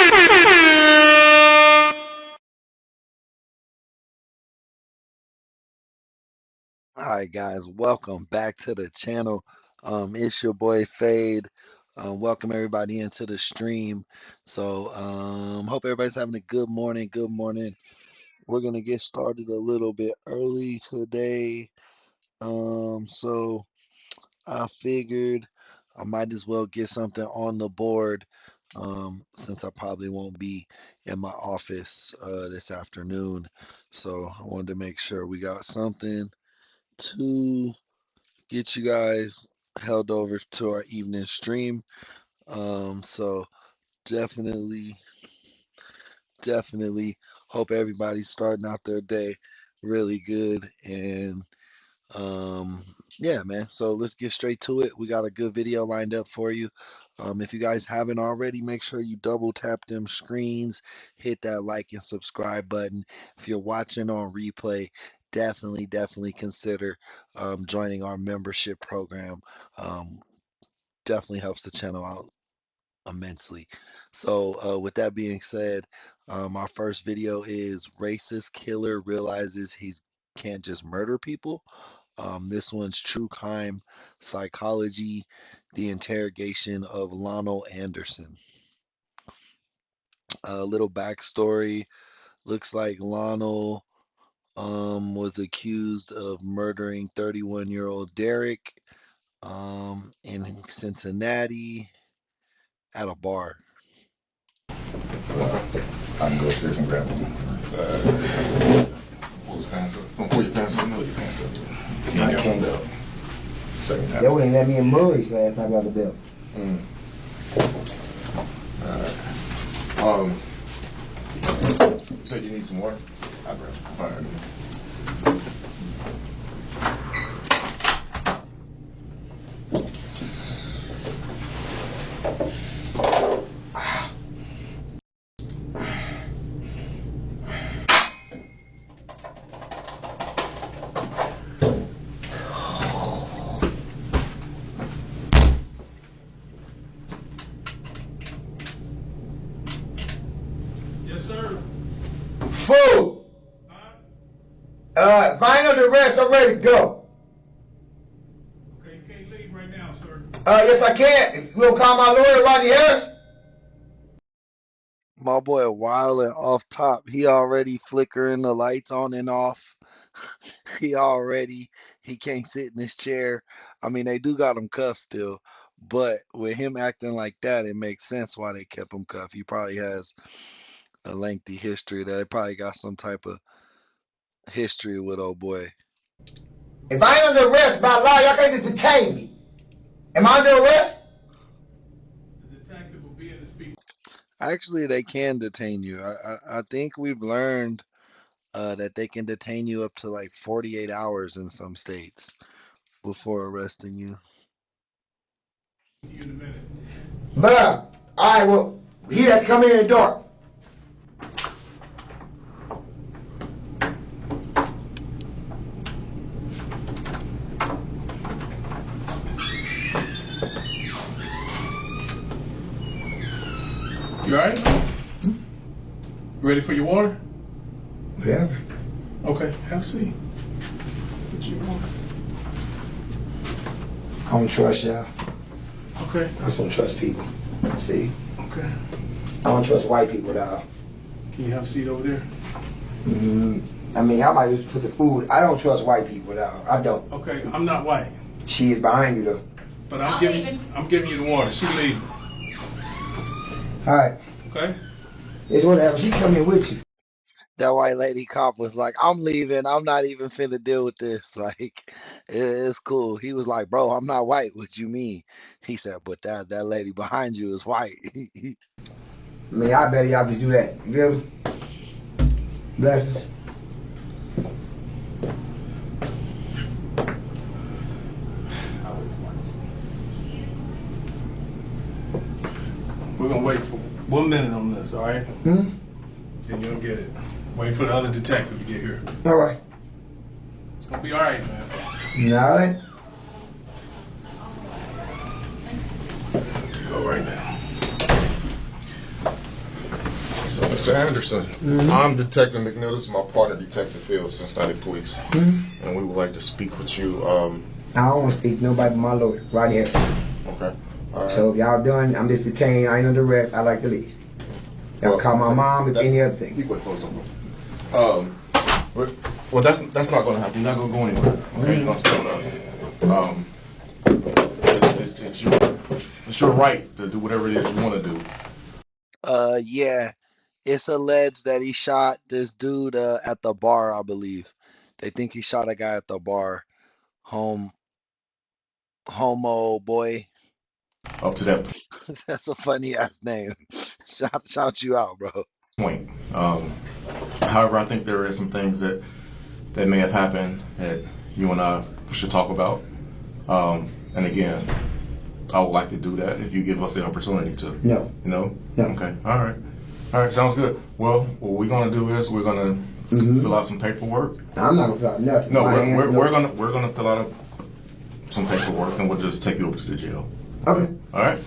All right, guys, welcome back to the channel. It's your boy Fade. Welcome everybody into the stream. Hope everybody's having a good morning. Good morning. We're gonna get started a little bit early today. So I figured I might as well get something on the board. Since I probably won't be in my office this afternoon. So I wanted to make sure we got something to get you guys held over to our evening stream. So definitely, definitely hope everybody's starting out their day really good. And um, yeah, man. So let's get straight to it. We got a good video lined up for you. If you guys haven't already, make sure you double tap them screens, hit that like and subscribe button. If you're watching on replay, definitely consider joining our membership program. Um, Definitely helps the channel out immensely. With that being said, our first video is racist killer realizes he can't just murder people. This one's true crime psychology, the interrogation of Lonnell Anderson. A little backstory. Looks like Lonnell was accused of murdering 31-year-old Derek in Cincinnati at a bar. I can go upstairs and grab one. Pull his pants up. Don't pull your pants up. No, your pants up. I can't go. Second time. They wouldn't let me in Murray's last time about the belt. You said you need some more? I'll grab some. All right. Yes, sir. Fool! Final the rest, I'm ready to go. Okay, you can't leave right now, sir. Yes I can. If you gonna call my lawyer, Rodney Harris? My boy Wilder off top, he already flickering the lights on and off. He can't sit in his chair. I mean, they do got him cuffed still, but with him acting like that, it makes sense why they kept him cuffed. He probably has a lengthy history. They probably got some type of history with old boy. If I ain't under arrest by law, y'all can't just detain me. Am I under arrest? The detective will be in to speak. Actually, they can detain you. I think we've learned that they can detain you up to like 48 hours in some states before arresting you. You in a minute. Bruh. Alright, well, he has to come in the dark. You all right? Ready for your water? Whatever. Okay, have a seat. Get your water. I don't trust y'all. Okay, I just don't trust people. See? okay. I don't trust white people, dog. Can you have a seat over there? I mean, I might just put the food. I don't trust white people, dog. I don't. Okay, I'm not white, She is behind you, though. but I'm giving you the water. She leaving. All right. Okay? It's whatever. She coming with you. That white lady cop was like, I'm leaving. I'm not even finna deal with this. Like, it's cool. He was like, bro, I'm not white. What you mean? He said, but that lady behind you is white. I mean, I better y'all just do that. You feel me? Blessings. We're gonna wait for 1 minute on this, all right? Then you'll get it. Wait for the other detective to get here. All right. It's gonna be all right, man. All right. Go right now. So, Mr. Anderson, I'm Detective McNeil. This is my partner, Detective Phillips, Cincinnati Police, and we would like to speak with you. I don't want to speak to nobody but my lawyer, right here. Okay. All right. So if y'all done, I'm just detained. I ain't under arrest. I like to leave. Y'all call my mom if any other thing. Keep it close up. Well, that's not going to happen. You're not going to go anywhere. Okay, you're going to stay with us. It's your right to do whatever it is you want to do. Yeah, it's alleged that he shot this dude at the bar, I believe. They think he shot a guy at the bar. Homo boy. Up to that That's a funny ass name. Shout you out, bro. point. However, I think there is some things that may have happened that you and I should talk about. And again, I would like to do that if you give us the opportunity to. No. No? No. Okay. All right. Sounds good. Well, what we're gonna do is we're gonna fill out some paperwork. I'm not gonna fill out nothing. No, we're gonna fill out some paperwork, and we'll just take you over to the jail. Okay. All right.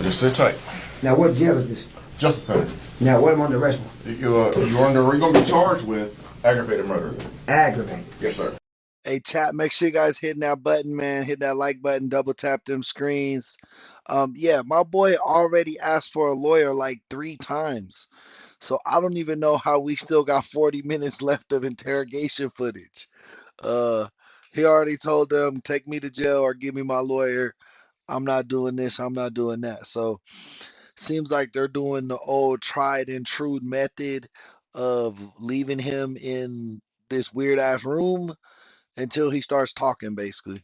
Just sit tight. Now what jail is this? Justice Center. Now what am I under arrest for? You're gonna be charged with aggravated murder. Aggravated. Yes, sir. Hey, chat, make sure you guys hitting that button, man. Hit that like button, double tap them screens. Yeah, my boy already asked for a lawyer like 3 times. So I don't even know how we still got 40 minutes left of interrogation footage. He already told them, take me to jail or give me my lawyer. I'm not doing this, I'm not doing that. So seems like they're doing the old tried and true method of leaving him in this weird ass room until he starts talking, basically.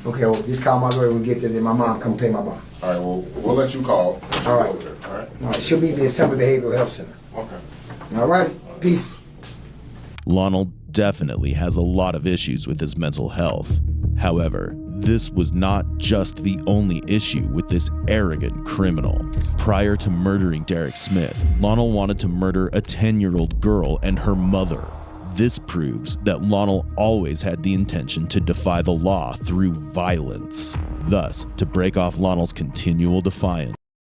Okay, well, just call my lawyer when we get there, then my mom come pay my bond. All right. Well, we'll let you call. All right. Over there. All right. All right, she'll meet me at Assembly Behavioral Health Center. Okay. All right, peace. Lonnell definitely has a lot of issues with his mental health. However, this was not just the only issue with this arrogant criminal. Prior to murdering Derek Smith, Lonnell wanted to murder a 10-year-old girl and her mother. This proves that Lonnell always had the intention to defy the law through violence. Thus, to break off Lonnell's continual defiance.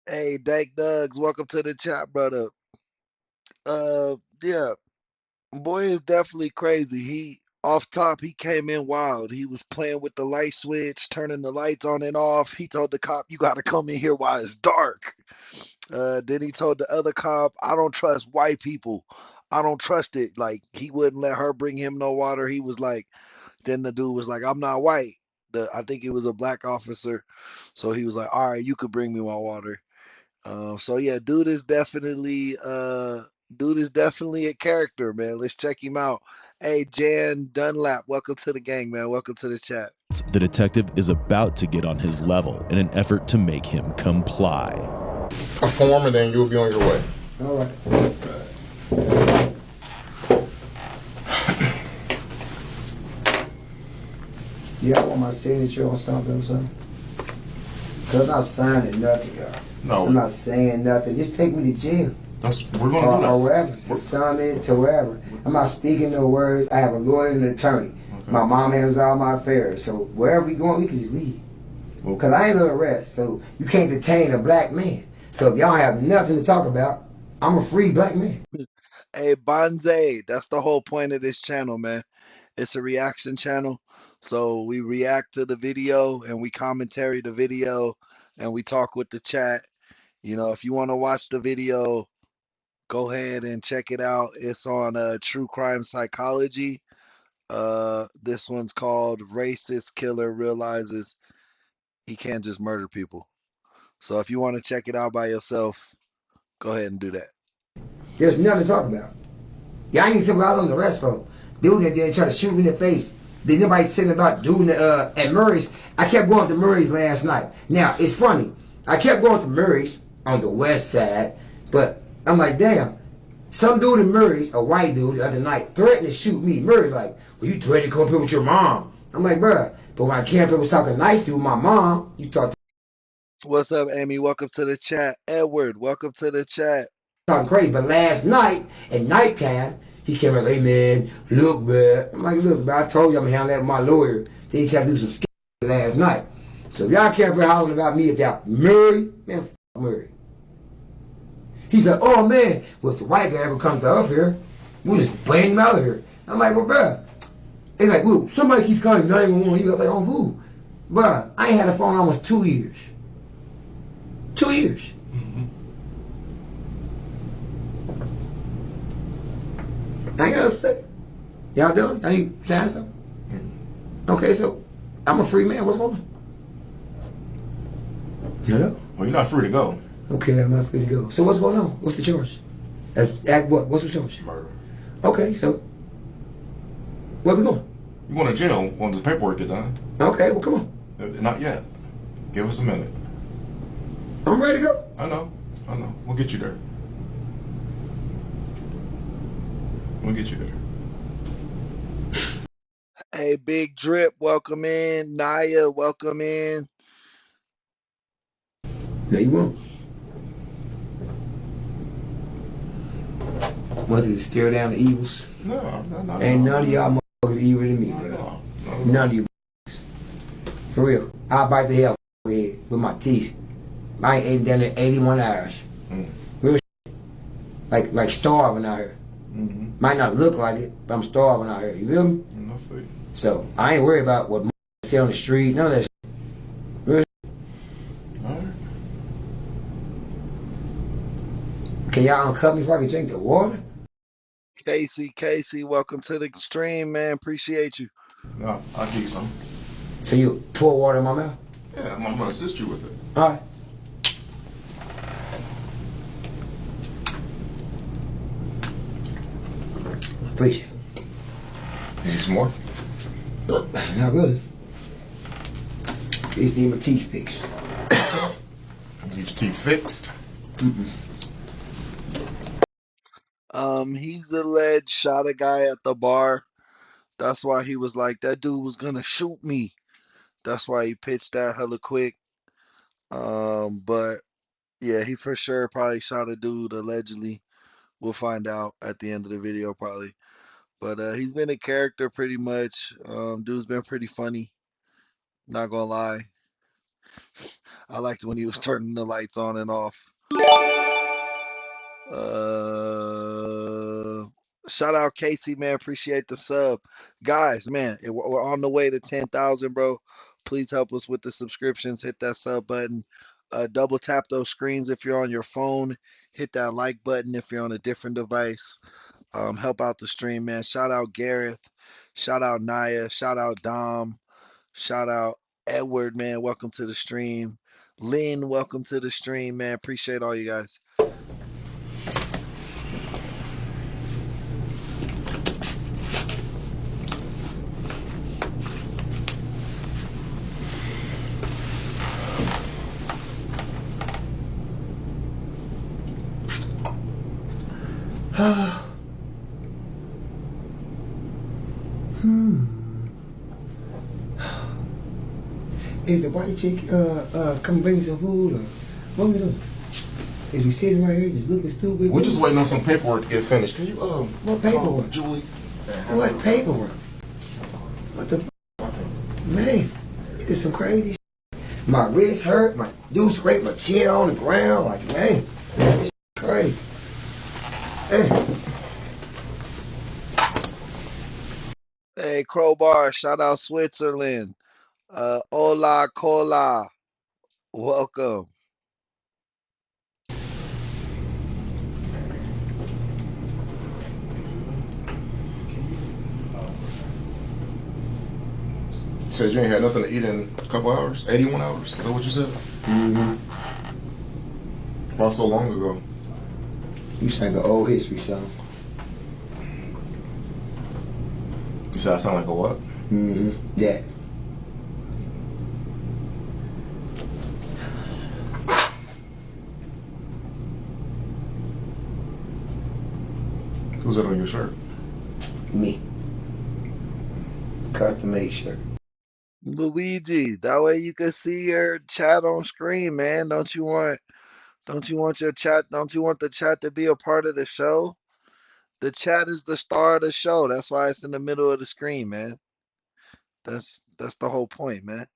Hey, Dank Dugs, welcome to the chat, brother. Yeah, boy is definitely crazy. Off top, he came in wild. He was playing with the light switch, turning the lights on and off. He told the cop, you got to come in here while it's dark. Then he told the other cop, I don't trust white people. I don't trust it. Like, he wouldn't let her bring him no water. He was like, then the dude was like, I'm not white. I think it was a black officer. So he was like, all right, you could bring me my water. So yeah, dude is definitely a character, man. Let's check him out. Hey, Jan Dunlap, welcome to the gang, man. Welcome to the chat. The detective is about to get on his level in an effort to make him comply. A form, and then you'll be on your way. All right. Yeah, I want my signature on something or something. Cause I'm not signing nothing, y'all. No. I'm not saying nothing. Just take me to jail. We're gonna do that. Or wherever. To Summit, to wherever. I'm not speaking no words. I have a lawyer and an attorney. Okay. My mom handles all my affairs. So wherever we going, we can just leave. Okay. Cause I ain't under arrest. So you can't detain a black man. So if y'all have nothing to talk about, I'm a free black man. Hey, Bonze, that's the whole point of this channel, man. It's a reaction channel. So we react to the video and we commentary the video and we talk with the chat. You know, if you want to watch the video, go ahead and check it out. It's on True Crime Psychology. This one's called Racist Killer Realizes He Can't Just Murder People. So if you want to check it out by yourself, go ahead and do that. There's nothing to talk about. Y'all ain't see what I was on the arrest for. Dude that did try to shoot me in the face. Did nobody say about dude at Murray's? I kept going to Murray's last night. Now, it's funny. I kept going to Murray's on the west side, but I'm like, damn. Some dude in Murray's, a white dude the other night, threatened to shoot me. Murray's like, well, you threatened to come up here with your mom. I'm like, bruh, but when I came up here was talking nice to my mom, you talk What's up, Amy? Welcome to the chat. Edward, welcome to the chat. talking crazy. But last night, at nighttime, he came like, hey man, look, bruh. I'm like, look, bruh, I told you I'm gonna handle that with my lawyer. Then he tried to do some last night. So if y'all care for hollering about me about Murray, man, f*** Murray. He's like, oh man, well if the white guy ever comes up here, we'll just bang him out of here. I'm like, well, bruh. It's like, look, somebody keeps calling 911. You got like, on who? Bruh, I ain't had a phone almost 2 years. 2 years. Mm-hmm. I ain't got to say. Y'all done? I need to say something? Okay, so I'm a free man. What's going on? Hello? Well, you're not free to go. Okay, I'm not free to go. So what's going on? What's the charge? Act what? What's the charge? Murder. Okay, so where we going? You're going to jail once the paperwork get done. Okay, well come on. Not yet. Give us a minute. I'm ready to go. I know. We'll get you there. We'll get you there. Hey, Big Drip, welcome in. Naya, welcome in. No, you won't. Wants to stare down the evils. No. Ain't none of y'all motherfuckers evil than me, bro. No. None of you. For real. I'll bite the hell with my teeth. I ain't ate down there 81 hours. Real shit. Like starving out here. Mm-hmm. Might not look like it, but I'm starving out here. You feel me? No food. So I ain't worried about what say on the street. None of that shit. Real shit. All right. Can y'all uncup me before I can drink the water? Casey, welcome to the stream, man. Appreciate you. No, I'll give you some. So you pour water in my mouth? Yeah, I'm gonna assist you with it. All right. Appreciate it. Need some more? Not really. Just need my teeth fixed. Need your teeth fixed? He's alleged shot a guy at the bar. That's why he was like, that dude was gonna shoot me. That's why he pitched that hella quick. But yeah, he for sure probably shot a dude allegedly. We'll find out at the end of the video probably. But he's been a character pretty much. Dude's been pretty funny. Not gonna lie. I liked when he was turning the lights on and off. Uh, Shout out Casey, man. Appreciate the sub, guys. Man, we're on the way to 10,000, bro. Please help us with the subscriptions. Hit that sub button. Double tap those screens if you're on your phone. Hit that like button if you're on a different device. Help out the stream, man. Shout out Gareth. Shout out Naya. Shout out Dom. Shout out Edward, man. Welcome to the stream. Lynn, welcome to the stream, man. Appreciate all you guys. Is the white chick come bring some food or what we doing? Is we sitting right here just looking stupid? We're just waiting on some paperwork to get finished. Can you what paperwork? Julie? What paperwork? What the man? It's some crazy shit. My wrist hurt, my dude scraped my chin on the ground, like man, it's crazy. Hey. Hey, Crowbar, shout out Switzerland. Hola, cola. Welcome. You said you ain't had nothing to eat in a couple hours? 81 hours? Is that what you said? Mm-hmm. Why so long ago? You sound like an old history song. You said I sound like a what? Mm-hmm. Yeah. Who's that on your shirt? Me. Custom made shirt. Luigi, that way you can see your chat on screen, man. Don't you want your chat, don't you want the chat to be a part of the show? The chat is the star of the show. That's why it's in the middle of the screen, man. That's the whole point, man.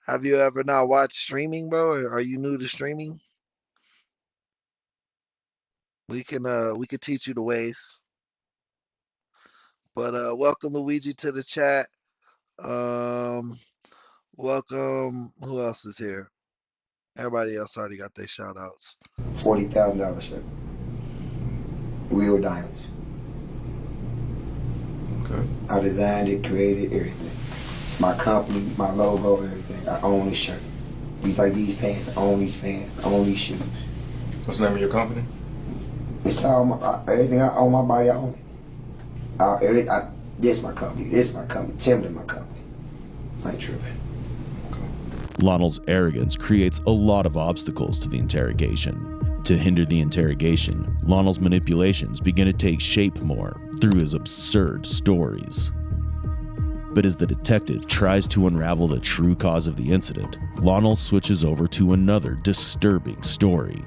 Have you ever not watched streaming, bro? Or are you new to streaming? We can teach you the ways. But welcome Luigi to the chat. Um, welcome. Who else is here? Everybody else already got their shout outs. $40,000 shirt. Real diamonds. Okay. I designed it, created everything. It's my company, my logo, everything. I own this shirt. These pants, I own these pants, I own these shoes. What's the name of your company? It's all everything I own my body, I own it. This my company, Timberland my company. I ain't tripping. Lonnell's arrogance creates a lot of obstacles to the interrogation. To hinder the interrogation, Lonnell's manipulations begin to take shape more through his absurd stories. But as the detective tries to unravel the true cause of the incident, Lonnell switches over to another disturbing story.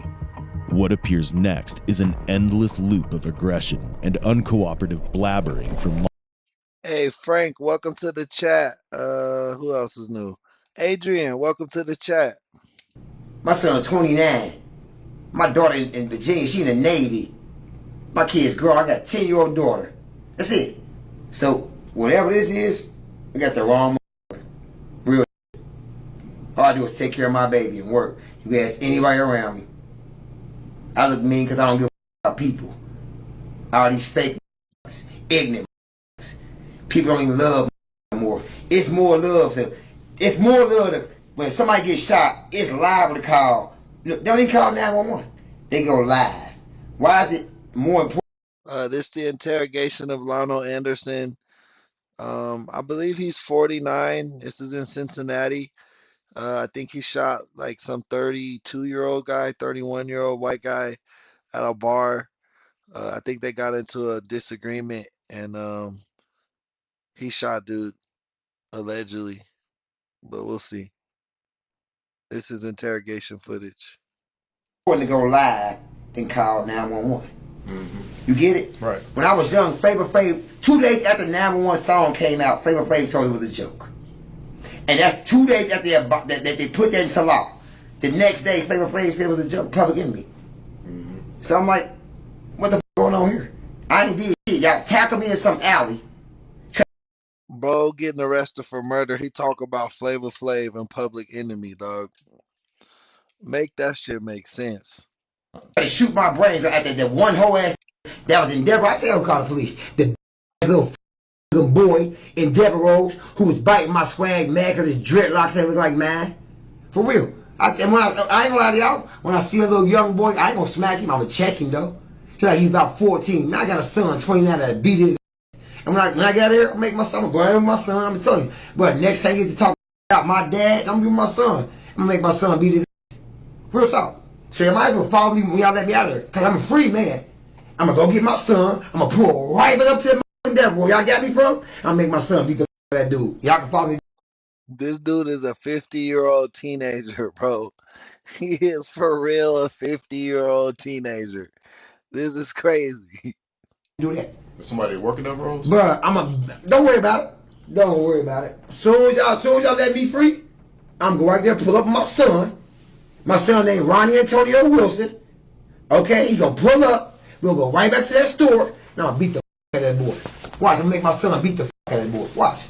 What appears next is an endless loop of aggression and uncooperative blabbering from Hey Frank, welcome to the chat. Who else is new? Adrian, welcome to the chat. My son 29. My daughter in Virginia, she in the Navy. My kid's girl, I got a 10-year-old daughter. That's it. So whatever this is, I got the wrong real. All I do is take care of my baby and work. You can ask anybody around me. I look mean because I don't give a about people. All these fake ignorant people don't even love anymore. It's more love to when somebody gets shot, it's liable to call. They don't even call 911. They go live. Why is it more important? This is the interrogation of Lonnell Anderson. I believe he's 49. This is in Cincinnati. I think he shot like some 32-year-old guy, 31-year-old white guy at a bar. I think they got into a disagreement and he shot dude allegedly, but we'll see. This is interrogation footage. To go live than call 911. Mm-hmm. You get it? Right. When I was young, Flavor Flav, 2 days after the 911 song came out, Flavor Flav told me it was a joke. And that's 2 days after that they put that into law. The next day, Flavor Flav said it was a joke, public enemy. Mm-hmm. So I'm like, what the f going on here? I ain't did shit. Y'all tackle me in some alley. Bro getting arrested for murder. He talk about Flavor Flav and Public Enemy, dog. Make that shit make sense. They shoot my brains out that one whole ass that was in Deborah. I tell him call the police. The little boy in Deborah Rose who was biting my swag mad because his dreadlocks ain't look like mine. For real. I ain't gonna lie to y'all. When I see a little young boy, I ain't gonna smack him. I'm gonna check him though. He's about 14. Now I got a son 29 that beat his. And when I get there, I make my son. I'm going with my son. I'm gonna tell him. But next time you get to talk about my dad, I'm gonna be with my son. I'm gonna make my son beat his. Real talk. So you might as well follow me when y'all let me out of there. Because I'm a free man. I'm going to go get my son. I'm going to pull right back up to the devil where y'all got me from. I'm going to make my son beat the that dude. Y'all can follow me. This dude is a 50-year-old teenager, bro. He is for real a 50-year-old teenager. This is crazy. Do that. Is somebody working that roles? Bruh, don't worry about it. Don't worry about it. As soon as y'all let me free, I'm going right there pull up my son. My son named Ronnie Antonio Wilson. Okay, he gonna pull up. We'll go right back to that store. Now I'll beat the out of that boy. Watch, I'm gonna make my son beat the out of that boy. Watch.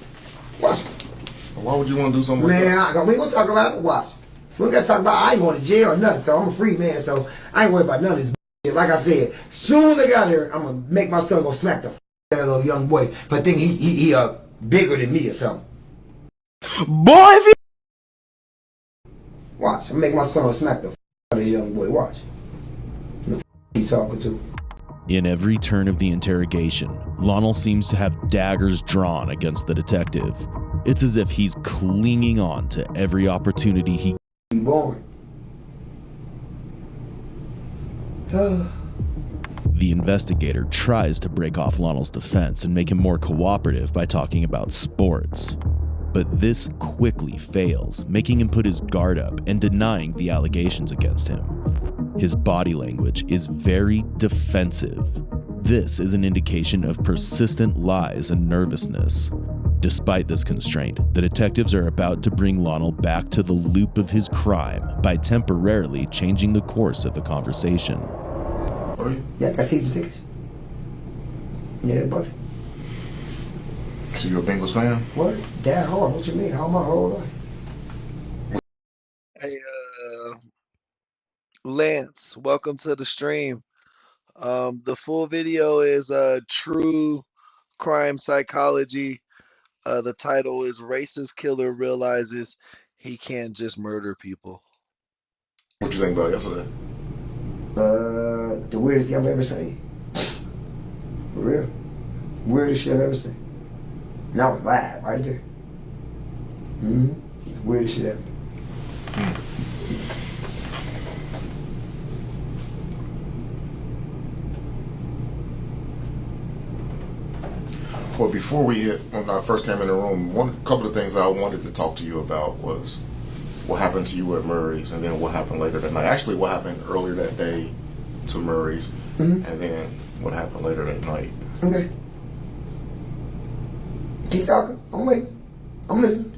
Why would you want to do something like that? Man, we ain't gonna talk about it. Watch. We ain't gotta talk about it. I ain't going to jail or nothing, so I'm a free man, so I ain't worried about none of this shit. Like I said, soon as they got here, I'm gonna make my son go smack the out of that little young boy. But I think he bigger than me or something. Boy, if you watch, I'm make my son smack the out of the young boy. Watch. The he talking to. In every turn of the interrogation, Lonnell seems to have daggers drawn against the detective. It's as if he's clinging on to every opportunity he can. Born. The investigator tries to break off Lonnell's defense and make him more cooperative by talking about sports. But this quickly fails, making him put his guard up and denying the allegations against him. His body language is very defensive. This is an indication of persistent lies and nervousness. Despite this constraint, the detectives are about to bring Lonnell back to the loop of his crime by temporarily changing the course of the conversation. Are you? Yeah, I got season tickets. Yeah, buddy. So you're a Bengals fan? What? That hard? What you mean? How my whole life? Hey, Lance, welcome to the stream. The full video is True Crime Psychology. The title is Racist Killer Realizes He Can't Just Murder People. What you think about yesterday? The weirdest thing I've ever seen. For real. Weirdest shit I've ever seen. And I was live right there. Weirdest shit ever. Well, before when I first came in the room, a couple of things I wanted to talk to you about was what happened to you at Murray's, and then what happened later that night. Actually, what happened earlier that day to Murray's, and then what happened later that night. Okay. Keep talking. I'm waiting. I'm listening.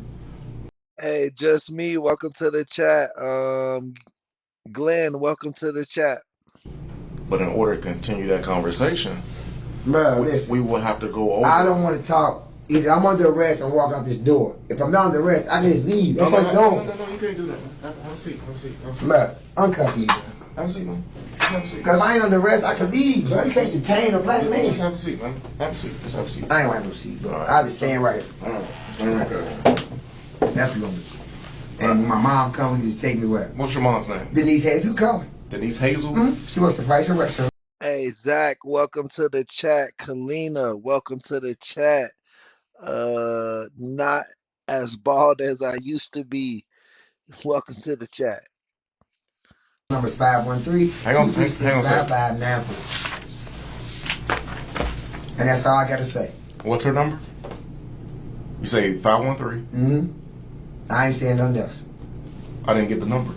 Hey, just me. Welcome to the chat. Glenn, welcome to the chat. But in order to continue that conversation, Bro, listen. we will have to go over. I don't want to talk. Either I'm under arrest and walk out this door. If I'm not under arrest, I can just leave. That's what I'm doing. No, you can't do that, man. Have a seat. Bro, uncuff me. Have a seat, man. Just have a seat. Because if I ain't under arrest, I can leave. Bro, you can't detain a black man. Just have a seat, man. Have a seat. Just have a seat. I ain't want no seat, bro. Right. I'll just stand right here. All right. Okay. That's what I'm doing. And when my mom comes, we just take me where? What's your mom's name? Denise Hazel coming. Denise Hazel? She works at Price and Restaurant. Hey, Zach, welcome to the chat. Kalina, welcome to the chat. Not as bald as I used to be. Welcome to the chat. Number's 513 Hang on, 236 And that's all I got to say. What's her number? You say 513? I ain't saying nothing else. I didn't get the number.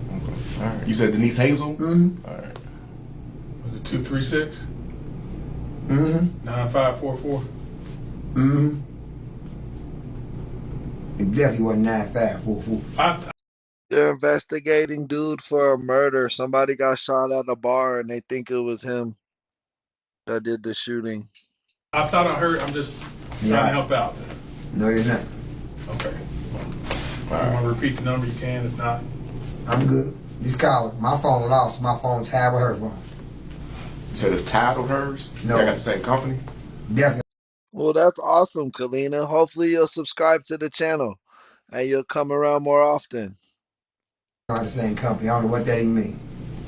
Okay. All right. You said Denise Hazel? All right. Was it 236? 9544? It definitely wasn't 9544. They're investigating dude for a murder. Somebody got shot at a bar and they think it was him that did the shooting. I thought I heard. I'm just trying to help out. No, you're not. Okay. If you want to repeat the number, you can. If not, I'm good. Just call it. My phone lost. My phone's tied with her phone. You said it's tied with hers? No. They got the same company? Definitely Well, that's awesome, Kalina. Hopefully you'll subscribe to the channel and you'll come around more often. not the same company. I don't know what that even mean.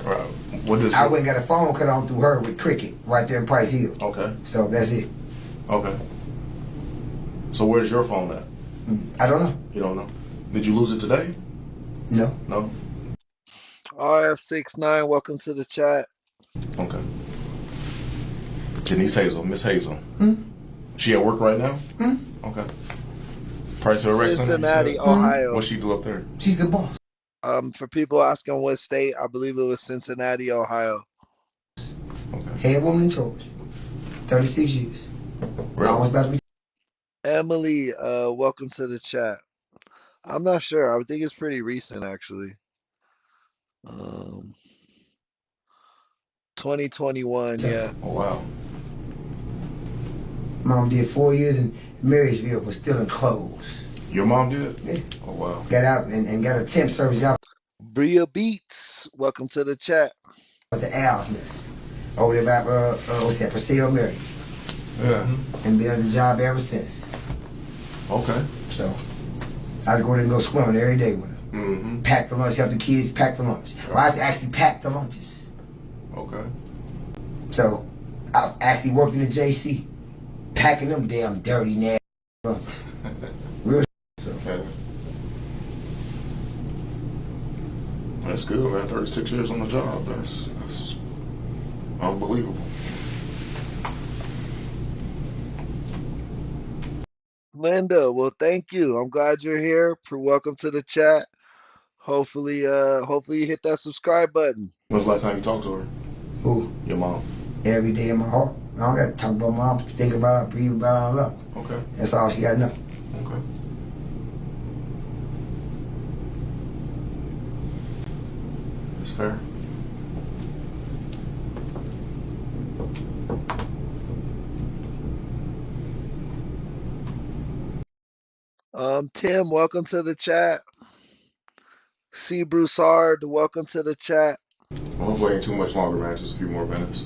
Right. What does I went and got a phone cut on through her with Cricket right there in Price Hill. Okay. So that's it. Okay. So where's your phone at? I don't know. You don't know? Did you lose it today? No. No? RF69, welcome to the chat. Okay. Denise Hazel, Miss Hazel. She at work right now? Okay. Price Hill Rec Center, Cincinnati, Ohio. What she do up there? She's the boss. For people asking what state, I believe it was Cincinnati, Ohio. Okay. Head woman in charge. 36 years. Really? Almost about to be. Emily, welcome to the chat. I'm not sure. I think it's pretty recent, actually. 2021, yeah. Oh, wow. Mom did 4 years in Marysville, but still in clothes. Your mom did? Yeah. Oh, wow. Got out and got a temp service job Bria Beats, welcome to the chat. at the Owl's Nest. Over there by, what's that, Purcell Mary. Yeah. And been on the job ever since. Okay. So, I go there and go swimming every day with her. Pack the lunch, help the kids pack the lunch. Well, I actually pack the lunches. Okay. So, I actually worked in the JC, packing them damn dirty, nasty lunches. Real so. Okay. That's good, man. 36 years on the job. That's unbelievable. Linda, well, thank you. I'm glad you're here. Welcome to the chat. Hopefully you hit that subscribe button. When's the last time you talked to her? Who? Your mom. Every day in my heart. I don't got to talk about mom, think about her, breathe about her, love. Okay. That's all she got to know. Okay. That's fair. Tim, welcome to the chat. C. Broussard, welcome to the chat. Well, hopefully ain't too much longer, man. Just a few more minutes.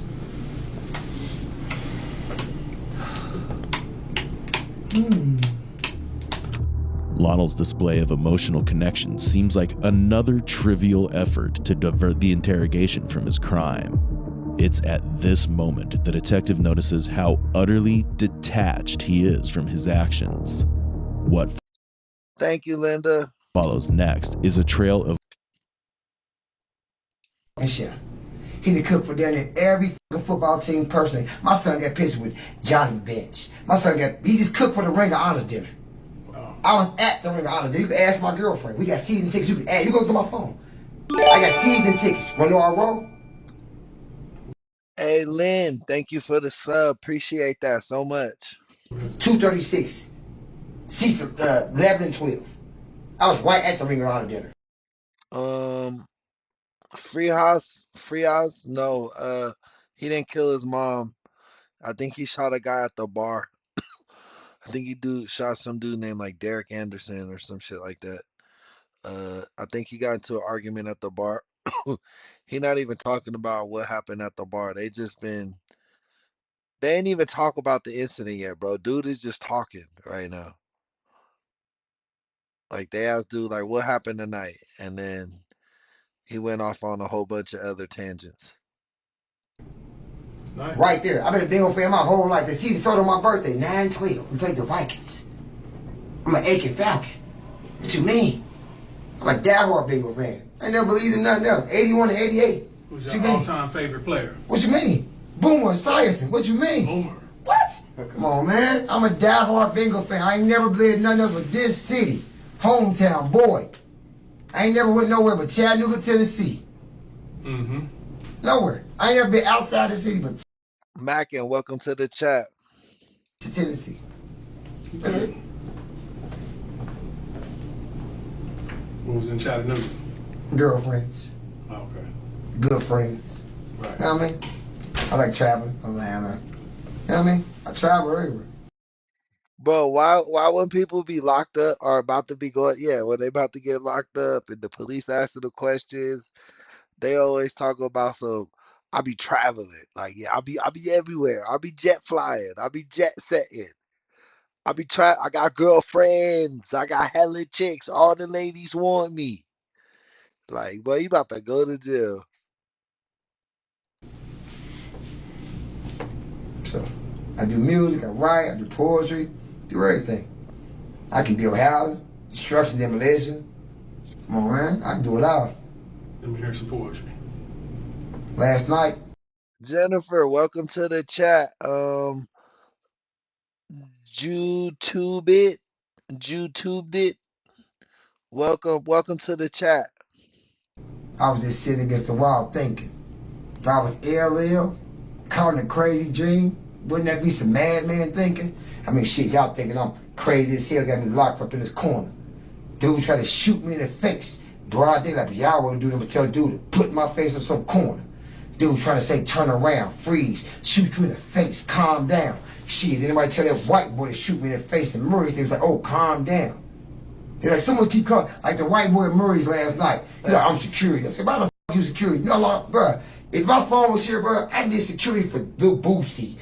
Lonnell's display of emotional connection seems like another trivial effort to divert the interrogation from his crime. It's at this moment the detective notices how utterly detached he is from his actions. What Thank you, Linda. follows next is a trail of And shit. He the cook for down there every fucking football team personally. My son got pictures with Johnny Bench. He just cooked for the Ring of Honors dinner. Wow. I was at the Ring of Honors dinner. You can ask my girlfriend. We got season tickets. You go to my phone. I got season tickets. Wanna know our row? Hey, Lynn, thank you for the sub. Appreciate that so much. 236. Seats 11 and 12. I was right at the Ring of Honor dinner. Freehouse, no, he didn't kill his mom. I think he shot a guy at the bar. I think he shot some dude named like Derek Anderson or some shit like that. I think he got into an argument at the bar. He not even talking about what happened at the bar. They ain't even talk about the incident yet, bro. Dude is just talking right now. Like they asked dude like what happened tonight, and then he went off on a whole bunch of other tangents. It's nice. Right there. I've been a bingo fan my whole life. The season started on my birthday, 9/12. We played the Vikings. I'm an Aiken Falcon. What you mean? I'm a diehard bingo fan. I never believed in nothing else. 81 to 88. Who's What you your mean? all-time favorite player? What you mean? Boomer Esiason. What you mean? Boomer. What? Come on, man. I'm a diehard bingo fan. I ain't never believed in nothing else but this city. Hometown, boy. I ain't never went nowhere but Chattanooga, Tennessee. Mm-hmm. Nowhere. I ain't never been outside the city but Mackin, welcome to the chat. to Tennessee. That's it. What was in Chattanooga? Girlfriends. Oh, okay. Good friends. Right. You know what I mean? I like traveling. Atlanta. You know what I mean? I travel everywhere. Bro, why when people be locked up or about to be going, yeah, when they about to get locked up and the police asking the questions, they always talk about some I be traveling. Like, yeah, I be everywhere. I be jet flying. I be jet setting. I got girlfriends. I got hella chicks. All the ladies want me. Like, boy, you about to go to jail. So I do music, I write, I do poetry, do everything. I can build houses, construction, demolition. Come on, man. I can do it all. Let me hear some poetry. Last night, Jennifer, welcome to the chat. YouTube it. YouTubed it. Welcome to the chat. I was just sitting against the wall thinking. If I was LL, caught in a crazy dream, wouldn't that be some madman thinking? I mean, shit, y'all thinking I'm crazy as hell, got me locked up in this corner. Dude tried to shoot me in the face. Broad daylight, but y'all wouldn't do that, but tell dude to put my face in some corner. Dude trying to say turn around, freeze, shoot you in the face, calm down. Shit, anybody tell that white boy to shoot me in the face and Murray, they was like, oh, calm down. He's like, someone keep calling, like the white boy at Murray's last night. He's like, I'm security. I said, why the fuck you security? You know, like, bruh, if my phone was here, bruh, I need security for Lil Boosie.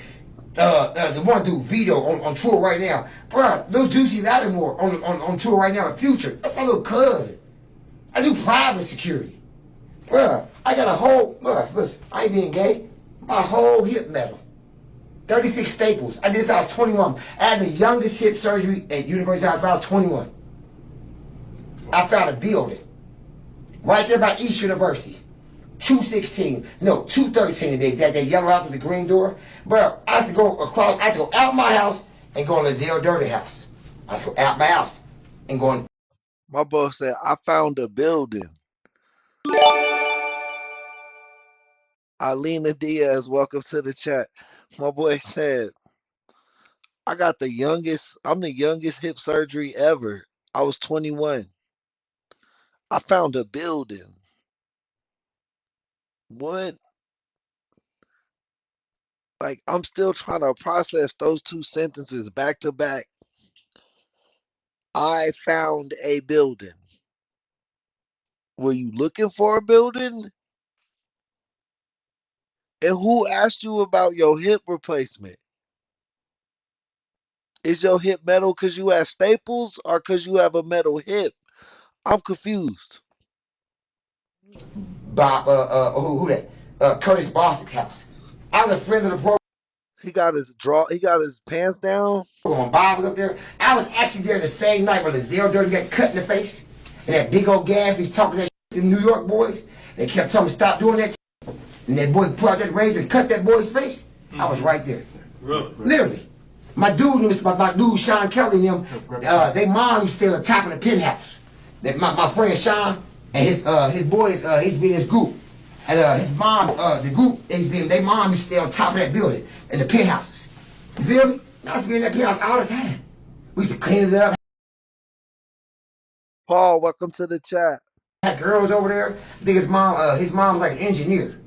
The one dude, Vito, on tour right now. Bruh, Lil Juicy Lattimore on tour right now in Future. That's my little cousin. I do private security. Bruh, I got a whole, bruh, listen, I ain't being gay. My whole hip metal. 36 staples. I did this when I was 21. I had the youngest hip surgery at University Hospital. I was 21. I found a building right there by East University. 216, no, 213 to exact. That yellow house with the green door. Bro, I had to go across, I had to go out my house and go in the Zero Dirty house. I had to go out my house and go in. My boss said, I found a building. Alina Diaz, welcome to the chat. My boy said, I'm the youngest hip surgery ever. I was 21. I found a building. What? Like, I'm still trying to process those two sentences back to back. I found a building. Were you looking for a building? And who asked you about your hip replacement? Is your hip metal because you have staples or because you have a metal hip? I'm confused. Bob, who that? Curtis Bostic's house. I was a friend of the program. He got his pants down. When Bob was up there, I was actually there the same night when the Zero Dirty got cut in the face. And that big old gas was talking that shit to the New York boys. They kept telling me stop doing that shit. And that boy pulled out that razor and cut that boy's face. I was right there. Really? Literally. My dude, Shawn Kelly and them, they mom used to stay on the top of the penthouse. My friend Shawn and his boys, he's been in his group. And his mom, the group, they mom used to stay on top of that building in the penthouses. You feel me? I used to be in that penthouse all the time. We used to clean it up. Paul, welcome to the chat. Had girls over there. I think his mom was like an engineer.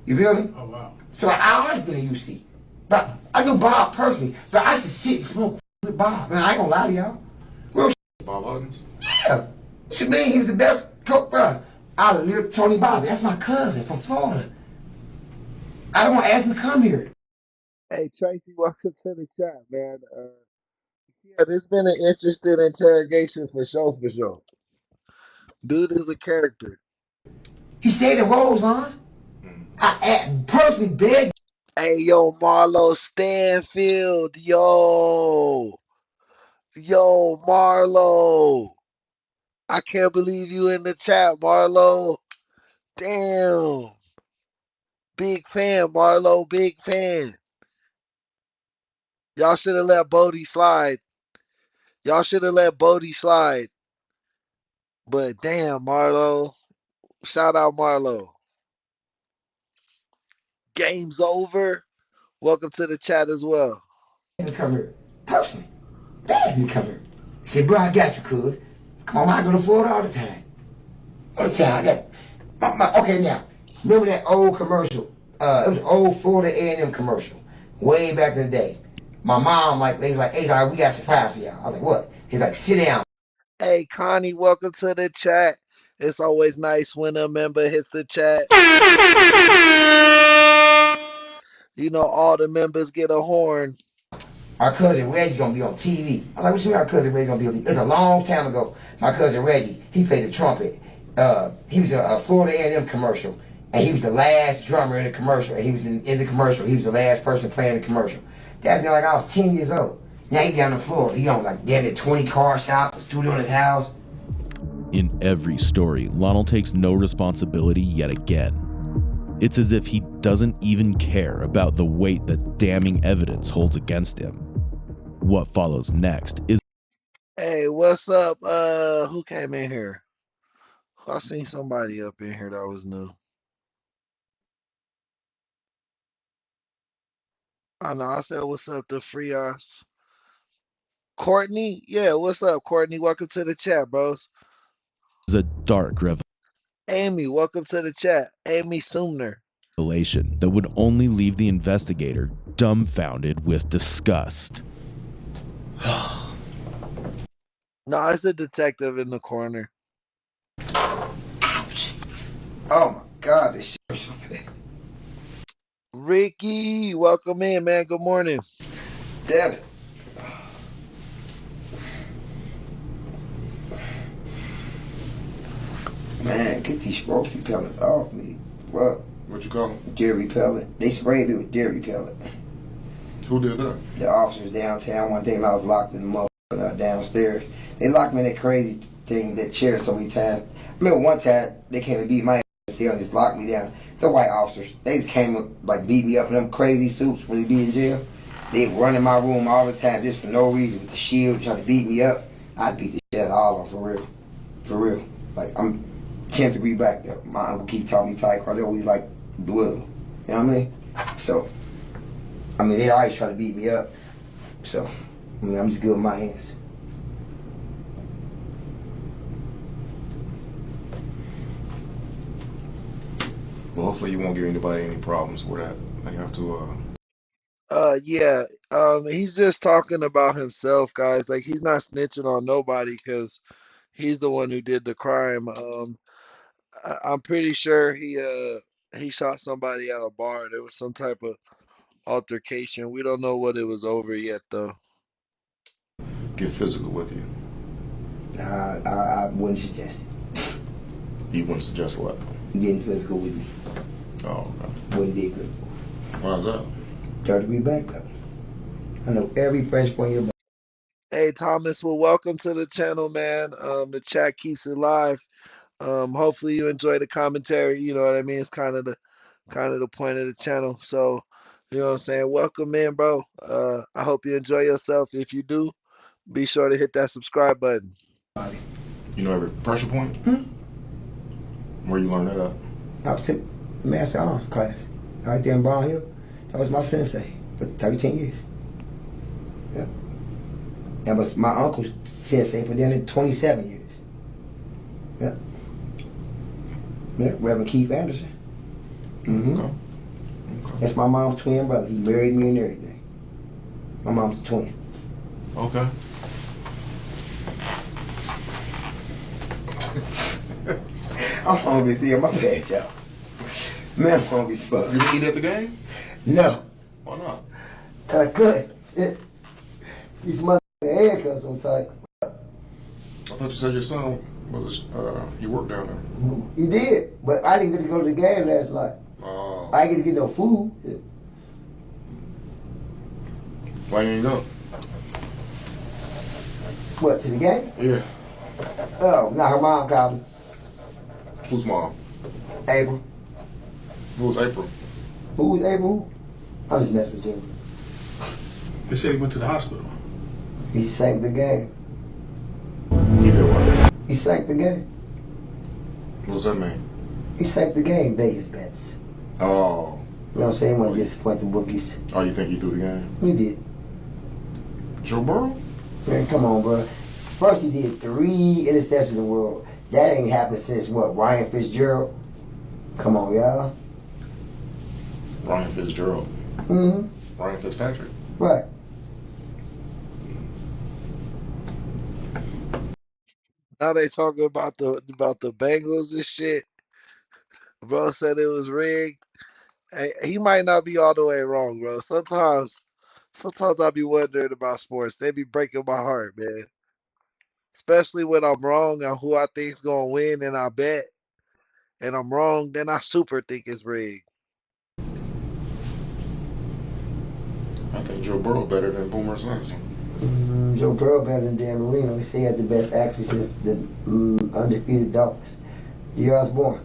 You feel me? Oh, wow. So I always been in UC. But I knew Bob personally. But I used to sit and smoke with Bob. Man, I ain't gonna lie to y'all. Real shit. Bob Huggins. Yeah. What you mean? He was the best cook, bro. Out of Little Tony Bobby. That's my cousin from Florida. I don't want to ask him to come here. Hey, Tracy, welcome to the chat, man. Yeah, this been an interesting interrogation for sure, for sure. Dude is a character. He stayed in Roseland. I personally begged. Hey, yo, Marlo Stanfield, yo, Marlo. I can't believe you in the chat, Marlo. Damn. Big fan, Marlo, big fan. Y'all should have let Bodie slide. Y'all should have let Bodie slide. But damn, Marlo. Shout out, Marlo. Game's over. Welcome to the chat as well. To come here. Personally. Begged him to come here. He said, bro, I got you, cuz. Come on, I go to Florida all the time. All the time. I got okay now. Remember that old commercial? It was an old Florida A&M commercial. Way back in the day. My mom, they was like, hey, we got a surprise for y'all. I was like, what? He's like, sit down. Hey, Connie, welcome to the chat. It's always nice when a member hits the chat. You know, all the members get a horn. Our cousin Reggie gonna be on TV. I was like, what you mean our cousin Reggie gonna be on TV? It's a long time ago. My cousin Reggie, he played the trumpet. He was in a Florida A&M commercial, and he was the last drummer in the commercial. And he was in the commercial. He was the last person playing the commercial. That's like I was 10 years old. Now he down in Florida. He on like damn near 20 car shops, a studio in his house. In every story, Lonnell takes no responsibility yet again. It's as if he doesn't even care about the weight that damning evidence holds against him. What follows next is Hey, what's up? Who came in here? I seen somebody up in here that was new. I know. I said, what's up to Frias? Courtney? Yeah, what's up, Courtney? Welcome to the chat, bros. a dark Amy, welcome to the chat. Amy Sumner. revelation that would only leave the investigator dumbfounded with disgust. No, it's a detective in the corner. Ouch. Oh my God, this shit. Ricky, welcome in, man. Good morning. Damn it. Man, get these smoke repellents off me. What? What you call him? Deer repellent. They sprayed me with deer repellent. Who did that? The officers downtown one day when I was locked in the motherfucker downstairs. They locked me in that crazy thing, that chair so many times. I remember one time they came and beat my ass and just locked me down. The white officers, they just came and like beat me up in them crazy suits when they be in jail. They run in my room all the time just for no reason with the shield trying to beat me up. I'd beat the shit out of all of them for real. For real. Like I'm 10th degree black belt. My uncle keep taught me taekwondo. They always like duel. You know what I mean? So I mean, they always try to beat me up. So, I mean, I'm just good with my hands. Well, hopefully you won't give anybody any problems with that. I have to. Yeah. He's just talking about himself, guys. Like he's not snitching on nobody because he's the one who did the crime. I'm pretty sure he shot somebody at a bar. There was some type of altercation. We don't know what it was over yet, though. Get physical with you. I wouldn't suggest it. You wouldn't suggest what? Getting physical with me. Oh, okay. Wouldn't be good. Why is that? 30-degree back though. I know every French point in your back. Hey, Thomas, well, welcome to the channel, man. The chat keeps it live. Hopefully you enjoy the commentary. You know what I mean? It's kind of the point of the channel. So, you know what I'm saying? Welcome in, bro. I hope you enjoy yourself. If you do, be sure to hit that subscribe button. You know every pressure point? Hmm? Where you learn that at? I took master arm class right there in Brown Hill. That was my sensei for 13 years. Yeah. That was my uncle's sensei for then 27 years. Yeah. Yeah, Reverend Keith Anderson. Mm-hmm. Okay. Okay. That's my mom's twin brother. He married me and everything. My mom's a twin. Okay. I'm hungry as hell. My bad, y'all. Man, I'm hungry as fuck. You didn't eat at the game? No. Why not? I couldn't. These motherfucking haircuts so tight. I thought you said your son was he worked down there. He did, but I didn't get to go to the game last night. Oh. I didn't get to get no food. Why you ain't go? What, to the game? Yeah. Oh, now her mom called me. Who's mom? April. Who was April? Who was April? I'm just messing with you. They said he went to the hospital. He sank the game. He did what? He sank the game. What does that mean? He sank the game, Vegas bets. Oh. You know what I'm saying? He want to disappoint the bookies. Oh, you think he threw the game? He did. Joe Burrow? Man, come on, bro. First he did 3 interceptions in the world. That ain't happened since what? Ryan Fitzgerald? Come on, y'all. Ryan Fitzgerald. Mm-hmm. Ryan Fitzpatrick. Right. Now they talking about the Bengals and shit. Bro said it was rigged. Hey, he might not be all the way wrong, bro. Sometimes I be wondering about sports. They be breaking my heart, man. Especially when I'm wrong on who I think's gonna win and I bet, and I'm wrong, then I super think it's rigged. I think Joe Burrow better than Boomer Esiason. Joe Burrow better than Dan Marino. He said he had the best actually since the undefeated Dolphins. The year I was born.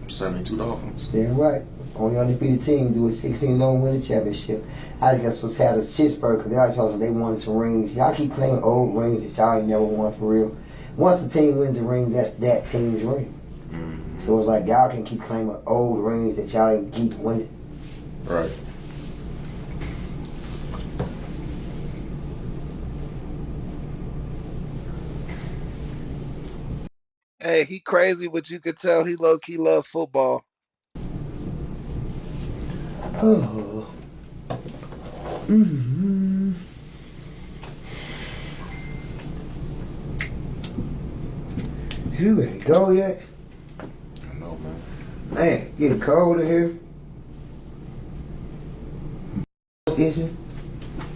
72 Dolphins. Damn right. Only undefeated team do a 16-0 win the championship. I just got supposed to have a shit spur because they always told them they wanted some rings. Y'all keep claiming old rings that y'all ain't never won for real. Once the team wins a ring, that's that team's ring. Mm-hmm. So it's like y'all can keep claiming old rings that y'all ain't keep winning. Right. Hey, he crazy, but you could tell he low key love football. Oh. Mm-hmm. You ready to go yet? I know, man. Man, getting cold in here. Itching.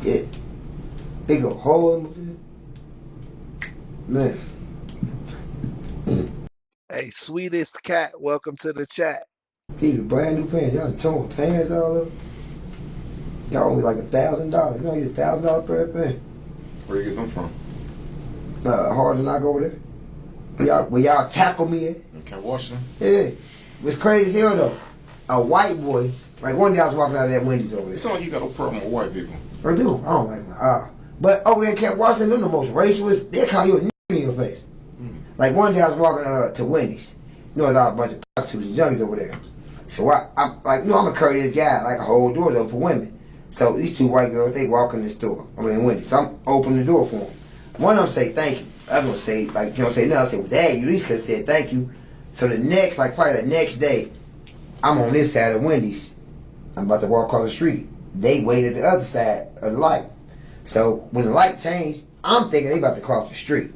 Yeah. Big old hole in my head. Man. Hey, sweetest cat, welcome to the chat. These are brand new pants. Y'all torn pants all up. Y'all only like $1,000. You know, you $1,000 per pants. Where you get them from? Hard to knock over there. Where y'all tackle me at. You can't wash them. Yeah. What's crazy as hell though, a white boy, like one day I was walking out of that Wendy's over there. It sounds like you got a problem with white people. I do. I don't like them. But over there in Camp Washington, they're the most racist. They call you a nigga in your face. Like one day I was walking to Wendy's. You know, there's a bunch of prostitutes and junkies over there. So I'm like, you know, I'm a courteous guy. Like, I hold doors open for women. So these 2 white girls, they walk in the store. I mean, Wendy's. So I'm opening the door for them. One of them say thank you. I was gonna say, like, you know, say no. I say, well, dang, you at least could have said thank you. So the next, like probably the next day, I'm on this side of Wendy's. I'm about to walk across the street. They waited at the other side of the light. So when the light changed, I'm thinking they about to cross the street.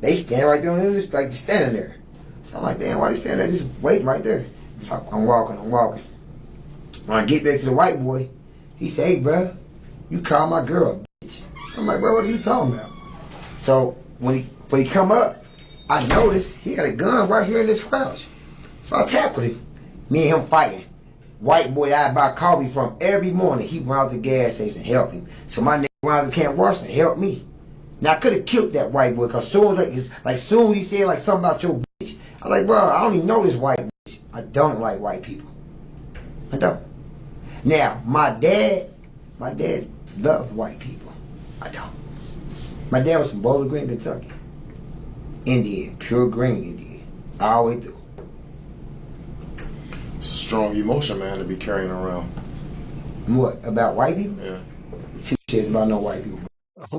They stand right there and they're just like standing there. So I'm like, damn, why they standing there just waiting right there? So I'm walking. When I get back to the white boy, he said, hey, bro, you call my girl a bitch. I'm like, bro, what are you talking about? So when he come up, I noticed he had a gun right here in this crouch. So I tackled him. Me and him fighting. White boy that I buy coffee from every morning, he went out the gas station and helped him. So my nigga went out to Camp Washington and helped me. Now I could have killed that white boy because soon as he said like something about your bitch, I was like, bro, I don't even know this white bitch. I don't like white people. I don't. Now my dad loved white people. I don't. My dad was from Bowling Green, Kentucky. Indian, pure green Indian. All the way through. It's a strong emotion, man, to be carrying around. What, about white people? Yeah. Two shits about no white people.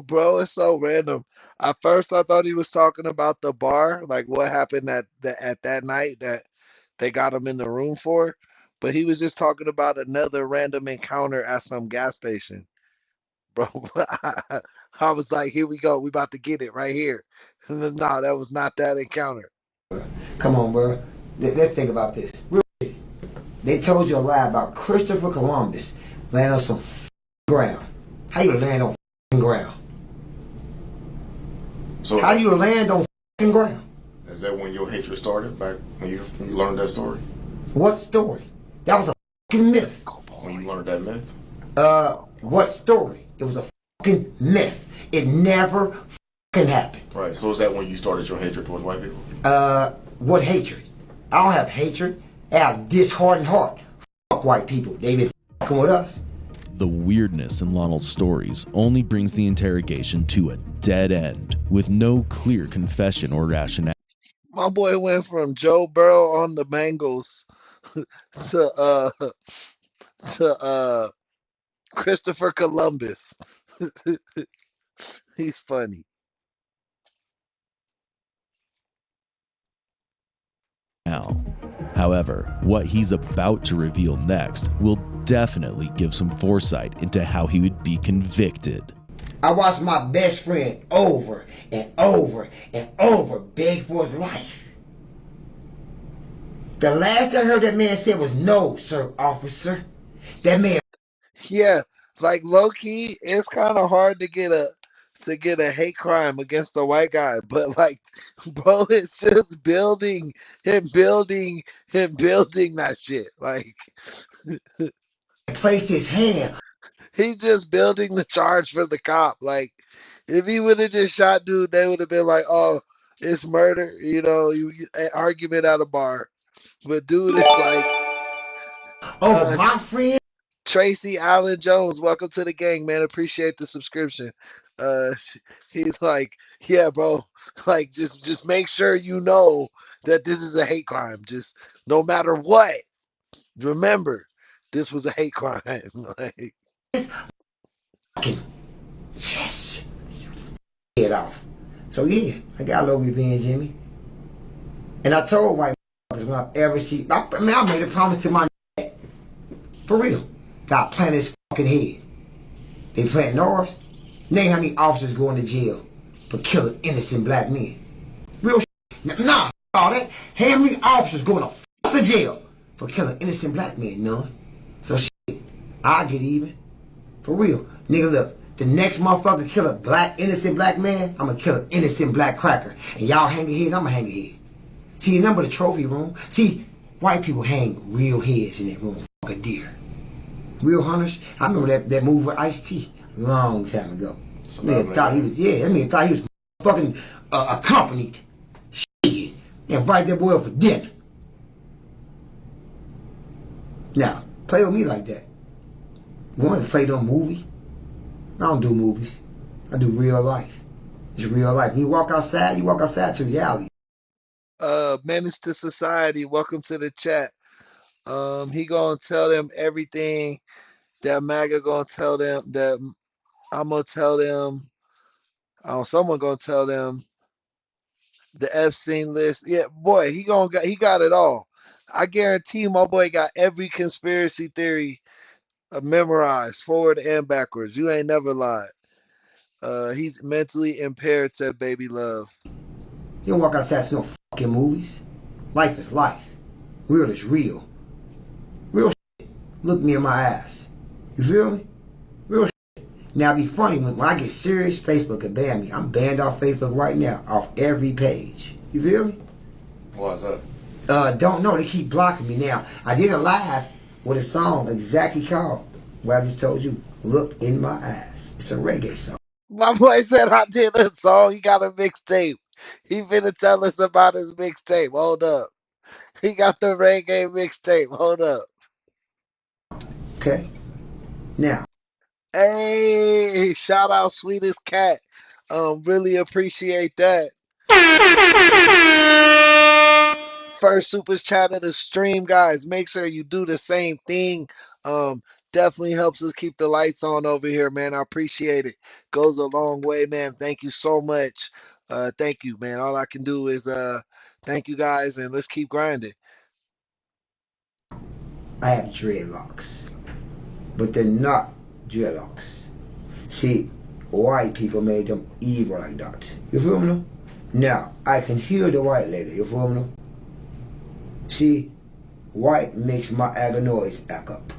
Bro, it's so random. At first, I thought he was talking about the bar, like what happened at that night that they got him in the room for, but he was just talking about another random encounter at some gas station. Bro, I was like, here we go, we about to get it right here. No, that was not that encounter. Come on, bro. Let's think about this. They told you a lie about Christopher Columbus landing on some ground. How you land on ground? So How you land on ground? is that when your hatred started, back when you learned that story? What story? That was a myth. When you learned that myth? What story? It was a myth. It never happened. Right. So is that when you started your hatred towards white people? What hatred? I don't have hatred. I have disheartened heart. Fuck white people. They been fucking with us. The weirdness in Lonnell's stories only brings the interrogation to a dead end, with no clear confession or rationale. My boy went from Joe Burrow on the Bengals to Christopher Columbus. He's funny. Now, however, what he's about to reveal next will definitely give some foresight into how he would be convicted. I watched my best friend over and over and over beg for his life. The last I heard that man said was no, sir, officer. That man. Yeah, like low key, it's kind of hard to get a hate crime against a white guy, but like, bro, it's just building that shit. Like, Placed his hand. he's just building the charge for the cop. Like, if he would have just shot dude, they would have been like, oh, it's murder, argument at a bar. But dude is like, Over uh, my friend. Tracy Allen Jones, welcome to the gang, man. Appreciate the subscription. He's like, yeah, bro. Like, just make sure you know that this is a hate crime. Just no matter what, remember this was a hate crime. Like, Yes. Head off. So yeah, I got a little revenge in me. And I told white when I ever see, I made a promise to my dad. For real. God planted his fucking head. They planting ours. Name how many officers going to jail for killing innocent black men. Real shit. Nah, all that. How many officers going to jail for killing innocent black men? None. So shit, I get even. For real. Nigga, look. The next motherfucker kill a innocent black man, I'm gonna kill an innocent black cracker. And y'all hang a head, I'm gonna hang a head. See, remember the trophy room? See, white people hang real heads in that room. Fuck a deer. Real hunters. I remember that movie with Ice-T a long time ago. Nigga thought he was, that nigga thought he was fucking accompanied. Shit. They invite that boy up for dinner. Now, play with me like that. You want to play no movie? I don't do movies. I do real life. It's real life. When you walk outside to reality. Menace to Society, welcome to the chat. He gonna tell them everything that MAGA gonna tell them, that I'm gonna tell them. Someone gonna tell them the Epstein list. Yeah, boy, he got it all. I guarantee my boy got every conspiracy theory Memorized, forward and backwards. You ain't never lied. He's mentally impaired, said Baby Love. You don't walk outside to no fucking movies. Life is life. Real is real. Real shit. Look me in my eyes. You feel me? Real shit. Now it'd be funny when I get serious, Facebook can ban me. I'm banned off Facebook right now, off every page. You feel me? Why is that? Don't know. They keep blocking me now. I did a live with a song exactly called what I just told you. Look in my eyes. It's a reggae song. My boy said I did a song. He got a mixtape. He finna tell us about his mixtape. Hold up. He got the reggae mixtape. Hold up. Okay? Now, Hey, shout out Sweetest Cat. Really appreciate that. First super chat of the stream, guys. Make sure you do the same thing. Um, Definitely helps us keep the lights on over here, man. I appreciate it. Goes a long way, man. Thank you so much. Thank you, man. All I can do is thank you guys, and let's keep grinding. I have dreadlocks. But they're not dreadlocks. See, white people made them evil like that. You feel me? No? Now, I can hear the white lady. You feel me? No? See, white makes my aganoids act up.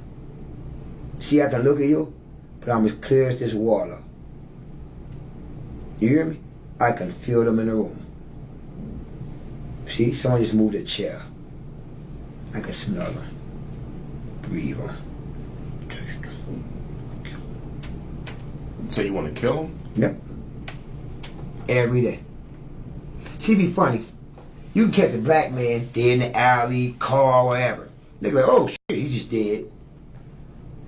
See, I can look at you, but I'm as clear as this water. You hear me? I can feel them in the room. See, someone just moved a chair. I can smell them, breathe them, taste them. So you want to kill him? Yep. Every day. See, it be funny. You can catch a black man dead in the alley, car, whatever. They like, oh shit, he's just dead.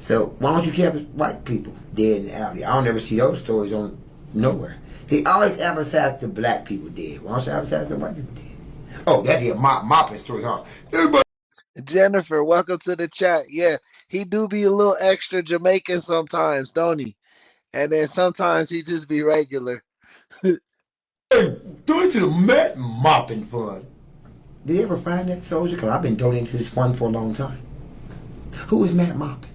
So why don't you catch white people dead in the alley? I don't ever see those stories on nowhere. They always emphasize the black people dead. Why don't you emphasize the white people dead? Oh, that'd be a mopping story, huh? Everybody. Jennifer, welcome to the chat. Yeah, he do be a little extra Jamaican sometimes, don't he? And then sometimes he just be regular. Donate to the Met Mopping Fund. Did you ever find that soldier? Because I've been donating to this fund for a long time. Who is Matt Mopping?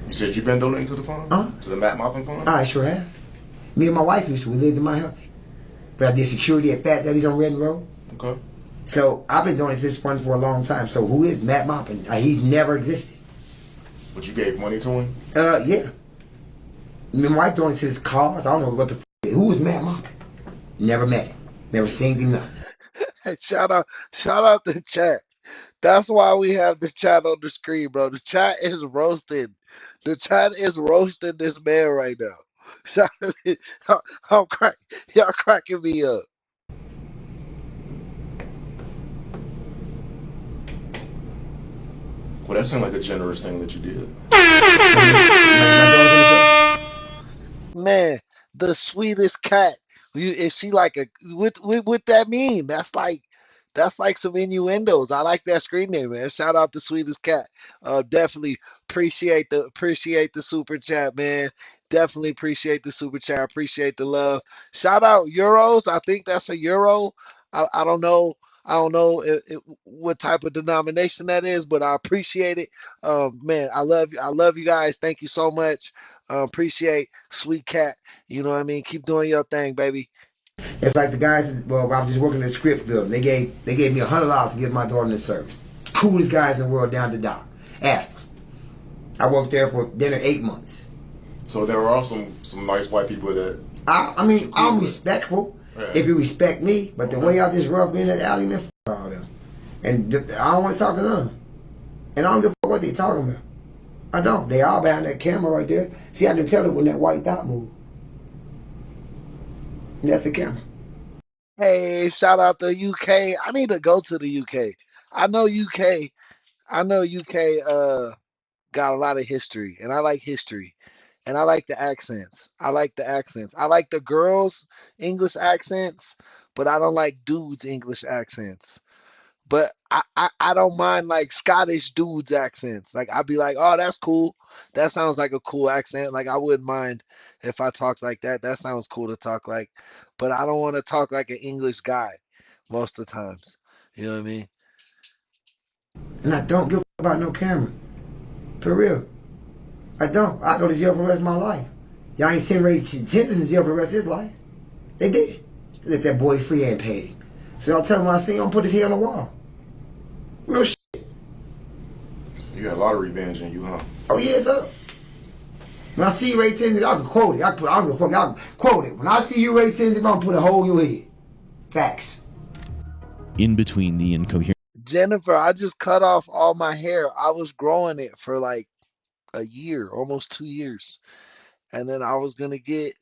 You said you've been donating to the fund? Huh? To the Matt Moppin Fund? I sure have. Me and my wife used to. We lived in my healthy. But I did security at Fat Daddy's on Red Road. Okay. So I've been donating to this fund for a long time. So who is Matt Moppin? He's never existed. But you gave money to him? Yeah. Me and my wife donated to his cause. I don't know what the who was Matt Moppin? Never met him. Never seen him nothing. Shout out the chat. That's why we have the chat on the screen, bro. The chat is roasting. The chat is roasting this man right now. I'm y'all cracking me up. Well, that seemed like a generous thing that you did. Man, the sweetest cat. Is she like a what that mean? That's like some innuendos. I like that screen name, man. Shout out to sweetest cat. Definitely appreciate the super chat, man. Definitely appreciate the super chat. Appreciate the love. Shout out euros. I think that's a euro. I don't know. I don't know what type of denomination that is, but I appreciate it. Man, I love you. I love you guys. Thank you so much. Appreciate Sweet Cat. You know what I mean? Keep doing your thing, baby. It's like the guys. Well, I was just working in the script building. They gave me $100 to get my daughter in the service. Coolest guys in the world down the dock. Asked them. I worked there for dinner 8 months. So there are some nice white people that. I mean, I'm respectful if you respect me, but the way y'all just rough me in that alley, man, f all them. And I don't want to talk to them. And I don't give a fuck what they talking about. I don't. They all behind that camera right there. See, I can tell it when that white dot move. And that's the camera. Hey, shout out to UK. I need to go to the UK. I know UK. I know UK got a lot of history, and I like history. And I like the accents. I like the accents. I like the girls' English accents, but I don't like dudes' English accents. But I don't mind like Scottish dudes accents. Like I'd be like, oh, that's cool. That sounds like a cool accent. Like I wouldn't mind if I talked like that. That sounds cool to talk like. But I don't want to talk like an English guy most of the times. You know what I mean? And I don't give a about no camera. For real. I don't. I go to jail for the rest of my life. Y'all ain't seen Ray Jensen in jail for the rest of his life. They did. They let that boy free and paid him. So y'all tell him when I see him, I'm put his head on the wall. Real shit. You got a lot of revenge in you, huh? Oh yeah, it's up. When I see Ray Tenzin, y'all can quote it. I don't give a fuck. Y'all can quote it. When I see you, Ray Tenzin, I'm gonna put a hole in your head. Facts. In between the incoherent Jennifer, I just cut off all my hair. I was growing it for like a year, almost 2 years. And then I was gonna get,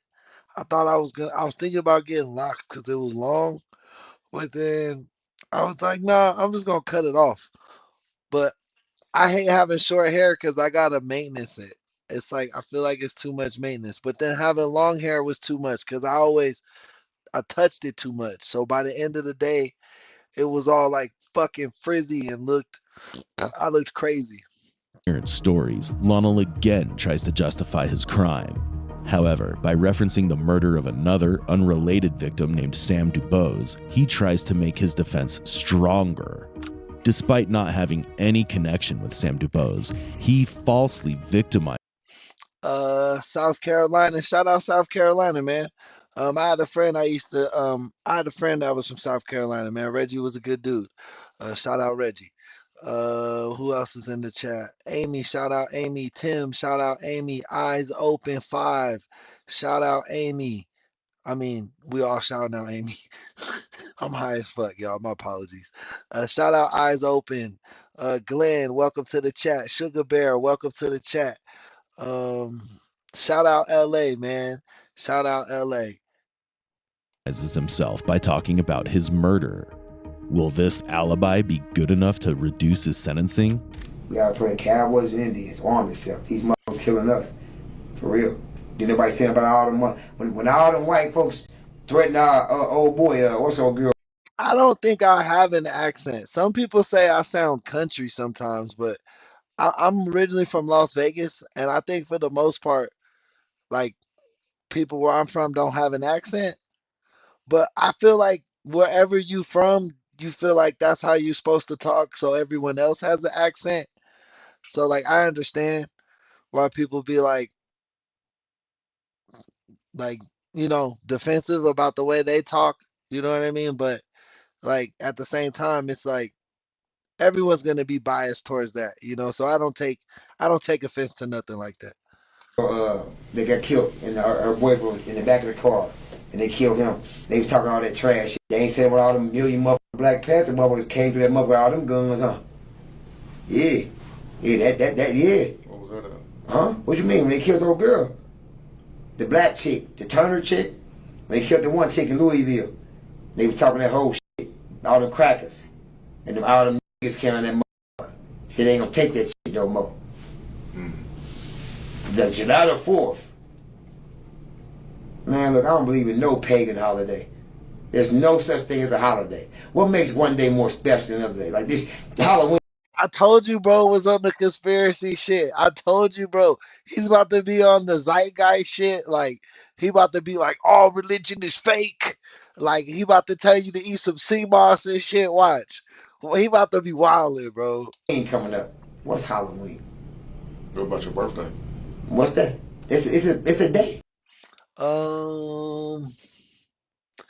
I was thinking about getting locks because it was long. But then I was like, nah, I'm just gonna cut it off. But I hate having short hair because I gotta maintenance it. It's like I feel like it's too much maintenance. But then having long hair was too much because I touched it too much. So by the end of the day, it was all like fucking frizzy and I looked crazy. stories, Lonnell again tries to justify his crime. However, by referencing the murder of another unrelated victim named Sam Dubose, he tries to make his defense stronger. Despite not having any connection with Sam Dubose, he falsely victimized South Carolina. Shout out South Carolina, man. I had a friend I had a friend that was from South Carolina, man. Reggie was a good dude. Shout out Reggie. Who else is in the chat? Amy, shout out Amy. Tim, shout out Amy. Eyes open 5. Shout out Amy. I mean, we all shouting out Amy. I'm high as fuck, y'all. My apologies. Shout out Eyes Open. Glenn, welcome to the chat. Sugar Bear, welcome to the chat. Um, Shout out LA, man. Shout out LA. himself by talking about his murder. Will this alibi be good enough to reduce his sentencing? We gotta play Cowboys and Indians. Arm yourself. These motherfuckers killing us. For real. Did nobody say about all them when all them white folks threaten our old boy, what's old girl? I don't think I have an accent. Some people say I sound country sometimes, but I'm originally from Las Vegas, and I think for the most part, like people where I'm from don't have an accent. But I feel like wherever you from, you feel like that's how you're supposed to talk, so everyone else has an accent. So like I understand why people be like defensive about the way they talk. You know what I mean? But like at the same time, it's like everyone's gonna be biased towards that. So I don't take offense to nothing like that. They got killed, and her boyfriend was in the back of the car, and they killed him. They was talking all that trash. They ain't saying what all them million motherfucking Black Panther motherfuckers came through that motherfucker with all them guns, huh? Yeah, yeah, yeah. What was that at? Huh? What you mean when they killed the old girl? The black chick, the Turner chick. When they killed the one chick in Louisville. They was talking that whole shit, all the crackers, and all them niggas came on that motherfucker. Said they ain't gonna take that shit no more. The July the 4th. Man, look, I don't believe in no pagan holiday. There's no such thing as a holiday. What makes one day more special than another day? Like this Halloween. I told you, bro, was on the conspiracy shit. I told you, bro, he's about to be on the zeitgeist shit. Like he about to be like, all religion is fake. Like he about to tell you to eat some sea moss and shit. Watch, well, he about to be wilding, bro. Coming up. What's Halloween? What about your birthday? What's that? It's a day. Um,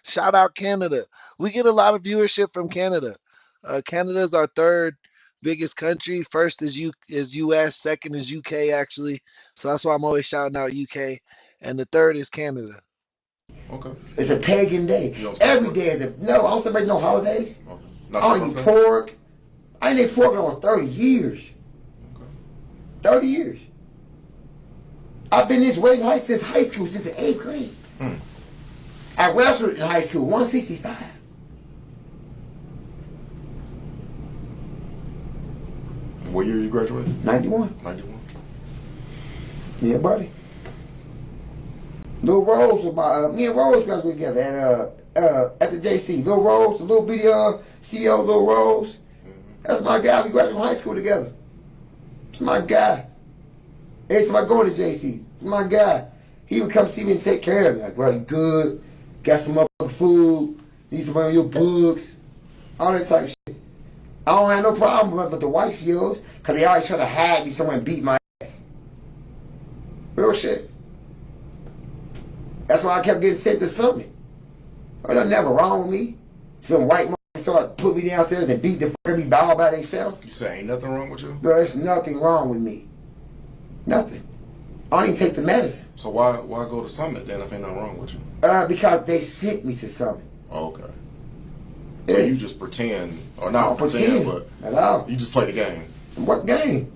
Shout out Canada. We get a lot of viewership from Canada. Canada is our third biggest country. First is US. Second is UK actually. So that's why I'm always shouting out UK. And the third is Canada. Okay. It's a pagan day. Every day is no. I don't celebrate no holidays. Okay. I don't eat pork. I ain't ate pork in over 30 years. Okay. 30 years. I've been this way since high school, since the 8th grade. I wrestled in high school, 165. What year you graduated? 91. 91. Yeah, buddy. Lil Rose was me and Rose graduated together at the JC. Lil Rose, the little bitty CEO, Lil Rose. That's my guy. We graduated from high school together. It's my guy. Every time I go to JC, it's my guy. He would come see me and take care of me. Like, bro, you good? Got some motherfucking food? Need some of your books? All that type of shit. I don't have no problem with it, but the white CEOs, because they always try to hide me somewhere and beat my ass. Real shit. That's why I kept getting sent to Summit. There's never wrong with me. Some white motherfuckers start putting me downstairs and beat the fuck out of me all by themselves. You say ain't nothing wrong with you? Bro, there's nothing wrong with me. Nothing. I don't even take the medicine. So why go to Summit then if ain't nothing wrong with you? Because they sent me to Summit. Oh, okay. Yeah. So you just pretend, or I not don't pretend, pretend but at all. you just play the game. What game?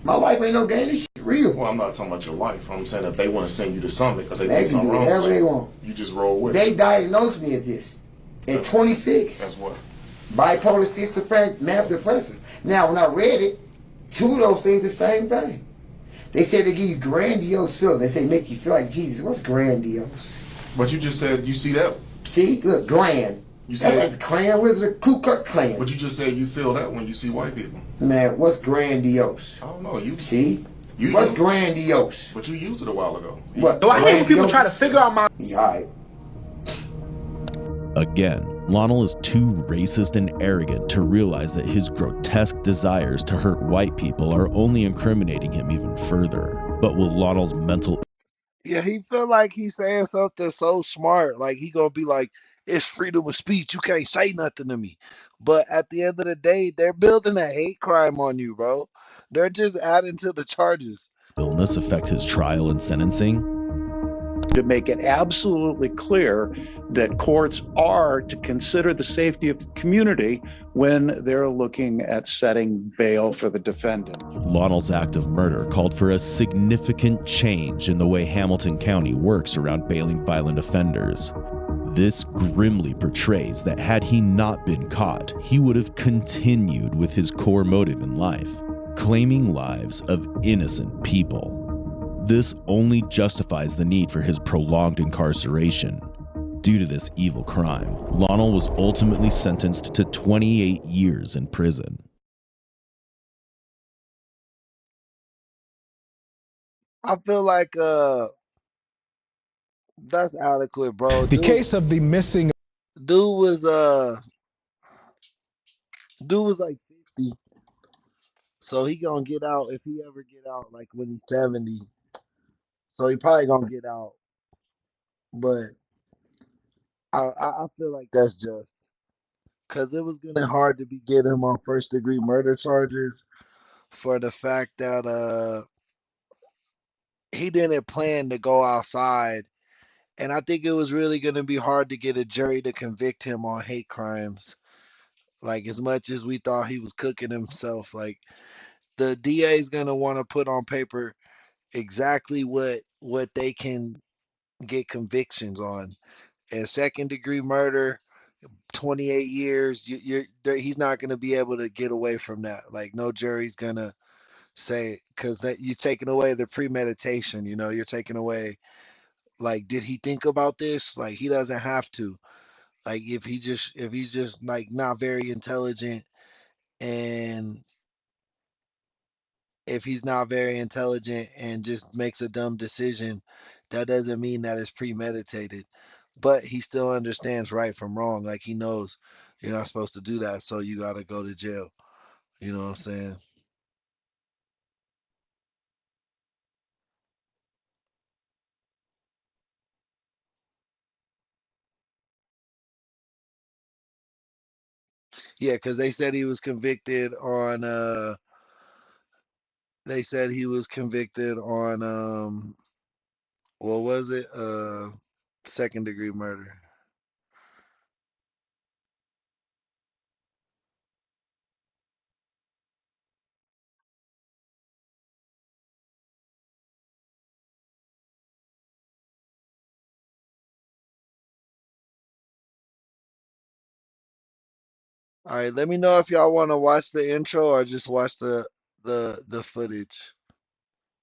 My life ain't no game. This shit real. Well, I'm not talking about your life. I'm saying if they want to send you to Summit because they They think can do something wrong whatever with they you, want. you just roll with They it. diagnosed me at this at 26. That's what? Bipolar, schizophrenic, manic depressive. Now, when I read it, two of those things the same thing. They say they give you grandiose feelings. They say make you feel like Jesus. What's grandiose? But you just said you see that. See, look, grand. You That's said, like the Clan Wizard of Ku Klux Klan. but you just said you feel that when you see white people. Man, what's grandiose? I don't know. You See? You What's used- grandiose? But you used it a while ago. What? So I hate when people try to figure out my. Yeah, all right. Again, Lonnell is too racist and arrogant to realize that his grotesque desires to hurt white people are only incriminating him even further. But will Lonnell's mental Yeah, he feel like he's saying something so smart. Like he gonna be like, "It's freedom of speech. You can't say nothing to me." But at the end of the day, they're building a hate crime on you, bro. They're just adding to the charges. illness affect his trial and sentencing? To make it absolutely clear that courts are to consider the safety of the community when they're looking at setting bail for the defendant. Lonnell's act of murder called for a significant change in the way Hamilton County works around bailing violent offenders. This grimly portrays that had he not been caught, he would have continued with his core motive in life, claiming lives of innocent people. This only justifies the need for his prolonged incarceration. Due to this evil crime, Lonnell was ultimately sentenced to 28 years in prison. I feel like that's adequate, bro. The case of the missing. Dude was dude was like 50. So he gonna get out if he ever get out, like when he's 70. So he probably gonna get out. But I feel like that's just because it was gonna hard to be get him on first degree murder charges for the fact that he didn't plan to go outside. And I think it was really gonna be hard to get a jury to convict him on hate crimes. Like as much as we thought he was cooking himself, like the DA is gonna want to put on paper exactly what they can get convictions on. And second degree murder, 28 years, he's not going to be able to get away from that. Like no jury's going to say, because that you're taking away the premeditation, you're taking away, like, did he think about this? Like he doesn't have to. Like if he's just like not very intelligent, and if he's not very intelligent and just makes a dumb decision, that doesn't mean that it's premeditated. But he still understands right from wrong. Like he knows you're not supposed to do that, so you got to go to jail. You know what I'm saying? Yeah, because they said he was convicted on. They said he was convicted on. What was it? Second degree murder. All right, let me know if y'all want to watch the intro or just watch the footage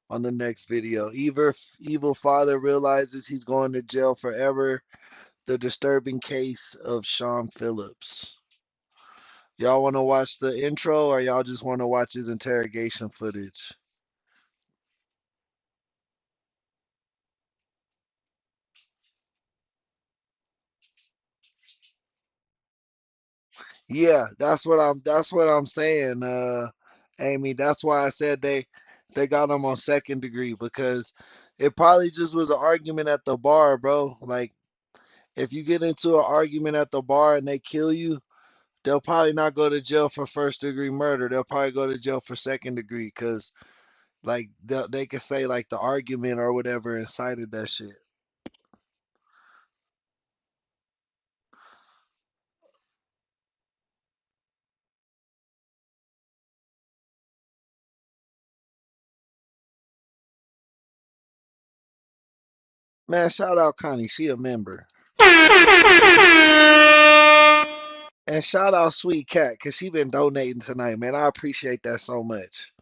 on the next video. Evil father realizes he's going to jail forever. The disturbing case of Shawn Phillips. Y'all want to watch the intro or y'all just want to watch his interrogation footage? Yeah, that's what I'm saying, Amy. That's why I said they got him on second degree because it probably just was an argument at the bar, bro. Like if you get into an argument at the bar and they kill you, they'll probably not go to jail for first degree murder. They'll probably go to jail for second degree because like they could say like the argument or whatever incited that shit. Man, shout out Connie, she a member. And shout out Sweet Cat, cause she been donating tonight, man. I appreciate that so much.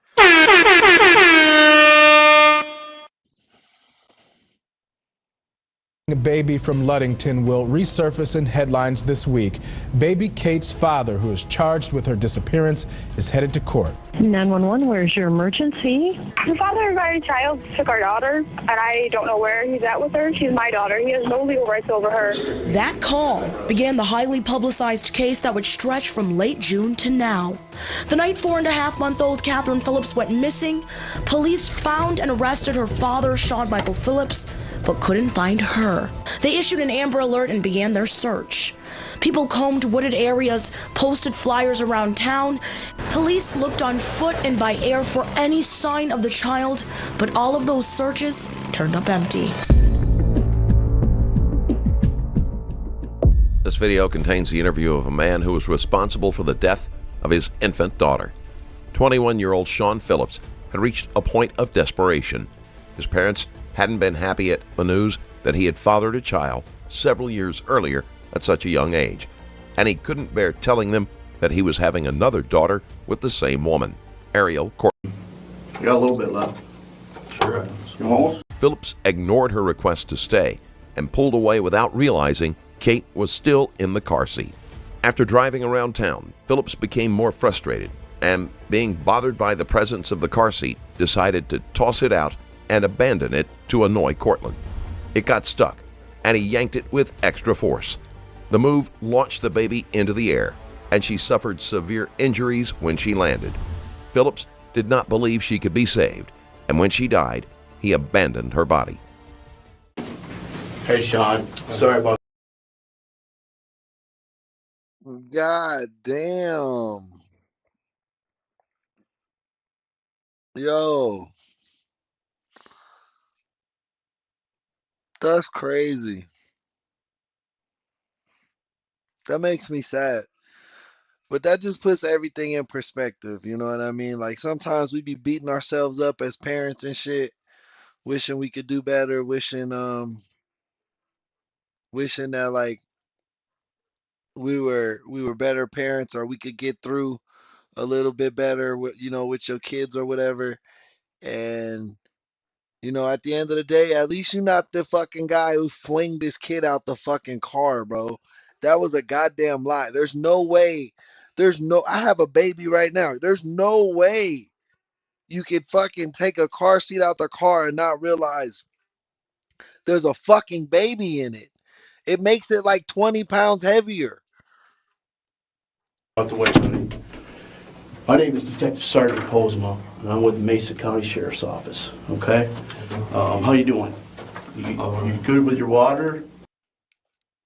A baby from Ludington will resurface in headlines this week. Baby Kate's father, who is charged with her disappearance, is headed to court. 911, where's your emergency? The father of our child took our daughter, and I don't know where he's at with her. She's my daughter. He has no legal rights over her. That call began the highly publicized case that would stretch from late June to now. The night 4.5-month-old Catherine Phillips went missing, police found and arrested her father, Shawn Michael Phillips, but couldn't find her. They issued an Amber Alert and began their search. People combed wooded areas, posted flyers around town. Police looked on foot and by air for any sign of the child, but all of those searches turned up empty. This video contains the interview of a man who was responsible for the death of his infant daughter. 21-year-old Shawn Phillips had reached a point of desperation. His parents hadn't been happy at the news that he had fathered a child several years earlier at such a young age, and he couldn't bear telling them that he was having another daughter with the same woman, Ariel Courtney. You got a little bit left. Sure. You almost? Phillips ignored her request to stay and pulled away without realizing Kate was still in the car seat. After driving around town, Phillips became more frustrated and, being bothered by the presence of the car seat, decided to toss it out and abandon it to annoy Cortland. It got stuck, and he yanked it with extra force. The move launched the baby into the air, and she suffered severe injuries when she landed. Phillips did not believe she could be saved, and when she died, he abandoned her body. Hey, Shawn. Sorry about God damn. Yo, that's crazy. That makes me sad. But that just puts everything in perspective, you know what I mean? Like sometimes we be beating ourselves up as parents and shit, wishing we could do better, wishing that like we were better parents or we could get through a little bit better with with your kids or whatever. And at the end of the day, at least you're not the fucking guy who flinged this kid out the fucking car, bro. That was a goddamn lie. There's no way. I have a baby right now. There's no way you could fucking take a car seat out the car and not realize there's a fucking baby in it. It makes it like 20 pounds heavier. the way, buddy. My name is Detective Sergeant Posma, and I'm with the Mesa County Sheriff's Office. Okay? How you doing? You good with your water?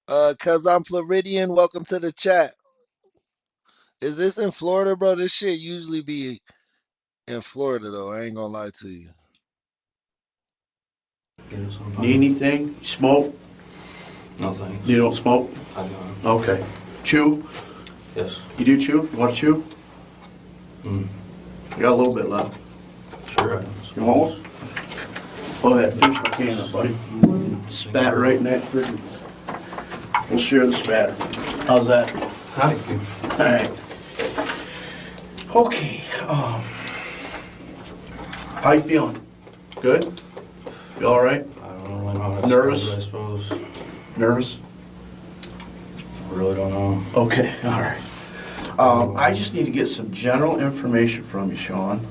Cause I'm Floridian. Welcome to the chat. Is this in Florida, bro? This shit usually be in Florida, though. I ain't gonna lie to you. Need anything? Smoke? Nothing. You don't smoke? I don't. Okay. Chew? Yes. You do chew? You want to chew? Mm. You got a little bit left. Sure. You almost? Go ahead. Finish my can up, buddy. Spat right in that freaking. We'll share the spatter. How's that? Huh? Thank you. All right. Okay. How you feeling? Good? You all right? I don't really know how to Nervous? describe it, I suppose. Nervous? I really don't know. Okay. All right. I just need to get some general information from you, Shawn.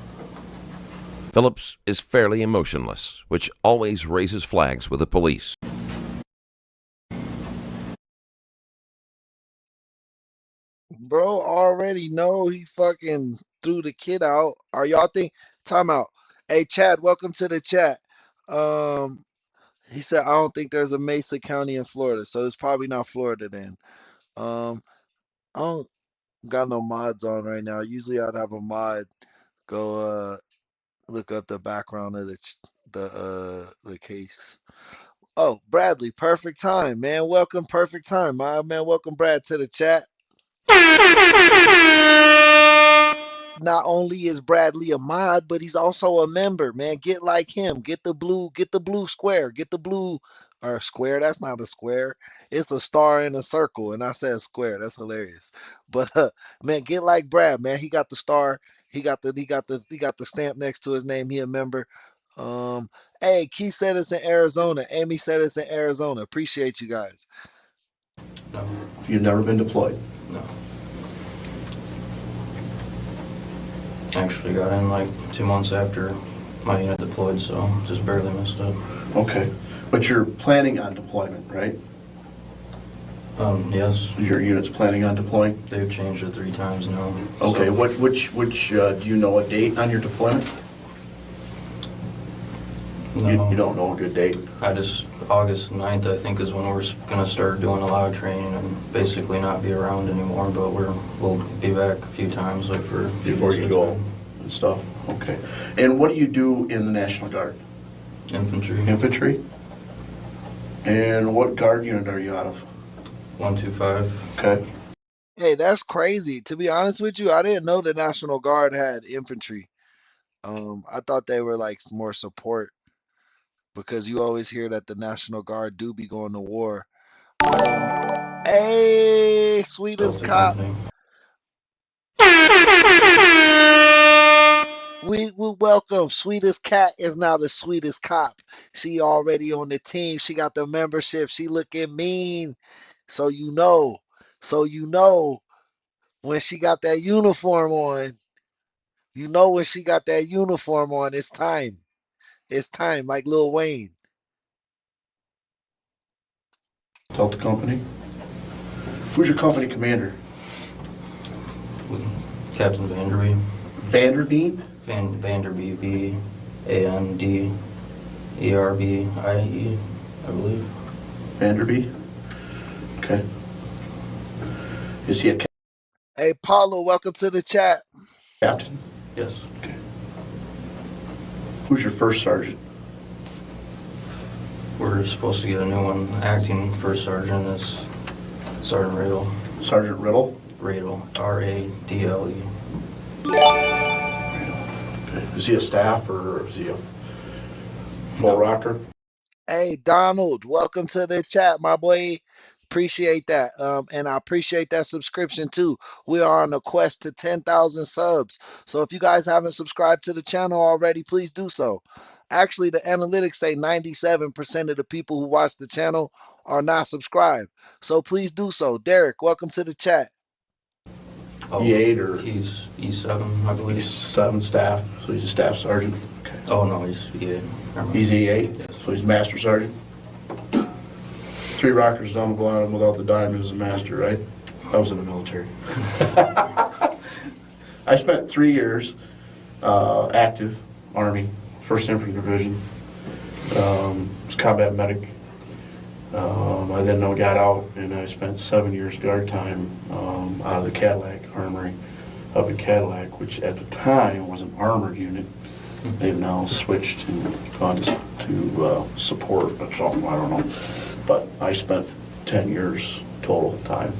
Phillips is fairly emotionless, which always raises flags with the police. Bro already know he fucking threw the kid out. Are y'all think time out? Hey Chad, welcome to the chat. Um he said I don't think there's a Mesa County in Florida, so it's probably not Florida then. I don't got no mods on right now. Usually I'd have a mod go look up the background of the case. Oh, Bradley, perfect time, man. Welcome, perfect time. My man, welcome Brad to the chat. Not only is Bradley a mod, but he's also a member, man. Get like him. Get the blue square. Get the blue or square. That's not a square. It's a star in a circle. And I said square. That's hilarious. But man, get like Brad, man. He got the star. He got the stamp next to his name. He a member. Um, hey, Keith said it's in Arizona. Amy said it's in Arizona. Appreciate you guys. No. You've never been deployed? No. Actually got in like 2 months after my unit deployed, so just barely missed it. Okay. But you're planning on deployment, right? Yes. Your unit's planning on deploying? They've changed it 3 times now. Okay, so. which do you know a date on your deployment? No. You don't know a good date? August 9th, I think, is when we're going to start doing a lot of training and basically not be around anymore, but we'll be back a few times, like for... Before you go and stuff? Okay. And what do you do in the National Guard? Infantry. Infantry? And what guard unit are you out of? 125. Okay. Hey, that's crazy. To be honest with you, I didn't know the National Guard had infantry. I thought they were like more support because you always hear that the National Guard do be going to war. Hey, sweetest cop. We welcome. Sweetest cat is now the sweetest cop. She already on the team. She got the membership. She looking mean. So you know. So you know when she got that uniform on. You know when she got that uniform on, it's time. It's time, like Lil Wayne. Delta Company? Who's your company commander? Captain Vanderby. Vanderbeek? Vanderby, V-A-N-D-E-R-B-I-E, I believe. Vanderby? Okay. Is he a Hey, Paulo, welcome to the chat. captain? Yes. Okay. Who's your first sergeant? We're supposed to get a new one, acting first sergeant. That's Sergeant Riddle. Sergeant Riddle? Riddle, R-A-D-L-E. Okay. Is he a staff or is he a full rocker? Hey, Donald, welcome to the chat, my boy. Appreciate that. And I appreciate that subscription too. We are on a quest to 10,000 subs. So if you guys haven't subscribed to the channel already, please do so. Actually, the analytics say 97% of the people who watch the channel are not subscribed. So please do so. Derek, welcome to the chat. Oh, E8 or? He's E7, I believe. E7 staff, so he's a staff sergeant. Okay. Oh, no, he's E8. He's E8? Yes. So he's master sergeant? 3 rockers down the bottom without the diamond is a master, right? I was in the military. I spent 3 years active, Army, 1st Infantry Division. Was combat medic. I then got out and I spent 7 years guard time out of the Cadillac Armory up in Cadillac, which at the time was an armored unit. They've now switched and gone to support or something, I don't know. But I spent 10 years total time.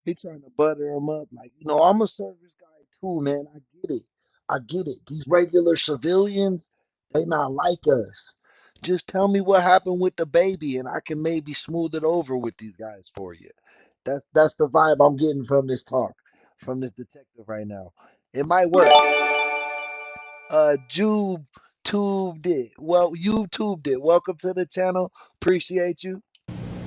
He trying to butter him up like, I'm a service guy too, man. I get it. I get it. These regular civilians, they not like us. Just tell me what happened with the baby and I can maybe smooth it over with these guys for you. That's the vibe I'm getting from this talk, from this detective right now. It might work. Jube tubed it. Well, you tubed it. Welcome to the channel. Appreciate you.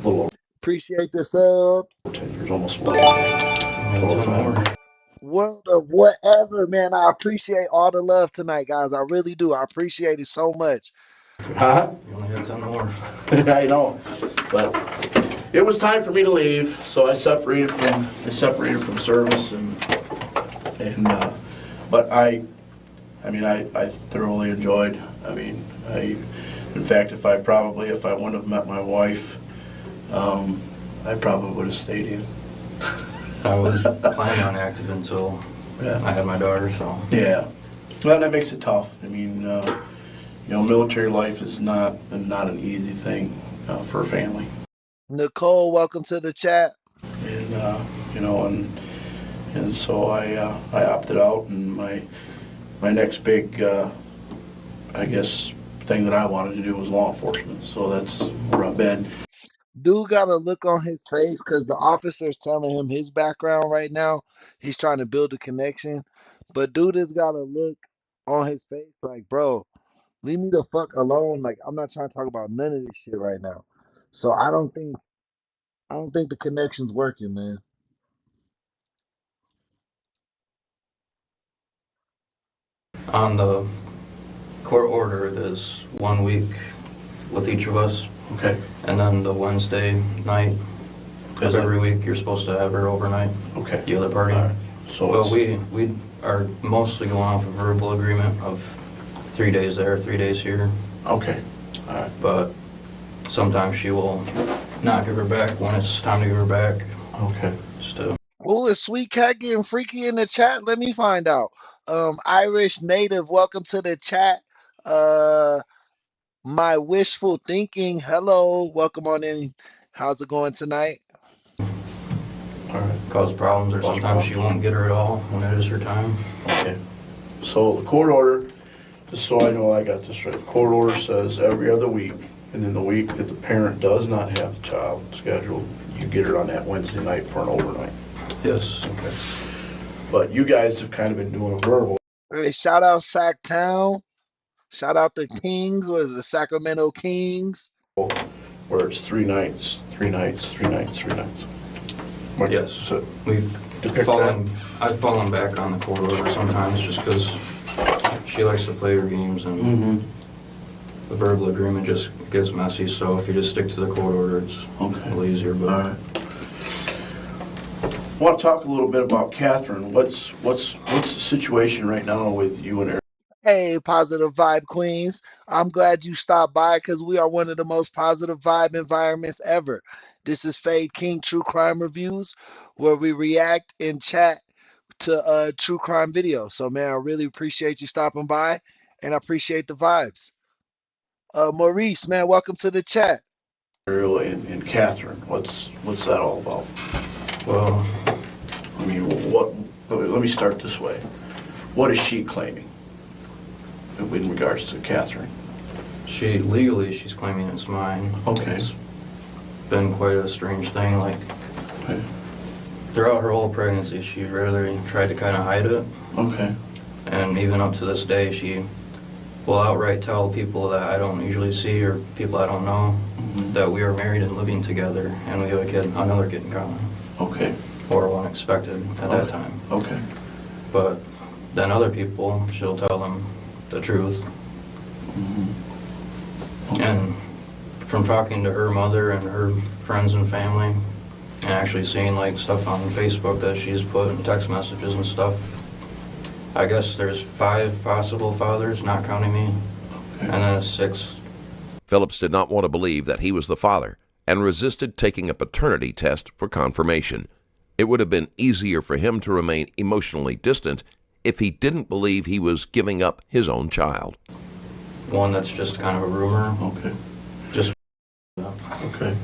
Little Appreciate the sub. 10 years, almost 11. World of whatever, man. I appreciate all the love tonight, guys. I really do. I appreciate it so much. Huh? You only had 10 more. I know, but it was time for me to leave, so I separated from service, but I thoroughly enjoyed. In fact, if I wouldn't have met my wife, I probably would have stayed in. I was planning on active until I had my daughter, so. Yeah, well, that makes it tough. Military life is not an easy thing for a family. Nicole, welcome to the chat. And so I opted out, and my next big, I guess, thing that I wanted to do was law enforcement. So that's where I've been. Dude got a look on his face because the officer's telling him his background right now. He's trying to build a connection. But dude has got a look on his face like, bro, leave me the fuck alone. Like, I'm not trying to talk about none of this shit right now. So I don't think the connection's working, man. On the court order, it is 1 week with each of us. Okay. And then the Wednesday night of every week, you're supposed to have her overnight. Okay. The other party. Right. So but we are mostly going off a verbal agreement of 3 days there, 3 days here. Okay. All right. But sometimes she will not give her back when it's time to give her back. Okay. Oh, is Sweet Cat getting freaky in the chat? Let me find out. Irish native, welcome to the chat. My wishful thinking, hello, welcome on in. How's it going tonight? All right. Cause problems, or sometimes she won't get her at all when it is her time. Okay. So the court order, just so I know I got this right, the court order says every other week, and then the week that the parent does not have the child scheduled, you get her on that Wednesday night for an overnight. Yes. Okay. But you guys have kind of been doing a verbal. Hey, shout out Sacktown. Shout out the Kings. What is it, the Sacramento Kings? Where it's 3 nights, 3 nights, 3 nights, 3 nights. Yes. So I've fallen back on the court order sometimes just because she likes to play her games, and the verbal agreement just gets messy. So if you just stick to the court order, it's a little easier. But all right. I want to talk a little bit about Catherine. What's the situation right now with you and her? Hey, positive vibe queens. I'm glad you stopped by because we are one of the most positive vibe environments ever. This is Fade King True Crime Reviews, where we react and chat to true crime videos. So, man, I really appreciate you stopping by, and I appreciate the vibes. Maurice, man, welcome to the chat. And Catherine, what's that all about? Well, I mean, let me start this way. What is she claiming in regards to Catherine? She's claiming it's mine. Okay. It's been quite a strange thing. Like, throughout her whole pregnancy, she really tried to kind of hide it. Okay. And even up to this day, she will outright tell people that I don't usually see, or people I don't know, that we are married and living together, and we have another kid in common. Okay. Or one expected at that time. Okay. But then other people, she'll tell them the truth. Okay. And from talking to her mother and her friends and family, and actually seeing like stuff on Facebook that she's put in text messages and stuff, I guess there's 5 possible fathers, not counting me, and then a 6th. Phillips did not want to believe that he was the father and resisted taking a paternity test for confirmation. It would have been easier for him to remain emotionally distant if he didn't believe he was giving up his own child. One that's just kind of a rumor. Okay. Just. Okay.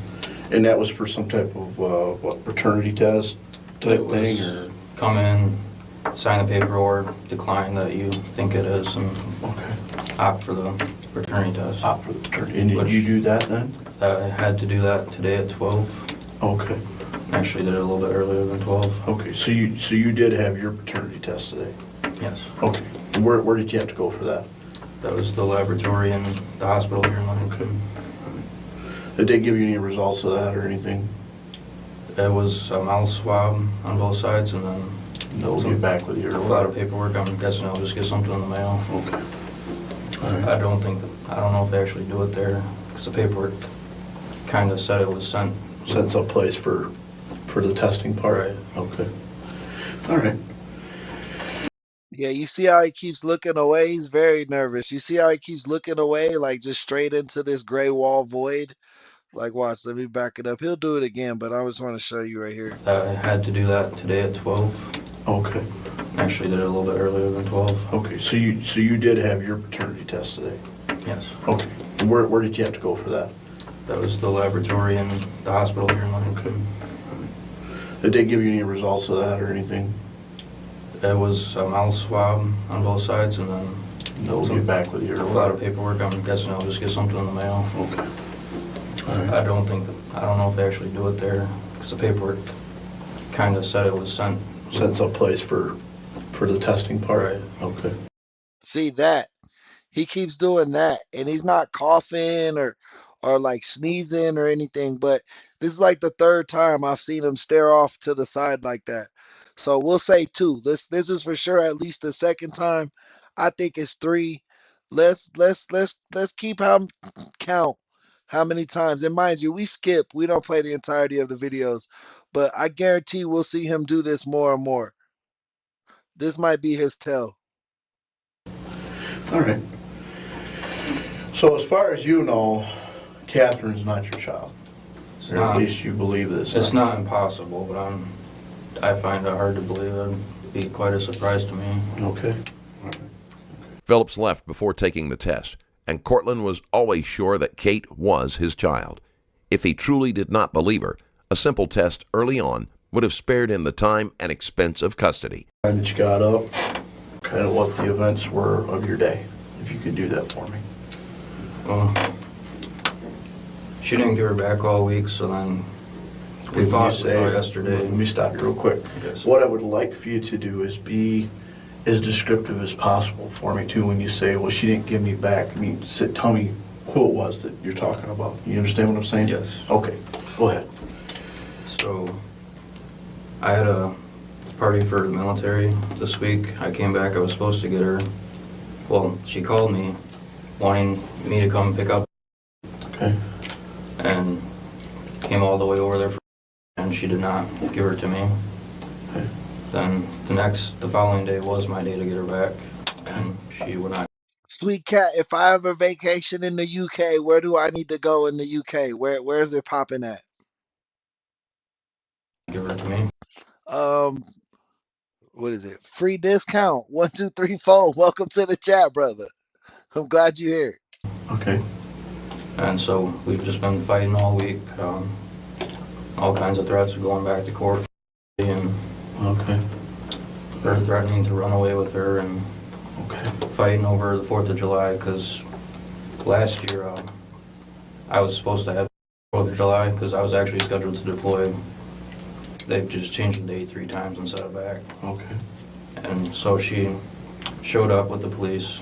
And that was for some type of paternity test type thing, or come in, sign the paperwork, decline that you think it is, and opt for the paternity test. Opt for the paternity. And did you do that then? I had to do that today at 12. Okay. Actually did it a little bit earlier than 12. Okay, so you did have your paternity test today? Yes. Okay. And where did you have to go for that? That was the laboratory in the hospital here in Lonnell. Okay. Did they give you any results of that or anything? It was a mouth swab on both sides, and then they'll get back with you. A lot of paperwork. I'm guessing I'll just get something in the mail. Okay. All right. I don't know if they actually do it there, because the paperwork kind of said it was sent sets up place for the testing part. Right. Okay. All right. Yeah, you see how he keeps looking away? He's very nervous. You see how he keeps looking away, like just straight into this gray wall void? Like, watch, let me back it up. He'll do it again, but I just want to show you right here. I had to do that today at 12. Okay. Actually did it a little bit earlier than 12. Okay. So you did have your paternity test today. Yes. Okay. And where did you have to go for that? That was the laboratory in the hospital here in Lonnell. Did they give you any results of that or anything? It was a mouth swab on both sides, and then They'll get back with you. a lot of paperwork. I'm guessing I'll just get something in the mail. Okay. All right. I don't know if they actually do it there, because the paperwork kind of said it was sent. Sets up place for the testing part. Right. Okay. See that? He keeps doing that, and he's not coughing or like sneezing or anything, but this is like the third time I've seen him stare off to the side like that. So we'll say two. This is for sure at least the second time. I think it's three. Let's keep count how many times. And mind you, we skip. We don't play the entirety of the videos, but I guarantee we'll see him do this more and more. This might be his tell. All right. So as far as you know, Catherine's not your child. Or at least you believe this. It's not impossible, but I find it hard to believe. It'd be quite a surprise to me. Okay. Phillips left before taking the test, and Cortland was always sure that Kate was his child. If he truly did not believe her, a simple test early on would have spared him the time and expense of custody. Time that you got up, kind of what the events were of your day, if you could do that for me. Well, she didn't give her back all week, so then we When fought you say, yesterday. let me stop you real quick. Yes. What I would like for you to do is be as descriptive as possible for me too. When you say, well, she didn't give me back, I mean, tell me who it was that you're talking about. You understand what I'm saying? Yes. Okay, go ahead. So I had a party for the military this week. I came back, I was supposed to get her. Well, she called me wanting me to come pick up. Okay. And came all the way over there and she did not give her to me. Okay. Then the following day was my day to get her back, and she would not Sweet cat, if I ever vacation in the UK, where do I need to go in the UK? Where is it popping at? give her to me. What is it? Free discount. 1, 2, 3, 4. Welcome to the chat, brother. I'm glad you're here. Okay. And so we've just been fighting all week. All kinds of threats of going back to court, and Okay. her threatening to run away with her, and Okay. fighting over the 4th of July, because last year I was supposed to have 4th of July because I was actually scheduled to deploy. They've just changed the date 3 times and set it back. Okay. And so she showed up with the police.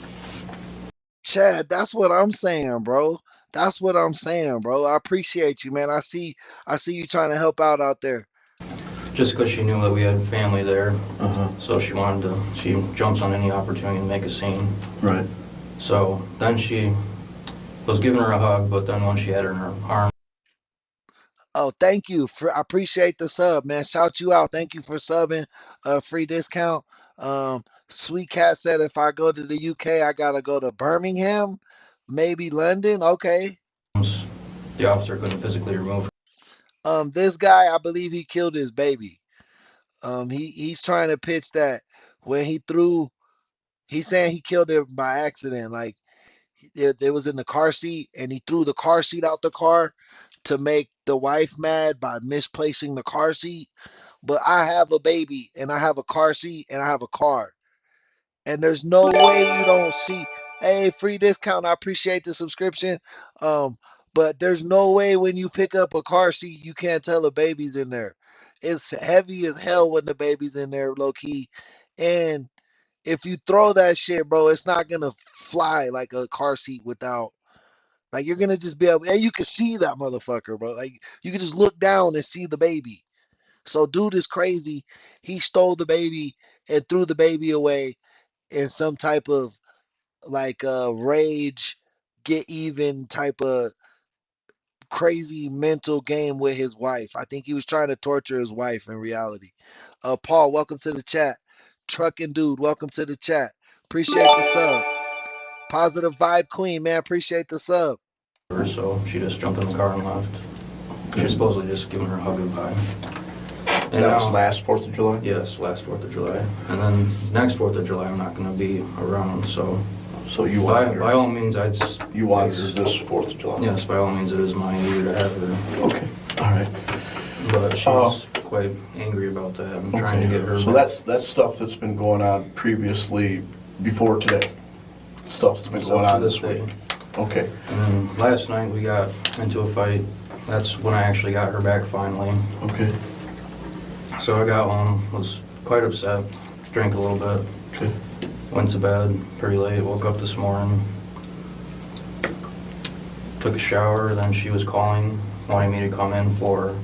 Chad, that's what I'm saying, bro. That's what I'm saying, bro. I appreciate you, man. I see you trying to help out there. Just because she knew that we had family there. Uh-huh. So she jumps on any opportunity to make a scene. Right. So then she was giving her a hug, but then when she had her in her arm. Oh, thank you. I appreciate the sub, man. Shout you out. Thank you for subbing. Free discount. Sweet Cat said if I go to the UK, I gotta go to Birmingham, maybe London. Okay. The officer couldn't physically remove her. This guy, I believe he killed his baby. He's trying to pitch that when he's saying he killed her by accident. Like it was in the car seat and he threw the car seat out the car to make the wife mad by misplacing the car seat. But I have a baby and I have a car seat and I have a car. And there's no way you don't see, hey, free discount. I appreciate the subscription. But there's no way when you pick up a car seat, you can't tell a baby's in there. It's heavy as hell when the baby's in there, low key. And if you throw that shit, bro, it's not gonna fly like a car seat without. Like you're gonna just be able, and you can see that motherfucker, bro. Like you can just look down and see the baby. So dude is crazy. He stole the baby and threw the baby away in some type of like rage, get even type of crazy mental game with his wife. I think he was trying to torture his wife in reality. Paul, welcome to the chat. Trucking Dude, welcome to the chat. Appreciate the sub. Positive Vibe Queen, man, appreciate the sub. So she just jumped in the car and left. She was supposedly just giving her a hug goodbye. And that was last 4th of July? Yes, last 4th of July. And then next 4th of July, I'm not going to be around, so... So you wanted her... By all means, You wanted her this 4th of July? Yes, by all means, it is my duty to have her. Okay, all right. But she's quite angry about that. I'm trying to get her... So that's stuff that's been going on previously, before today? Stuff that's been going on this week? Okay. And then last night, we got into a fight. That's when I actually got her back finally. Okay. So I got home, was quite upset, drank a little bit. Okay. Went to bed pretty late, woke up this morning, took a shower, then she was calling, wanting me to come in for,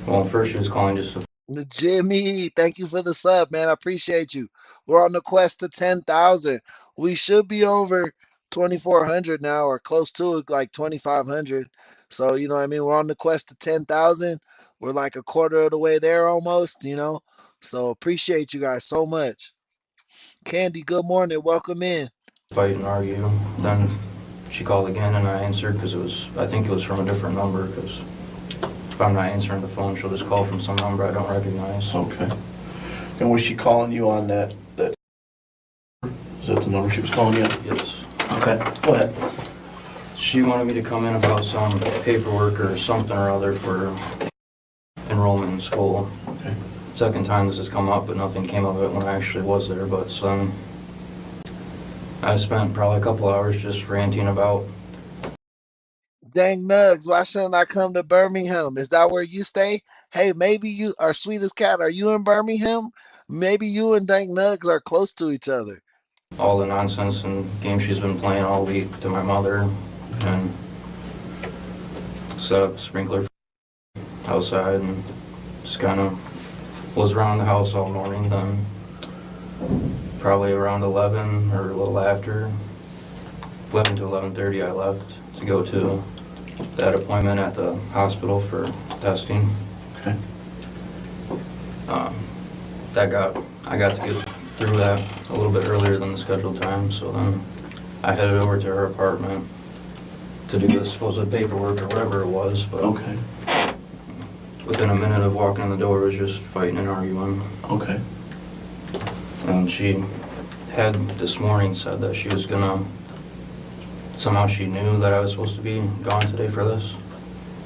well, first she was calling just to... Jimmy, thank you for the sub, man. I appreciate you. We're on the quest to 10,000. We should be over 2,400 now, or close to it, like 2,500. So, you know what I mean? We're on the quest to 10,000. We're like a quarter of the way there almost, you know? So appreciate you guys so much. Candy, good morning. Welcome in. Fight and argue. Then she called again and I answered because I think it was from a different number, because if I'm not answering the phone, she'll just call from some number I don't recognize. Okay. And was she calling you on that? Is that the number she was calling you on? Yes. Okay, go ahead. She wanted me to come in about some paperwork or something or other for enrollment in school. Okay. Second time this has come up, but nothing came of it when I actually was there. But so I spent probably a couple hours just ranting about... Dang Nugs, why shouldn't I come to Birmingham? Is that where you stay? Hey, maybe you are Sweetest Cat. Are you in Birmingham? Maybe you and Dang Nugs are close to each other. all the nonsense and games she's been playing all week to my mother, and set up a sprinkler outside and just kind of was around the house all morning. Then probably around 11 or a little after, 11 to 11:30, I left to go to that appointment at the hospital for testing. Okay. I got to get through that a little bit earlier than the scheduled time, so then I headed over to her apartment to do the supposed paperwork or whatever it was. But okay. Within a minute of walking in the door, it was just fighting and arguing. Okay. And she had this morning said that she was gonna, somehow she knew that I was supposed to be gone today for this,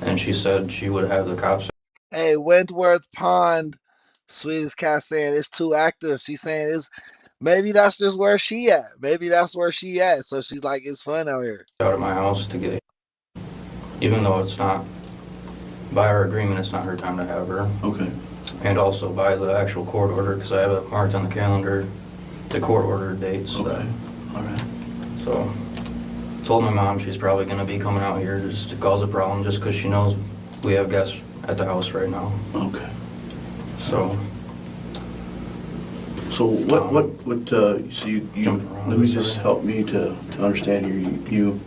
and she said she would have the cops. Hey, Wentworth Pond, Sweetest Cat saying it's too active. She's saying it's maybe that's just where she at. Maybe that's where she at. So she's like, it's fun out here. Out of my house to get, even though it's not, by our agreement, it's not her time to have her. Okay. And also by the actual court order, because I have it marked on the calendar, the court order dates. Okay. All right. So, told my mom she's probably going to be coming out here just to cause a problem, just because she knows we have guests at the house right now. Okay. So. So so you let me just help me to understand here. You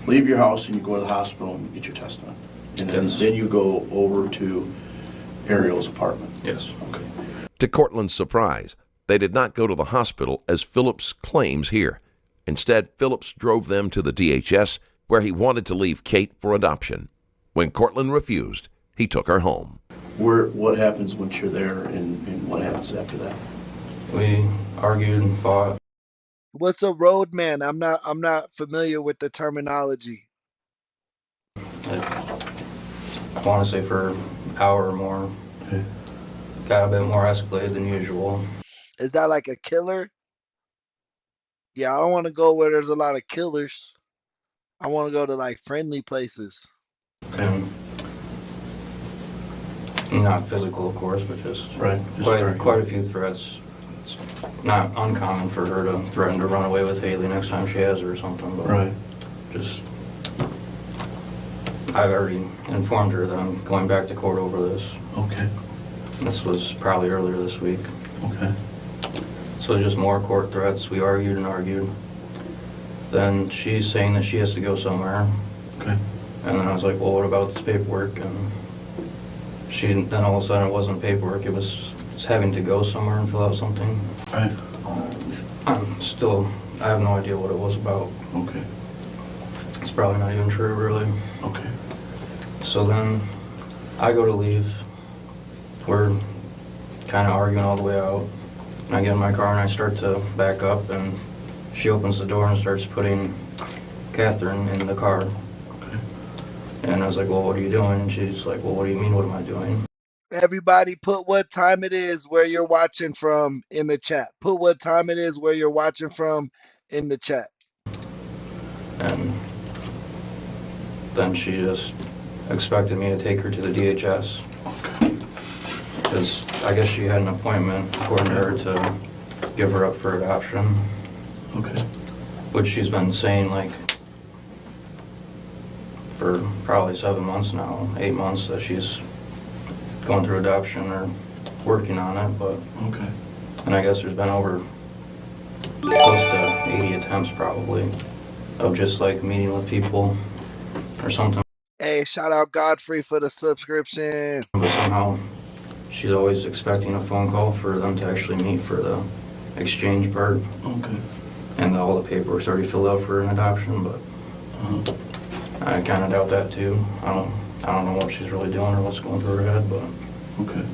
leave your house and you go to the hospital and get your test done. And then you go over to Ariel's apartment. Yes. Okay. To Cortland's surprise, they did not go to the hospital as Phillips claims here. Instead, Phillips drove them to the DHS, where he wanted to leave Kate for adoption. When Cortland refused, he took her home. What happens once you're there, and what happens after that? We argued and fought. What's a roadman? I'm not familiar with the terminology. I want to say for an hour or more. Okay. Got a bit more escalated than usual. Is that like a killer? Yeah, I don't want to go where there's a lot of killers. I want to go to like friendly places. Okay. Not physical, of course, but just right. Quite a few threats. It's not uncommon for her to threaten to run away with Haley next time she has her or something. But right. Just, I've already informed her that I'm going back to court over this. Okay. This was probably earlier this week. Okay. So it's just more court threats. We argued and argued. Then she's saying that she has to go somewhere. Okay. And then I was like, well, what about this paperwork? And then all of a sudden it wasn't paperwork, it was having to go somewhere and fill out something. Right. I have no idea what it was about. Okay. It's probably not even true, really. Okay. So then I go to leave. We're kind of arguing all the way out. And I get in my car and I start to back up, and she opens the door and starts putting Catherine in the car. Okay. And I was like, well, what are you doing? And she's like, well, what do you mean, what am I doing? Everybody put what time it is where you're watching from in the chat. Put what time it is where you're watching from in the chat. And then she just expected me to take her to the DHS. Okay. Because I guess she had an appointment, according to her, to give her up for adoption. Okay. Which she's been saying, like, for probably 7 months now, 8 months, that she's going through adoption or working on it, but... Okay. And I guess there's been over close to 80 attempts, probably, of just, like, meeting with people or something. Hey, shout out Godfrey for the subscription. But somehow she's always expecting a phone call for them to actually meet for the exchange part. Okay. And all the paperwork's already filled out for an adoption, but I kind of doubt that too. I don't know what she's really doing or what's going through her head, but... Okay.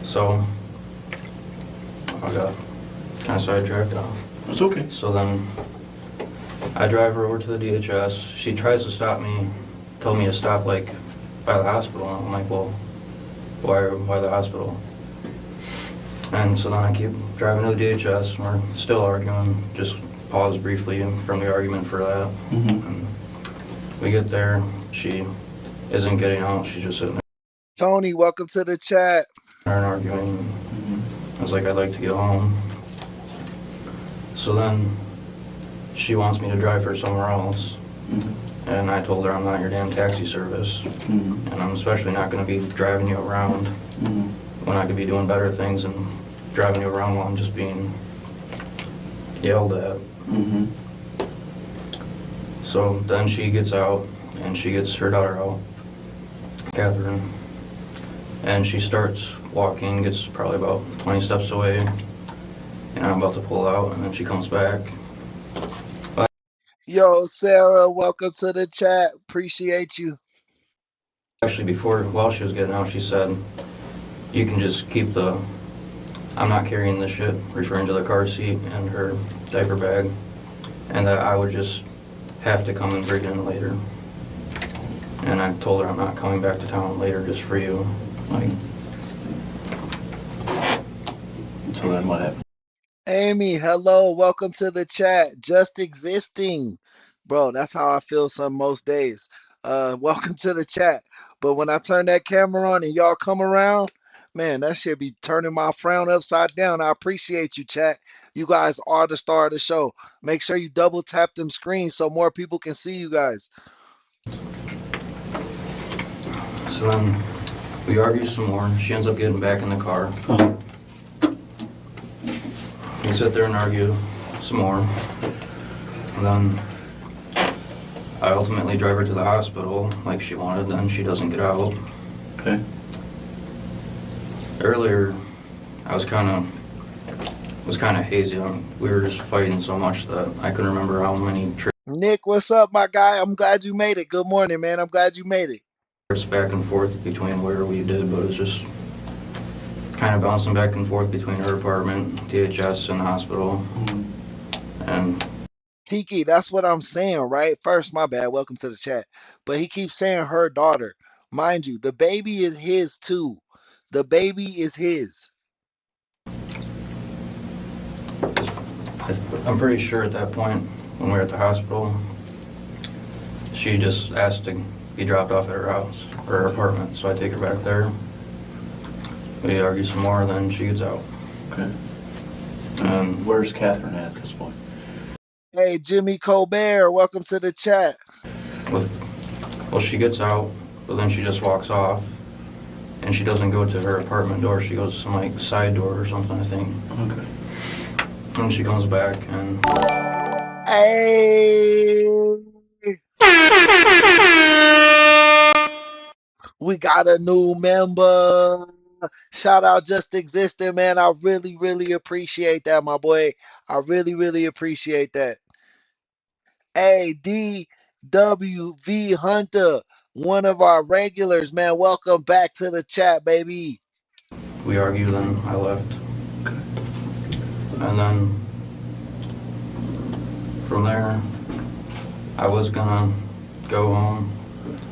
So, I got kind of sidetracked off. That's okay. So then, I drive her over to the DHS. She tries to stop me, told me to stop, like, by the hospital. And I'm like, well, why the hospital? And so then I keep driving to the DHS, and we're still arguing, just pause briefly from the argument for that. And we get there, she isn't getting out, she's just sitting there. Tony, welcome to the chat. And arguing. I was like, I'd like to get home. So then she wants me to drive her somewhere else. And I told her I'm not your damn taxi service. And I'm especially not going to be driving you around when I could be doing better things and driving you around while I'm just being yelled at. So then she gets out and she gets her daughter out, Catherine, and she starts walking, gets probably about 20 steps away, and I'm about to pull out, and then she comes back. Yo, Sarah, welcome to the chat. Appreciate you. Actually, while she was getting out, she said, you can just keep I'm not carrying the shit, referring to the car seat and her diaper bag, and that I would just have to come and bring it in later. And I told her I'm not coming back to town later just for you. Like, so then what happened? Amy, hello, welcome to the chat. Just existing. Bro, that's how I feel most days. Welcome to the chat. But when I turn that camera on and y'all come around, man, that should be turning my frown upside down. I appreciate you, chat. You guys are the star of the show. Make sure you double tap them screens so more people can see you guys. So then we argue some more. She ends up getting back in the car. We sit there and argue some more. And then I ultimately drive her to the hospital like she wanted, then she doesn't get out. Okay. Earlier, I was kind of hazy. We were just fighting so much that I couldn't remember how many trips. Nick, what's up, my guy? I'm glad you made it. Good morning, man. I'm glad you made it. Back and forth between where we did, but it was just kind of bouncing back and forth between her apartment, DHS, and the hospital. And Tiki, that's what I'm saying, right? First, my bad. Welcome to the chat. But he keeps saying her daughter. Mind you, the baby is his too. The baby is his. I'm pretty sure at that point, when we were at the hospital, she just asked to be dropped off at her house, or her apartment, so I take her back there. We argue some more, then she gets out. Okay. And where's Catherine at this point? Hey, Jimmy Colbert, welcome to the chat. Well, she gets out, but then she just walks off, and she doesn't go to her apartment door. She goes to some like side door or something, I think. Okay. And she comes back and... Hey, We got a new member. Shout out Just Existing, man. I really, really appreciate that, my boy. I really, really appreciate that. Hey, DWV Hunter, one of our regulars, man. Welcome back to the chat, baby. We argued, then I left. And then from there, I was gonna go home,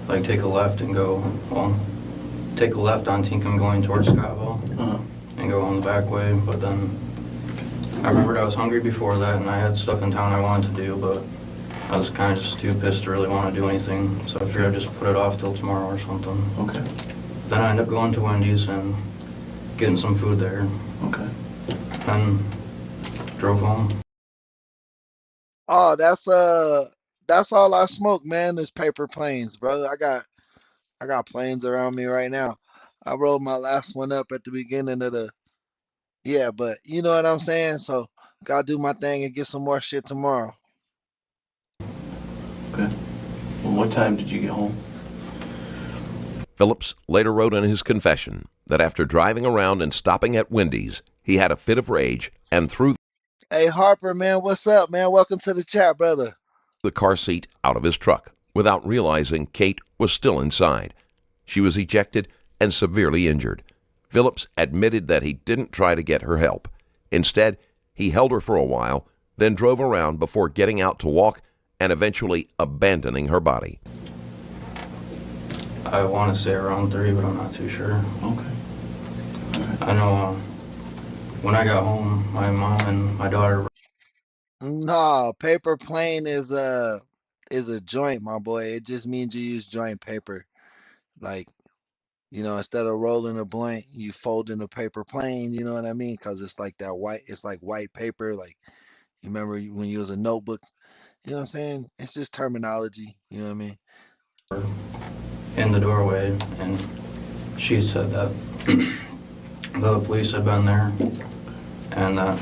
like take a left and go, well, take a left on Tinkham going towards Scottville and go on the back way. But then I remembered I was hungry before that and I had stuff in town I wanted to do, but I was kind of just too pissed to really want to do anything. So I figured I'd just put it off till tomorrow or something. Okay. Then I ended up going to Wendy's and getting some food there. Okay. Then drove home. Oh, that's all I smoke, man, is paper planes, bro. I got planes around me right now. I rolled my last one up at the beginning of the yeah, but you know what I'm saying? So gotta do my thing and get some more shit tomorrow. Okay. Well, what time did you get home? Phillips later wrote in his confession that after driving around and stopping at Wendy's, he had a fit of rage and threw Hey Harper, man, what's up, man? Welcome to the chat, brother. the car seat out of his truck without realizing Kate was still inside. She was ejected and severely injured. Phillips admitted that he didn't try to get her help. Instead, he held her for a while, then drove around before getting out to walk and eventually abandoning her body. I want to say around 3, but I'm not too sure. Okay. I know when I got home, my mom and my daughter. Nah, paper plane is a joint, my boy. It just means you use joint paper. Like, you know, instead of rolling a blunt, you fold in a paper plane, you know what I mean? Because it's like that white, it's like white paper. Like, you remember when you was a notebook, you know what I'm saying? It's just terminology, you know what I mean? In the doorway, and she said that the police had been there and that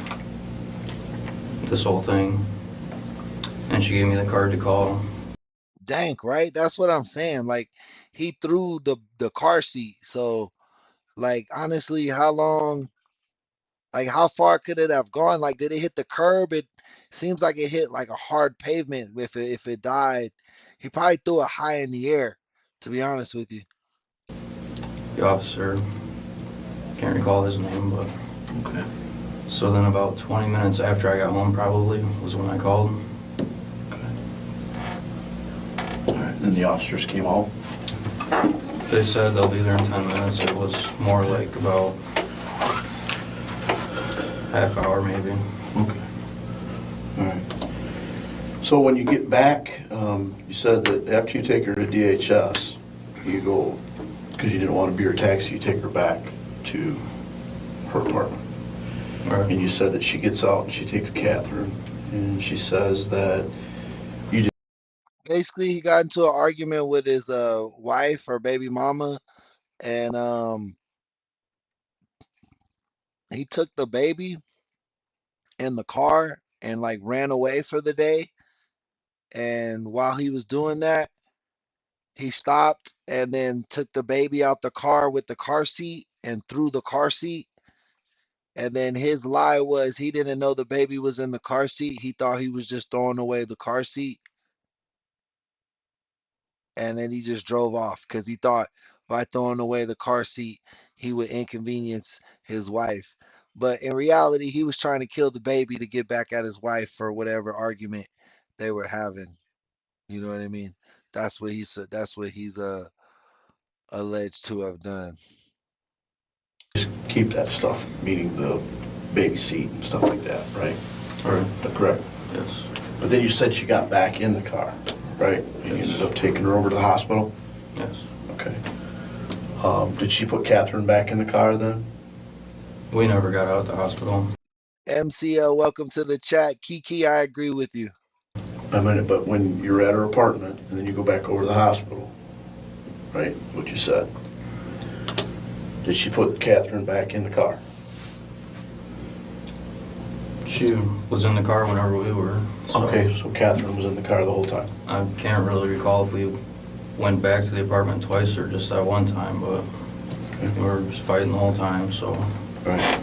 this whole thing, and she gave me the card to call. Dank, right? That's what I'm saying. Like, he threw the car seat. So, like, honestly, how far could it have gone? Like, did it hit the curb? It seems like it hit like a hard pavement. If it died, he probably threw it high in the air, to be honest with you. The officer, can't recall his name, but Okay. so then about 20 minutes after I got home probably was when I called. Okay. All right. Then the officers came out. They said they'll be there in 10 minutes. It was more like about half hour maybe. Okay. All right. So when you get back, you said that after you take her to DHS, you go, because you didn't want to be her taxi, you take her back to her apartment. Right. And you said that she gets out and she takes Catherine, and she says that you did. Basically, he got into an argument with his wife or baby mama, and he took the baby in the car and like ran away for the day. And while he was doing that, he stopped and then took the baby out the car with the car seat and threw the car seat. And then his lie was he didn't know the baby was in the car seat. He thought he was just throwing away the car seat. And then he just drove off because he thought by throwing away the car seat, he would inconvenience his wife. But in reality, he was trying to kill the baby to get back at his wife for whatever argument they were having. You know what I mean? That's what he said. That's what he's alleged to have done. Just keep that stuff, meaning the baby seat and stuff like that, right? Or correct? Yes. But then you said she got back in the car, right? And you ended up taking her over to the hospital? Yes. Okay. Did she put Catherine back in the car then? We never got out of the hospital. MCL, welcome to the chat. Kiki, I agree with you. I mean, but when you're at her apartment and then you go back over to the hospital, right? What you said. Did she put Catherine back in the car? She was in the car whenever we were. So Okay, so Catherine was in the car the whole time. I can't really recall if we went back to the apartment twice or just that one time, but we were just fighting the whole time, so Right.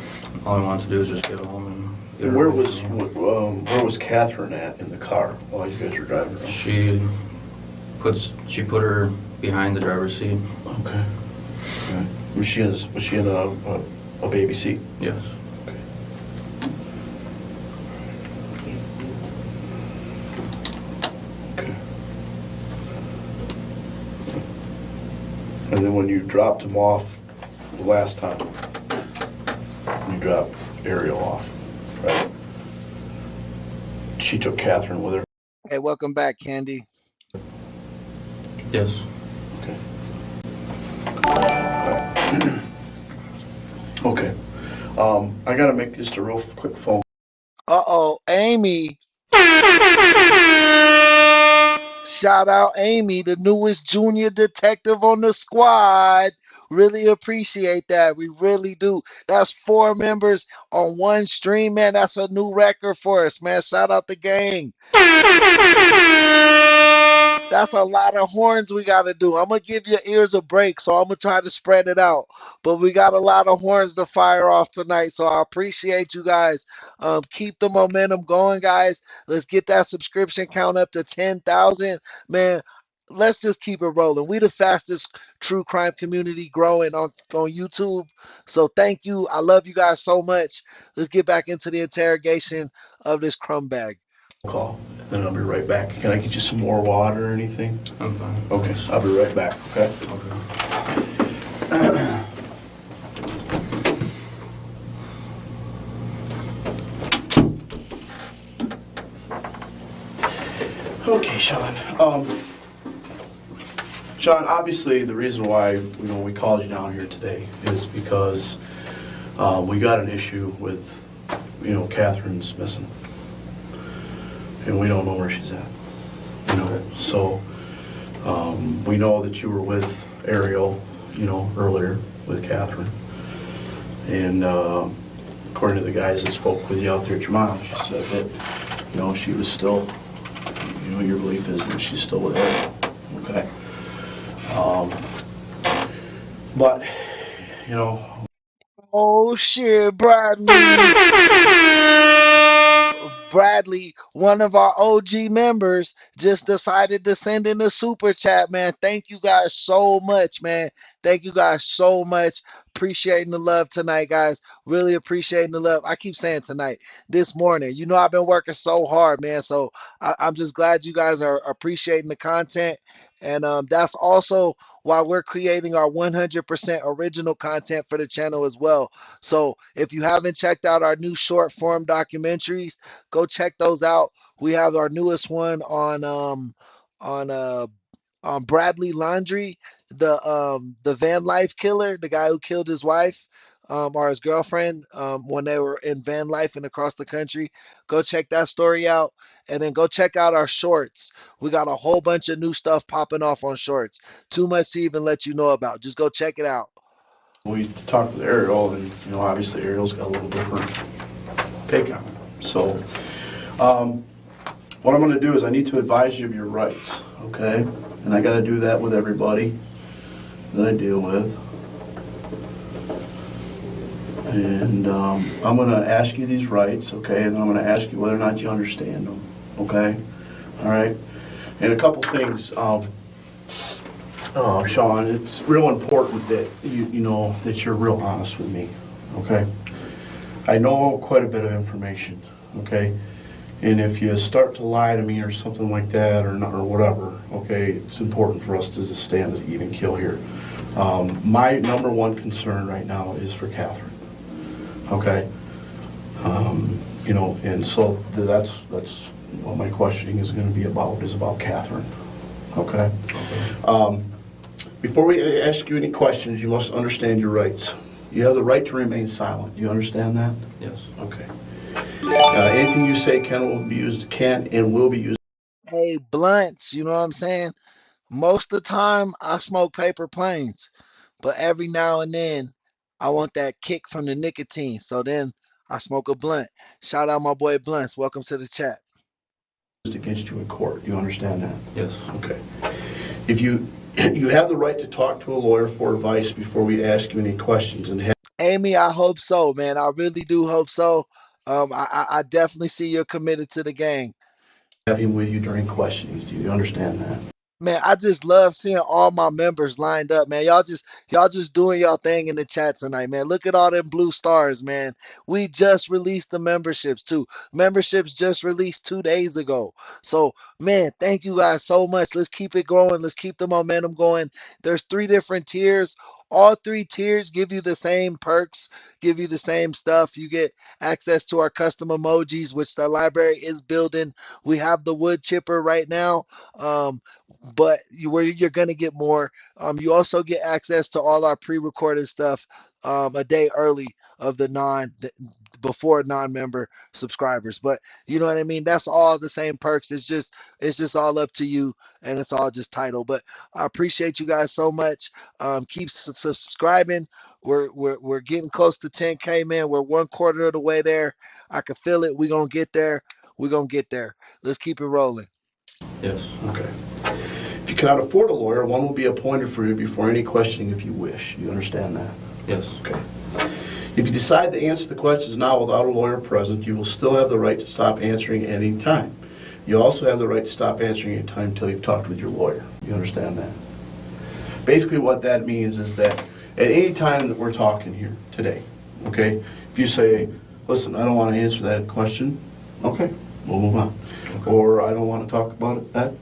all I wanted to do was just get home and get her Where away was from me. where was Catherine at in the car while you guys were driving around? She put her behind the driver's seat. Okay. Right. Was she in a baby seat? Yes. Okay. And then when you dropped him off the last time, you dropped Ariel off, right? She took Catherine with her. Hey, welcome back, Candy. Yes. Okay. Okay. I gotta make just a real quick phone. Uh-oh, Amy. Shout out Amy, the newest junior detective on the squad. Really appreciate that. We really do. That's 4 members on one stream, man. That's a new record for us, man. Shout out the gang. That's a lot of horns we got to do. I'm going to give your ears a break, so I'm going to try to spread it out. But we got a lot of horns to fire off tonight, so I appreciate you guys. Keep the momentum going, guys. Let's get that subscription count up to 10,000. Man, let's just keep it rolling. We the fastest true crime community growing on YouTube. So thank you. I love you guys so much. Let's get back into the interrogation of this crumb bag. Call, and I'll be right back. Can I get you some more water or anything? I'm fine. Okay, I'll be right back, okay? Okay, Shawn. Shawn, obviously the reason why we called you down here today is because we got an issue with Catherine's missing, and we don't know where she's at. So we know that you were with Ariel, earlier with Catherine, and according to the guys that spoke with you out there at your mom, she said that she was still, your belief is that she's still with Ariel. Okay. But oh shit, Bradley. Bradley, one of our OG members, just decided to send in a super chat, man. Thank you guys so much, man. Thank you guys so much. Appreciating the love tonight, guys. Really appreciating the love. I keep saying tonight, this morning. I've been working so hard, man. So I'm just glad you guys are appreciating the content. And that's also why we're creating our 100% original content for the channel as well. So if you haven't checked out our new short form documentaries, go check those out. We have our newest one on Bradley Laundrie, the van life killer, the guy who killed his wife or his girlfriend when they were in van life and across the country. Go check that story out, and then go check out our shorts. We got a whole bunch of new stuff popping off on shorts. Too much to even let you know about. Just go check it out. we talked with Ariel, and obviously Ariel's got a little different take on it. So what I'm going to do is I need to advise you of your rights, okay? And I got to do that with everybody that I deal with. And I'm going to ask you these rights, okay? And then I'm going to ask you whether or not you understand them, okay? All right? And a couple things, Shawn, it's real important that that you're real honest with me, okay? I know quite a bit of information, okay? And if you start to lie to me or something like that or not, or whatever, okay, it's important for us to just stand as even kill here. My number one concern right now is for Catherine, okay? And so that's what my questioning is going to be about, is about Catherine, okay? Before we ask you any questions, you must understand your rights. You have the right to remain silent. Do you understand that? Yes. Okay. Anything you say can and will be used. Hey, blunts, you know what I'm saying? Most of the time, I smoke paper planes, but every now and then, I want that kick from the nicotine. So then I smoke a blunt. Shout out my boy Blunts. Welcome to the chat. Against you in court. You understand that? Yes. Okay. If you have the right to talk to a lawyer for advice before we ask you any questions, and Amy, I hope so, man. I really do hope so. I definitely see you're committed to the gang. have him with you during questionings. Do you understand that? Man, I just love seeing all my members lined up, man. Y'all just doing y'all thing in the chat tonight, man. Look at all them blue stars, man. We just released the memberships too. Memberships just released 2 days ago. So, man, thank you guys so much. Let's keep it going. Let's keep the momentum going. There's 3 different tiers. All 3 tiers give you the same perks, give you the same stuff. You get access to our custom emojis, which the library is building. We have the wood chipper right now. But where you're gonna get more. You also get access to all our pre-recorded stuff a day early of before non-member subscribers. But you know what I mean? That's all the same perks. It's just all up to you, and it's all just title. But I appreciate you guys so much. Keep subscribing. We're getting close to 10K, man. We're 1/4 of the way there. I can feel it. We're gonna get there. We're gonna get there. Let's keep it rolling. Yes. Okay. If you cannot afford a lawyer, one will be appointed for you before any questioning if you wish. You understand that? Yes. Okay. If you decide to answer the questions now without a lawyer present, you will still have the right to stop answering at any time. You also have the right to stop answering at any time until you've talked with your lawyer. You understand that? Basically what that means is that at any time that we're talking here today, okay, if you say, listen, I don't want to answer that question, okay, we'll move on. Okay. Or I don't want to talk about it,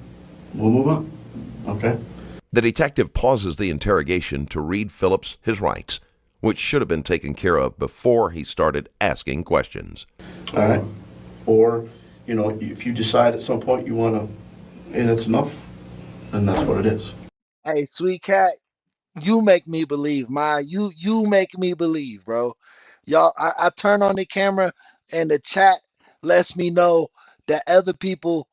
we'll move on. Okay. The detective pauses the interrogation to read Phillips his rights, which should have been taken care of before he started asking questions. All right. Or, if you decide at some point you want to, hey, that's enough, then that's what it is. Hey, sweet cat, you make me believe, you make me believe, bro. Y'all, I turn on the camera and the chat lets me know that other people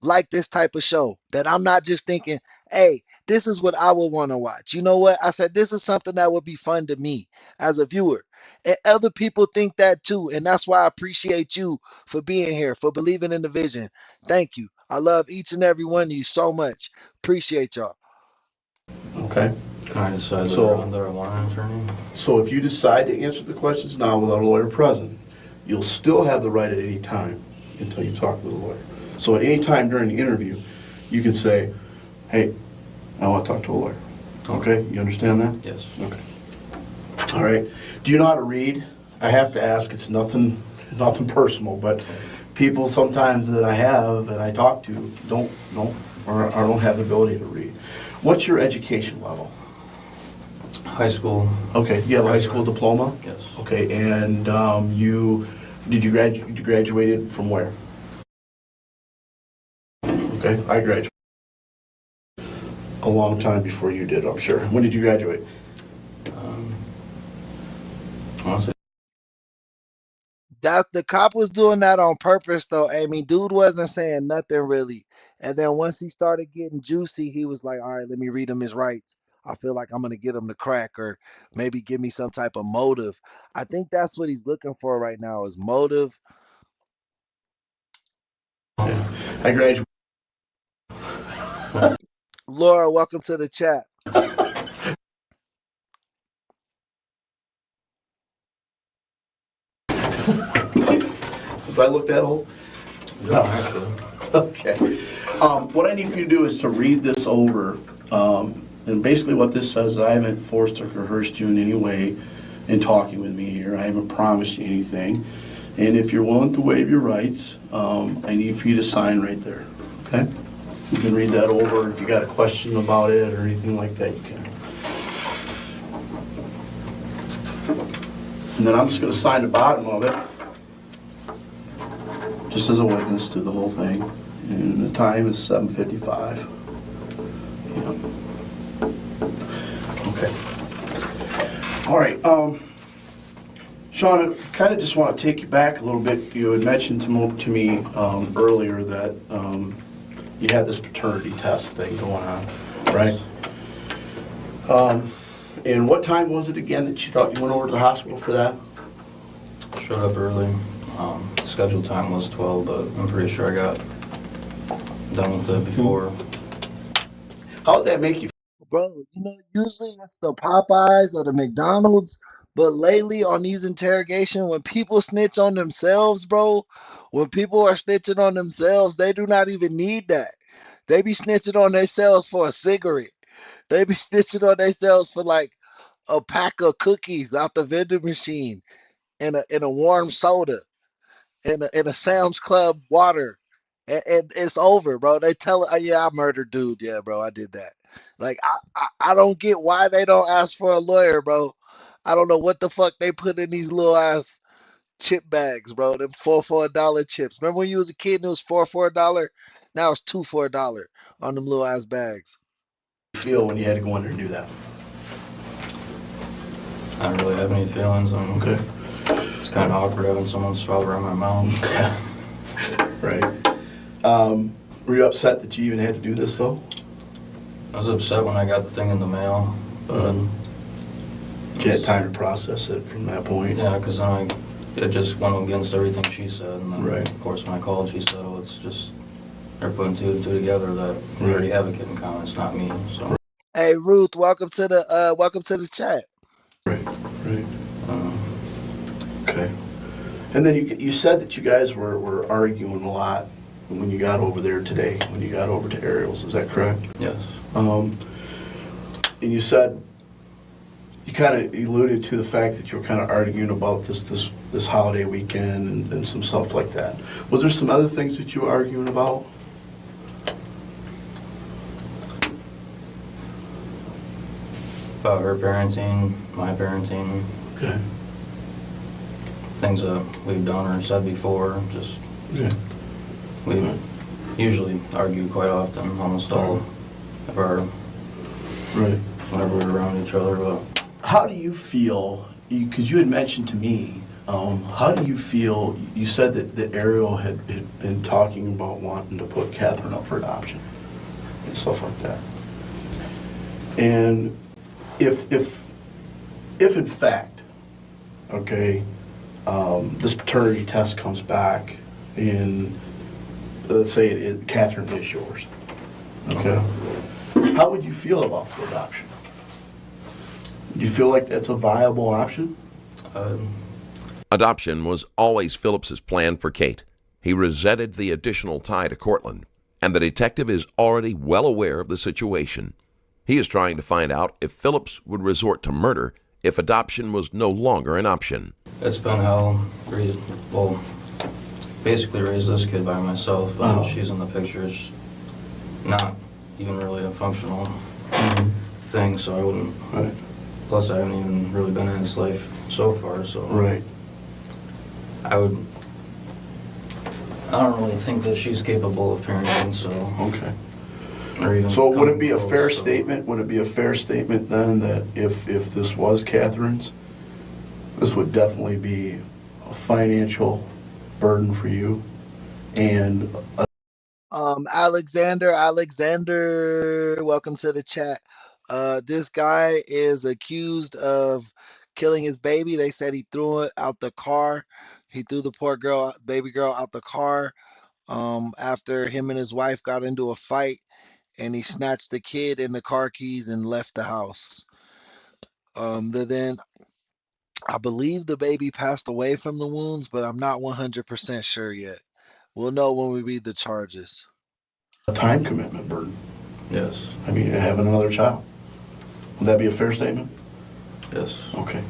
like this type of show. That I'm not just thinking, hey, this is what I would want to watch. You know what? I said this is something that would be fun to me as a viewer. And other people think that too. And that's why I appreciate you for being here, for believing in the vision. Thank you. I love each and every one of you so much. Appreciate y'all. Okay. Can I decide whether I want an attorney? So if you decide to answer the questions now without a lawyer present, you'll still have the right at any time until you talk with a lawyer. So at any time during the interview, you can say, hey, I want to talk to a lawyer. Okay, you understand that? Yes. Okay. All right. Do you know how to read? I have to ask, it's nothing personal, but people sometimes that I have and I talk to don't have the ability to read. What's your education level? High school. Okay, you have a high school diploma? Yes. Okay, and you graduated from where? Okay, I graduated a long time before you did, I'm sure. When did you graduate? That the cop was doing that on purpose though, Amy. Dude wasn't saying nothing really. And then once he started getting juicy, he was like, all right, let me read him his rights. I feel like I'm gonna get him to crack or maybe give me some type of motive. I think that's what he's looking for right now is motive. Yeah. I graduated. Laura, welcome to the chat. Do I look that old? No, actually. Okay. What I need for you to do is to read this over. And basically what this says, I haven't forced or coerced you in any way in talking with me here. I haven't promised you anything. And if you're willing to waive your rights, I need for you to sign right there. Okay? You can read that over. If you got a question about it or anything like that, you can. And then I'm just going to sign the bottom of it, just as a witness to the whole thing. And the time is 7:55. Yeah. Okay. All right. Shawn, I kind of just want to take you back a little bit. You had mentioned to me earlier that you had this paternity test thing going on, right? And what time was it again that you thought you went over to the hospital for that? showed up early. Scheduled time was 12, but I'm pretty sure I got done with it before. How would that make you Bro, you know, usually it's the Popeyes or the McDonald's, but lately on these interrogation, when people snitch on themselves, bro, when people are snitching on themselves, they do not even need that. They be snitching on themselves for a cigarette. They be snitching on themselves for like a pack of cookies out the vending machine and a warm soda and a Sam's Club water. And it's over, bro. They tell, yeah, I murdered dude. Yeah, bro, I did that. Like, I don't get why they don't ask for a lawyer, bro. I don't know what the fuck they put in these little ass chip bags, bro. Them four for $1 chips. Remember when you was a kid and it was four for $1? Now it's two for $1 on them little ass bags. feel when you had to go in there and do that? I don't really have any feelings. Okay. It's kind of awkward having someone swallow around my mouth. Right. Were you upset that you even had to do this, though? I was upset when I got the thing in the mail, but You had time to process it from that point? yeah, because then it just went against everything she said, and then Right. of course when I called, she said, "Oh, it's just they're putting two and two together that we already have a kid in common. It's not me." So. Hey Ruth, welcome to the chat. Right. Okay. And then you said that you guys were arguing a lot when you got over there today, when you got over to Ariel's. Is that correct? Yes. And you said, you kind of alluded to the fact that you were kind of arguing about this holiday weekend and some stuff like that. Was there some other things that you were arguing about? About her parenting, my parenting. Okay. Things that we've done or said before. Just we usually argue quite often, almost all of our whenever we're around each other. But how do you feel? Because you had mentioned to me, how do you feel? You said that Ariel had been talking about wanting to put Catherine up for adoption and stuff like that. And if in fact, okay, this paternity test comes back and let's say Catherine is yours, okay, how would you feel about the adoption? Do you feel like that's a viable option? Adoption was always Phillips's plan for Kate. He resented the additional tie to Cortland, and the detective is already well aware of the situation. He is trying to find out if Phillips would resort to murder if adoption was no longer an option. it's been hell. Well, basically raised this kid by myself, but she's in the picture. It's not even really a functional thing, so I wouldn't. Right. Plus, I haven't even really been in his life so far, so. Right. I don't really think that she's capable of parenting, so. Okay. Or even So would it be a close, fair so. statement? Would it be a fair statement then that if this was Catherine's, this would definitely be a financial burden for you and Alexander, welcome to the chat. This guy is accused of killing his baby. They said he threw it out the car. He threw the poor girl, baby girl, out the car after him and his wife got into a fight, and he snatched the kid and the car keys and left the house. Then I believe the baby passed away from the wounds, but I'm not 100% sure yet. We'll know when we read the charges. a time commitment burden. Yes. I mean, having another child. Would that be a fair statement? Yes. Okay.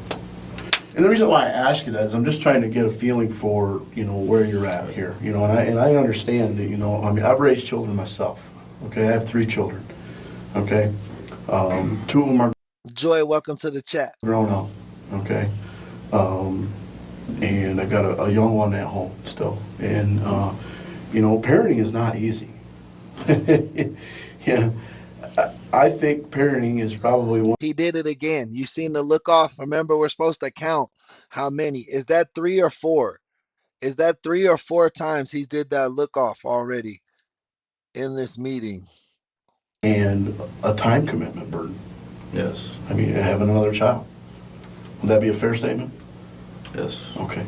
And the reason why I ask you that is I'm just trying to get a feeling for, where you're at here. And I understand that, I mean, I've raised children myself. Okay, I have 3 children. Okay. 2 of them are Joy, welcome to the chat. grown up. Okay. And I got a young one at home still. And, parenting is not easy. Yeah. I think parenting is probably one. He did it again. You seen the look off? Remember, we're supposed to count how many. Is that 3 or 4? Is that 3 or 4 times he's did that look off already in this meeting? And a time commitment burden. Yes. I mean, having another child. Would that be a fair statement? Yes. Okay.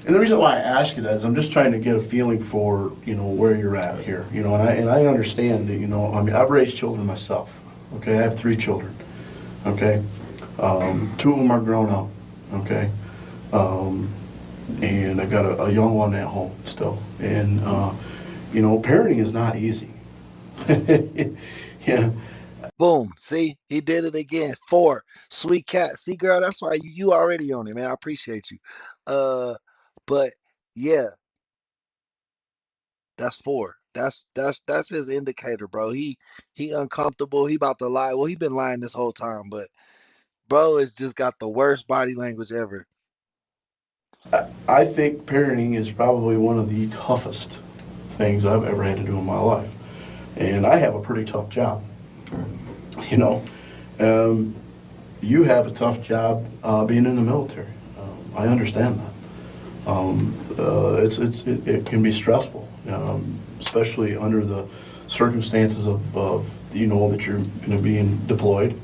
And the reason why I ask you that is I'm just trying to get a feeling for, where you're at here, and I understand that, I mean, I've raised children myself, okay? I have 3 children, okay? 2 of them are grown up, okay? And I got a young one at home still. And, parenting is not easy. Yeah. Boom. See, he did it again. 4. Sweet cat. See, girl, that's why you already on it, man. I appreciate you. But yeah, that's 4. That's his indicator, bro. He uncomfortable. He about to lie. Well, he been lying this whole time, but bro has just got the worst body language ever. I think parenting is probably one of the toughest things I've ever had to do in my life. And I have a pretty tough job. You have a tough job being in the military. I understand that. It can be stressful, especially under the circumstances of that you're going to be deployed,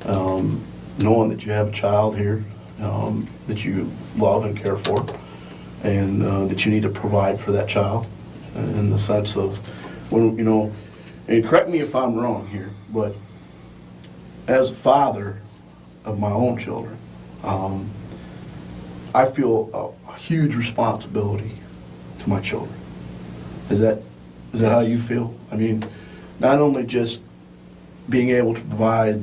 knowing that you have a child here that you love and care for, and that you need to provide for that child, in the sense of when and correct me if I'm wrong here, but as a father of my own children, I feel a huge responsibility to my children. Is that how you feel? I mean, not only just being able to provide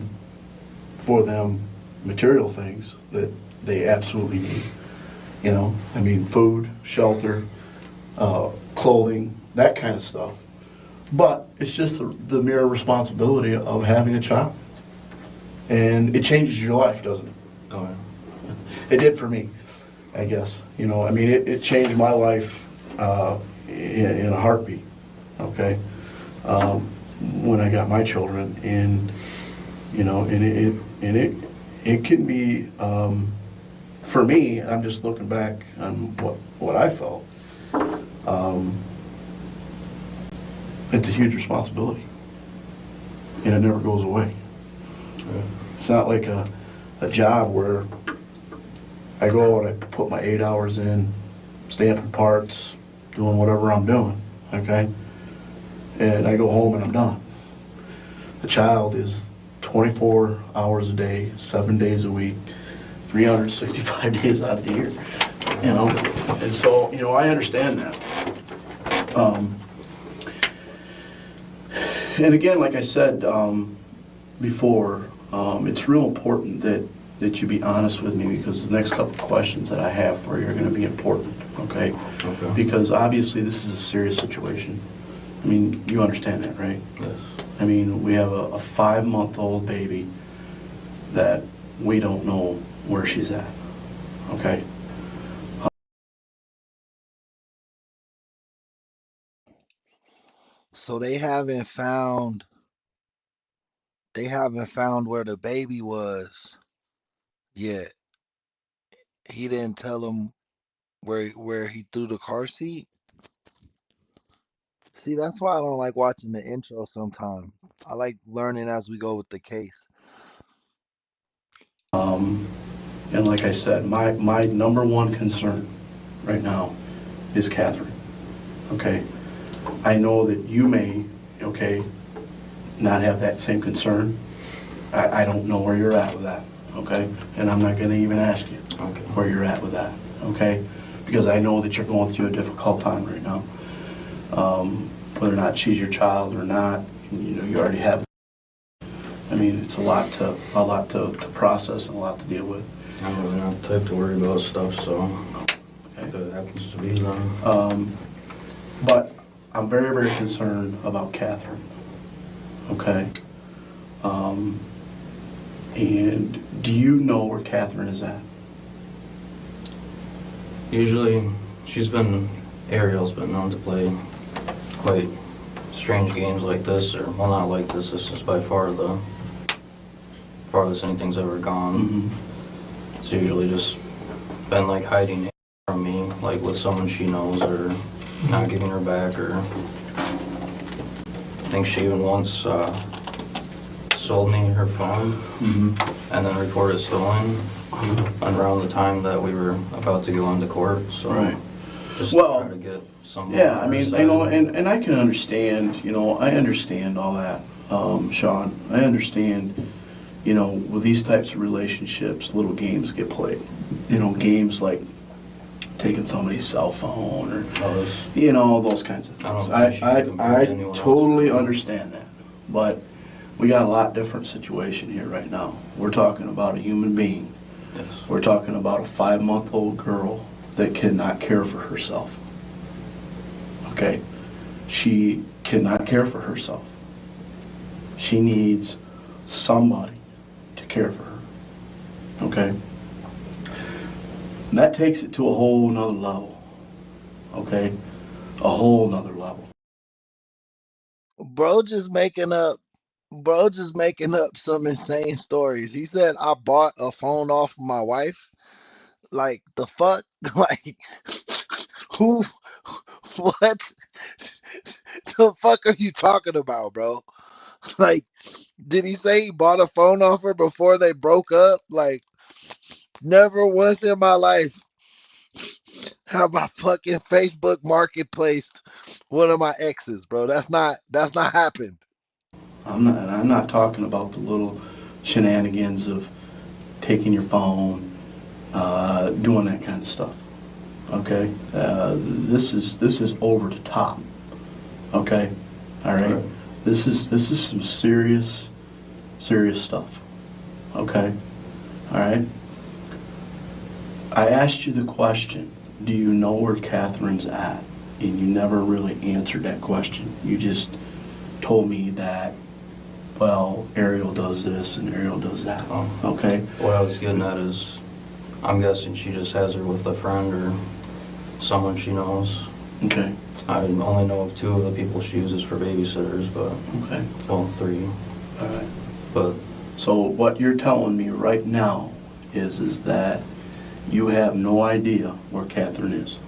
for them material things that they absolutely need, I mean, food, shelter, clothing, that kind of stuff. But it's just the mere responsibility of having a child. And it changes your life, doesn't it? Oh, yeah. It did for me, I guess. I mean, it changed my life in a heartbeat, okay? When I got my children, and, it can be, for me, I'm just looking back on what I felt. It's a huge responsibility, and it never goes away. It's not like a job where I go and I put my 8 hours in, stamping parts, doing whatever I'm doing, okay? And I go home and I'm done. The child is 24 hours a day, 7 days a week, 365 days out of the year, And so, I understand that. And again, like I said before, it's real important that you be honest with me, because the next couple of questions that I have for you are going to be important, okay? Because obviously this is a serious situation. I mean, you understand that, right? Yes. I mean, we have a 5-month-old baby that we don't know where she's at, okay? So they haven't found where the baby was yet. He didn't tell them where he threw the car seat. See, that's why I don't like watching the intro sometimes. I like learning as we go with the case. And like I said, my number one concern right now is Catherine, okay? I know that you may, okay, not have that same concern. I don't know where you're at with that, okay? And I'm not gonna even ask you where you're at with that, okay? Because I know that you're going through a difficult time right now. Whether or not she's your child or not, you already have. I mean, it's a lot to process and a lot to deal with. I'm really not the type to worry about stuff, so if it happens to be, then. But I'm very, very concerned about Catherine, okay? And do you know where Catherine is at? Usually, Ariel's been known to play quite strange games like this, or, well, not like this. This is by far the farthest anything's ever gone. Mm-hmm. It's usually just been like hiding from me, like with someone she knows, or not giving her back, or I think she even once sold me her phone and then reported stolen around the time that we were about to go into court. So Right. just Well, try to get some. Yeah, I mean, you know, and I can understand, you know, I understand all that, Shawn. I understand, you know, with these types of relationships, little games get played. You know, games like taking somebody's cell phone or, you know, those kinds of things. I totally understand that. But we got a lot different situation here right now. We're talking about a human being. Yes. We're talking about a 5-month-old girl that cannot care for herself. Okay? She cannot care for herself. She needs somebody to care for her. Okay? And that takes it to a whole nother level. Okay? A whole nother level. Bro just making up some insane stories. He said I bought a phone off my wife. Like the fuck? Like who what the fuck are you talking about, bro? Like, did he say he bought a phone off her before they broke up? Like, never once in my life have I fucking Facebook marketplace one of my exes, bro. That's not happened. I'm not talking about the little shenanigans of taking your phone, doing that kind of stuff. Okay? This is over the top. Okay? All right? This is some serious stuff. Okay? All right? I asked you the question, do you know where Catherine's at? And you never really answered that question. You just told me that, well, Ariel does this and Ariel does that. Oh. Okay? What I was getting at is, I'm guessing she just has her with a friend or someone she knows. Okay. I only know of 2 of the people she uses for babysitters, but okay. Well, 3. All right. But so what you're telling me right now is that you have no idea where Catherine is.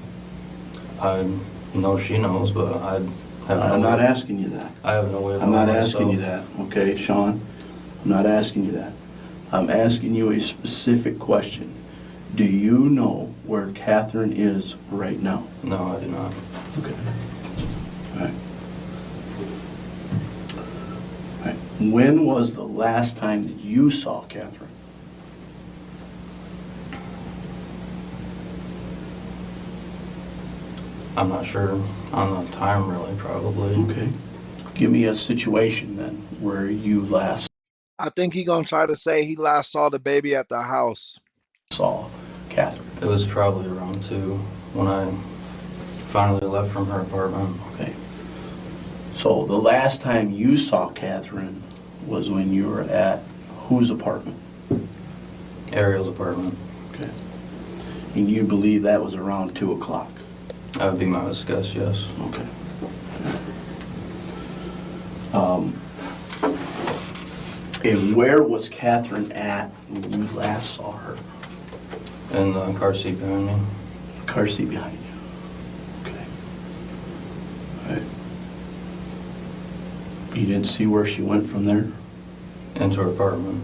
I know she knows, but I'm not asking you that. I have no way of I'm not knowing asking you myself. that, okay, Shawn? I'm not asking you that. I'm asking you a specific question. Do you know where Catherine is right now? No, I do not. Okay. All right. All right. When was the last time that you saw Catherine? I'm not sure on the time, really, probably. Okay. Give me a situation then where you last I think he gonna try to say he last saw the baby at the house. saw Catherine. It was probably around 2 when I finally left from her apartment. Okay. So the last time you saw Catherine was when you were at whose apartment? Ariel's apartment. Okay. And you believe that was around 2 o'clock? That would be my best guess, yes. Okay. And where was Catherine at when you last saw her? In the car seat behind me. Car seat behind you. Okay. All right. You didn't see where she went from there? Into her apartment.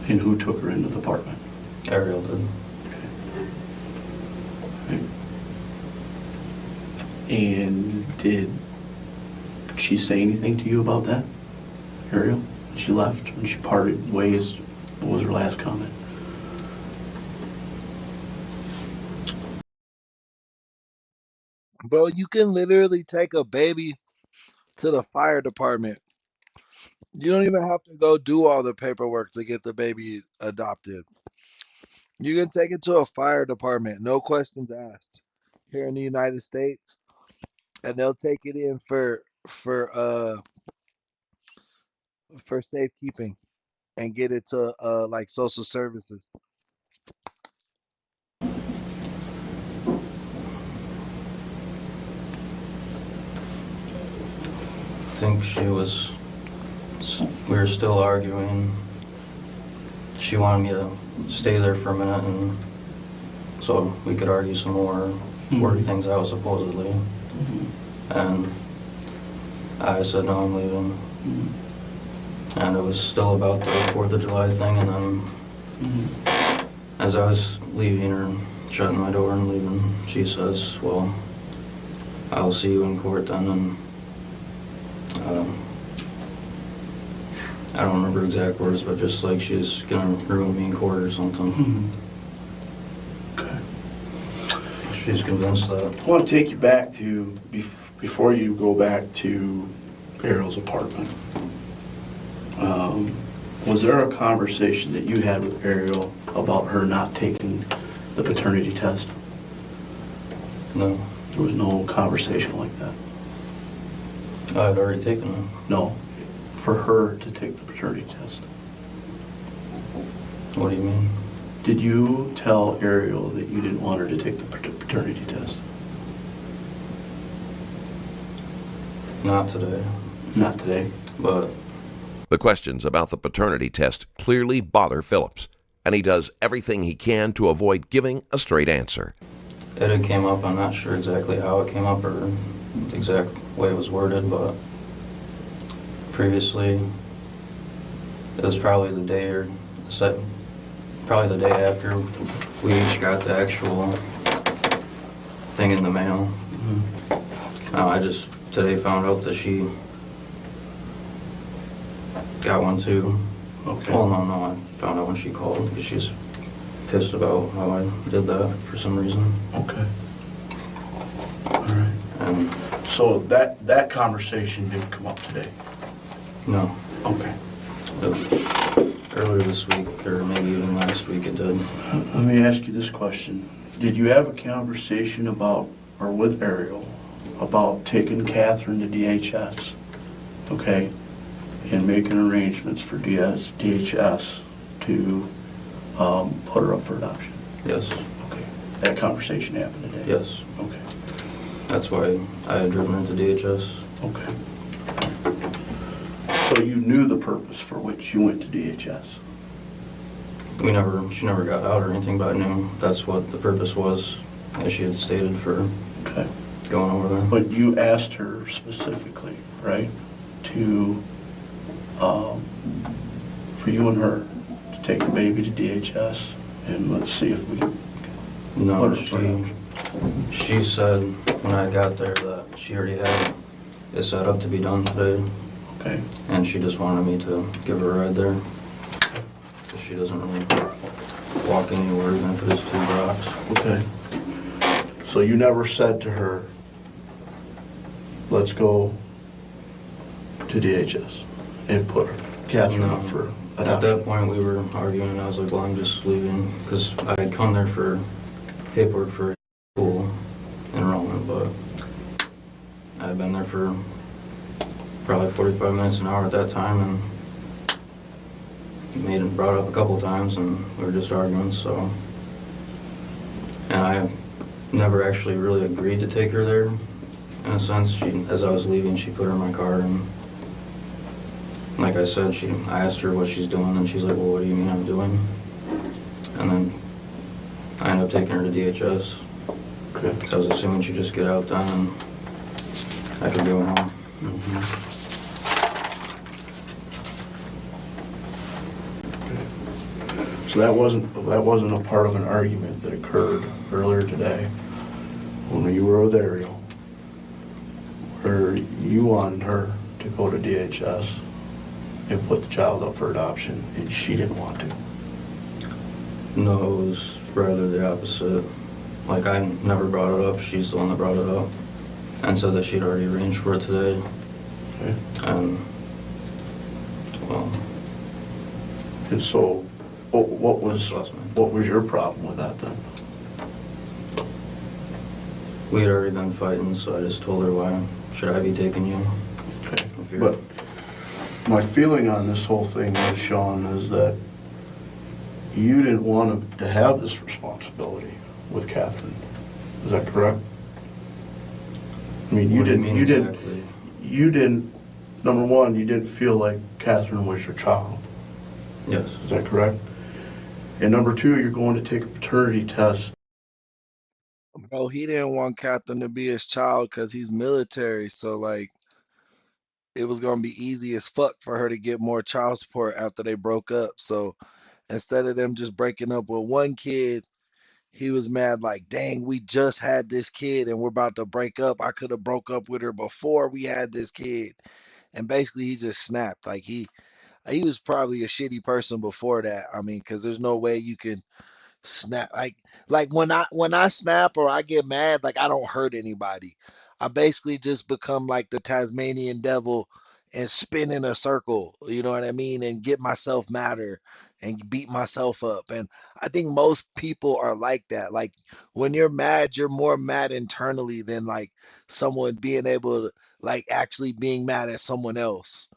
And who took her into the apartment? Ariel did. Okay. And did she say anything to you about that, Ariel? When she left, when she parted ways, what was her last comment? Bro, you can literally take a baby to the fire department. You don't even have to go do all the paperwork to get the baby adopted. You can take it to a fire department, no questions asked, here in the United States, and they'll take it in for safekeeping and get it to like social services. I think we were still arguing. She wanted me to stay there for a minute and so we could argue some more, work things out supposedly. And I said no, I'm leaving. And it was still about the 4th of July thing, and then as I was leaving or shutting my door and leaving, she says, well, I'll see you in court then, and I don't remember exact words, but just like she's gonna ruin me in court or something. Okay. She's convinced that. I want to take you back to, before you go back to Ariel's apartment. Was there a conversation that you had with Ariel about her not taking the paternity test? No. There was no conversation like that? I had already taken it. No, for her to take the paternity test. What do you mean? Did you tell Ariel that you didn't want her to take the paternity test? Not today. Not today? But The questions about the paternity test clearly bother Phillips, and he does everything he can to avoid giving a straight answer. it had came up. I'm not sure exactly how it came up or the exact way it was worded, but previously it was probably the day or probably the day after we each got the actual thing in the mail. I just today found out that she got one too. Okay. Well, no, I found out when she called because she's pissed about how I did that for some reason. Okay. All right. And so that conversation didn't come up today? No. Okay. Earlier this week, or maybe even last week, it did. Let me ask you this question. Did you have a conversation about, or with Ariel, about taking Catherine to DHS, okay, and making arrangements for DHS to put her up for adoption? Yes. Okay. That conversation happened today? Yes. Okay. That's why I had driven her to DHS. Okay. So you knew the purpose for which you went to DHS? She never got out or anything, but I knew that's what the purpose was, as she had stated, for going over there. But you asked her specifically, right, to, for you and her to take the baby to DHS, and let's see if we can. No, she said when I got there that she already had it set up to be done today. Okay. And she just wanted me to give her a ride there. Because she doesn't really walk anywhere, even if it is 2 blocks. Okay. So you never said to her, let's go to DHS and put Catherine up for adoption? At that point we were arguing and I was like, well, I'm just leaving. Because I had come there for paperwork for school enrollment, but I had been there for probably 45 minutes, an hour at that time, and brought it up a couple times, and we were just arguing, so. And I never actually really agreed to take her there, in a sense. As I was leaving, she put her in my car, and like I said, I asked her what she's doing, and she's like, well, what do you mean I'm doing? And then I ended up taking her to DHS. Okay. Because I was assuming she'd just get out then, and I could go home. So that wasn't a part of an argument that occurred earlier today when you were with Ariel, where you wanted her to go to DHS and put the child up for adoption, and she didn't want to. No, it was rather the opposite. Like, I never brought it up. She's the one that brought it up and said that she'd already arranged for it today. Okay. And, well. And so, what was your problem with that then? We had already been fighting, so I just told her, why should I be taking you? Okay. But my feeling on this whole thing is, Shawn, is that you didn't want to have this responsibility with Catherine. Is that correct? I mean, you didn't, number one, you didn't feel like Catherine was your child. Yes. Is that correct? And number two, you're going to take a paternity test. Bro, he didn't want Catherine to be his child because he's military. So, like, it was gonna be easy as fuck for her to get more child support after they broke up. So instead of them just breaking up with one kid, he was mad like, dang, we just had this kid and we're about to break up. I could have broke up with her before we had this kid. And basically he just snapped. Like he was probably a shitty person before that. I mean, because there's no way you can snap like when I snap or I get mad, like I don't hurt anybody. I basically just become like the Tasmanian devil and spin in a circle, you know what I mean, and get myself madder and beat myself up. And I think most people are like that. Like when you're mad, you're more mad internally than like someone being able to like actually being mad at someone else.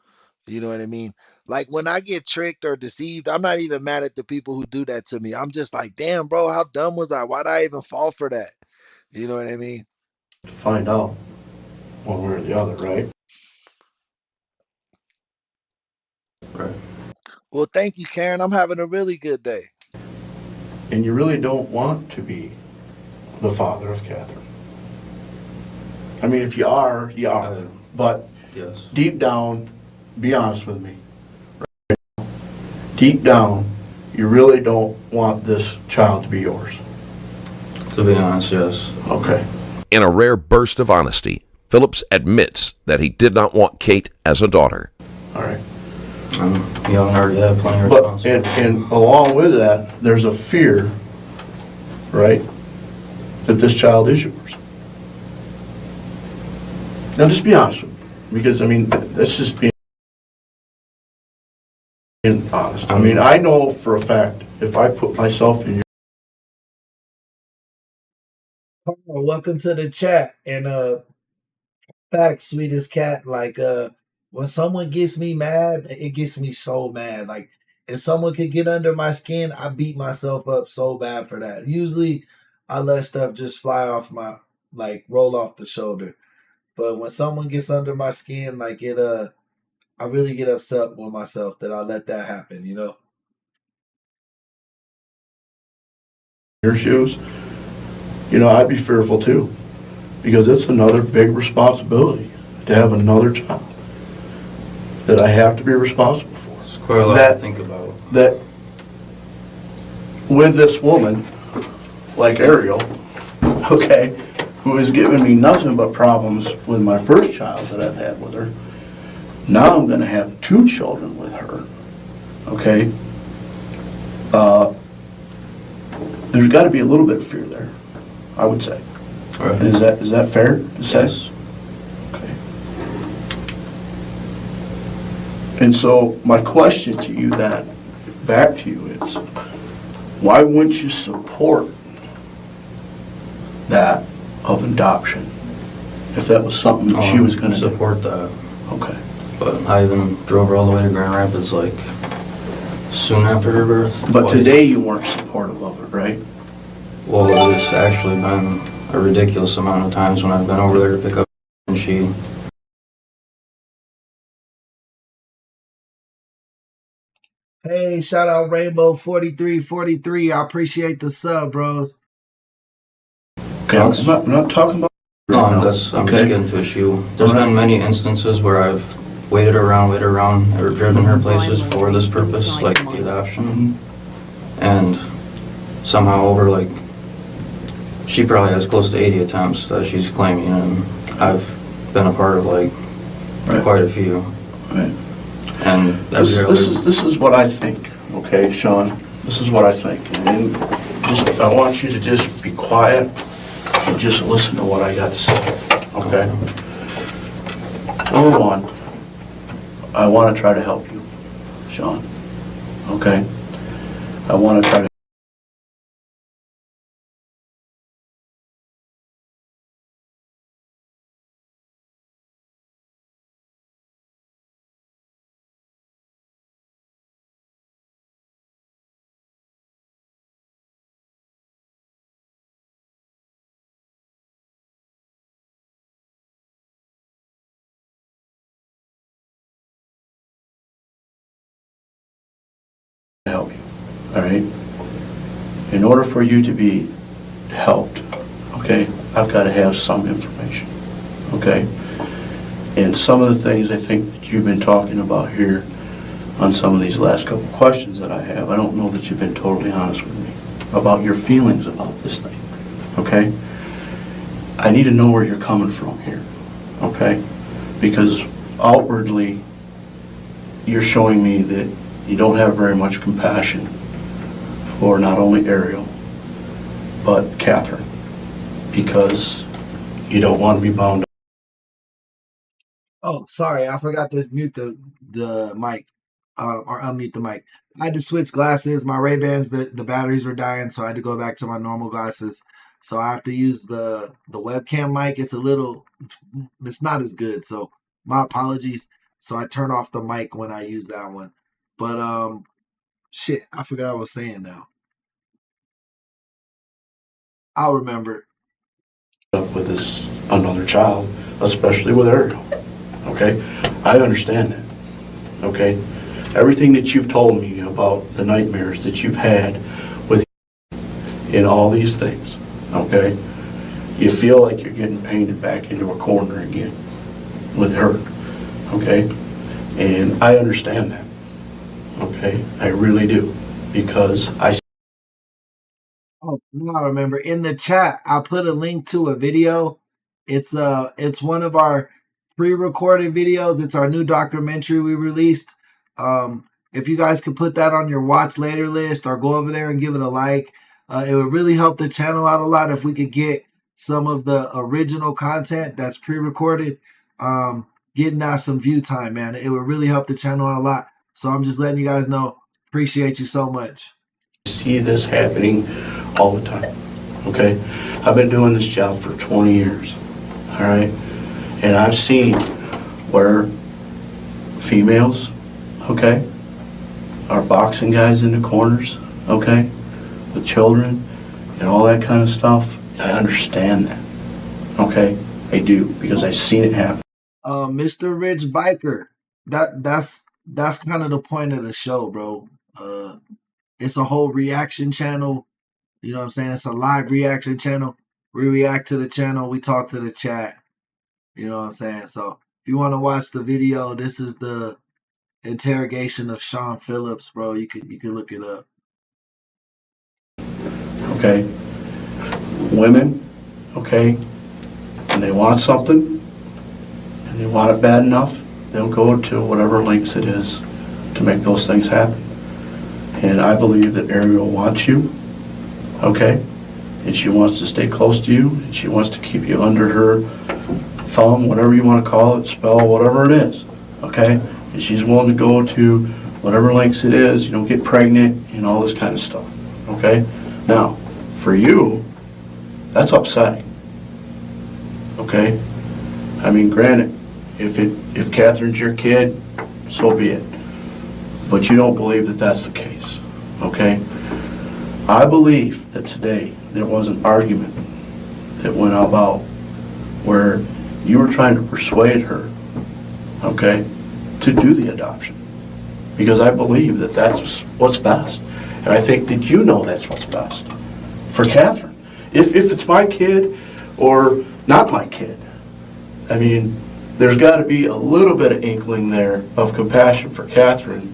You know what I mean? Like when I get tricked or deceived, I'm not even mad at the people who do that to me. I'm just like, damn, bro, how dumb was I? Why'd I even fall for that? You know what I mean? To find out one way or the other, right? Right. Well, thank you, Karen. I'm having a really good day. And you really don't want to be the father of Catherine. I mean, if you are, you are. But Yes. deep down, be honest with me. Deep down, you really don't want this child to be yours. To be honest, yes. Okay. In a rare burst of honesty, Phillips admits that he did not want Kate as a daughter. All right. You already have plenty of But, responsibility. and along with that, there's a fear, right, that this child is yours. Now, just be honest with me, because, I mean, that's just being honest. I mean, I know for a fact, if I put myself in your... Welcome to the chat. And facts, sweetest cat. Like when someone gets me mad, it gets me so mad. Like if someone could get under my skin, I beat myself up so bad for that. Usually I let stuff just fly off my like roll off the shoulder. But when someone gets under my skin, like I really get upset with myself that I let that happen, you know? your shoes, you know, I'd be fearful too, because it's another big responsibility to have another child that I have to be responsible for. It's quite a lot to think about. That with this woman, like Ariel, okay, who has given me nothing but problems with my first child that I've had with her, now I'm going to have 2 children with her, okay? There's got to be a little bit of fear there, I would say. All right. And is that fair to say? Yes. Okay. And so my question to you then, back to you is, why wouldn't you support that of adoption if that was something that she was going to support that. Okay. But I even drove her all the way to Grand Rapids like soon after her birth. But twice. today you weren't supportive of it, right? Well, there's actually been a ridiculous amount of times when I've been over there to pick up and she... Hey, shout out Rainbow 4343. I appreciate the sub, bros. Okay, I'm not talking about... No, I'm just getting to issue. There's been many instances where I've waited around, or driven her places for this purpose, like the adoption. And somehow over like, she probably has close to 80 attempts that she's claiming, and I've been a part of like quite a few. Right. And This is what I think, okay, Shawn? This is what I think. And just, I want you to just be quiet and just listen to what I got to say, okay? Number one, I want to try to help you, Shawn, okay? I want to try to help you, all right? In order for you to be helped, okay, I've got to have some information, okay? And some of the things I think that you've been talking about here on some of these last couple questions that I have, I don't know that you've been totally honest with me about your feelings about this thing, okay? I need to know where you're coming from here, okay? Because outwardly, you're showing me that you don't have very much compassion for not only Ariel, but Catherine, because you don't want to be bound up. Oh, sorry, I forgot to mute the mic, or unmute the mic. I had to switch glasses. My Ray-Bans, the batteries were dying, so I had to go back to my normal glasses. So I have to use the webcam mic. It's not as good. So my apologies. So I turn off the mic when I use that one. But shit, I forgot what I was saying now. I'll remember. With this another child, especially with Ariel, okay? I understand that, okay? Everything that you've told me about the nightmares that you've had with in all these things, okay? You feel like you're getting painted back into a corner again with her, okay? And I understand that, okay? I really do, because Oh, now I remember. In the chat, I put a link to a video. It's one of our pre-recorded videos. It's our new documentary we released. If you guys could put that on your watch later list or go over there and give it a like, it would really help the channel out a lot if we could get some of the original content that's pre-recorded, getting that some view time, man. It would really help the channel out a lot. So I'm just letting you guys know. Appreciate you so much. see this happening all the time, okay? I've been doing this job for 20 years, all right? And I've seen where females, okay, are boxing guys in the corners, okay, with children and all that kind of stuff. I understand that, okay? I do, because I've seen it happen. Mr. Rich Biker, that's kind of the point of the show, bro. It's a whole reaction channel. You know what I'm saying? It's a live reaction channel. We react to the channel. We talk to the chat. You know what I'm saying? So if you want to watch the video, this is the interrogation of Shawn Phillips, bro. You can look it up. Okay? Women, okay, and they want something, and they want it bad enough, they'll go to whatever lengths it is to make those things happen. And I believe that Ariel wants you, okay? And she wants to stay close to you, and she wants to keep you under her thumb, whatever you want to call it, spell, whatever it is, okay? And she's willing to go to whatever lengths it is, you know, get pregnant and all this kind of stuff, okay? Now, for you, that's upsetting, okay? I mean, granted, if Catherine's your kid, so be it. But you don't believe that that's the case, okay? I believe that today there was an argument that went about where you were trying to persuade her, okay, to do the adoption. Because I believe that that's what's best. And I think that you know that's what's best for Catherine. If it's my kid or not my kid, I mean, there's got to be a little bit of inkling there of compassion for Catherine,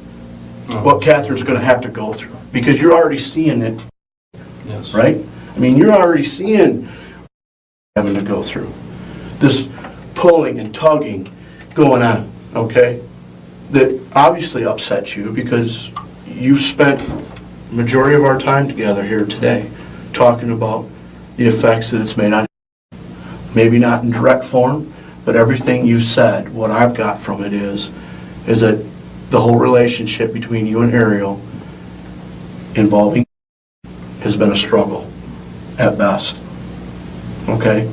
what Catherine's going to have to go through. Because you're already seeing it, yes, right? I mean, you're already seeing having to go through. This pulling and tugging going on, okay? That obviously upsets you because you spent the majority of our time together here today talking about the effects that it's made on you. Maybe not in direct form, but everything you've said, what I've got from it is that the whole relationship between you and Ariel involving has been a struggle at best, okay?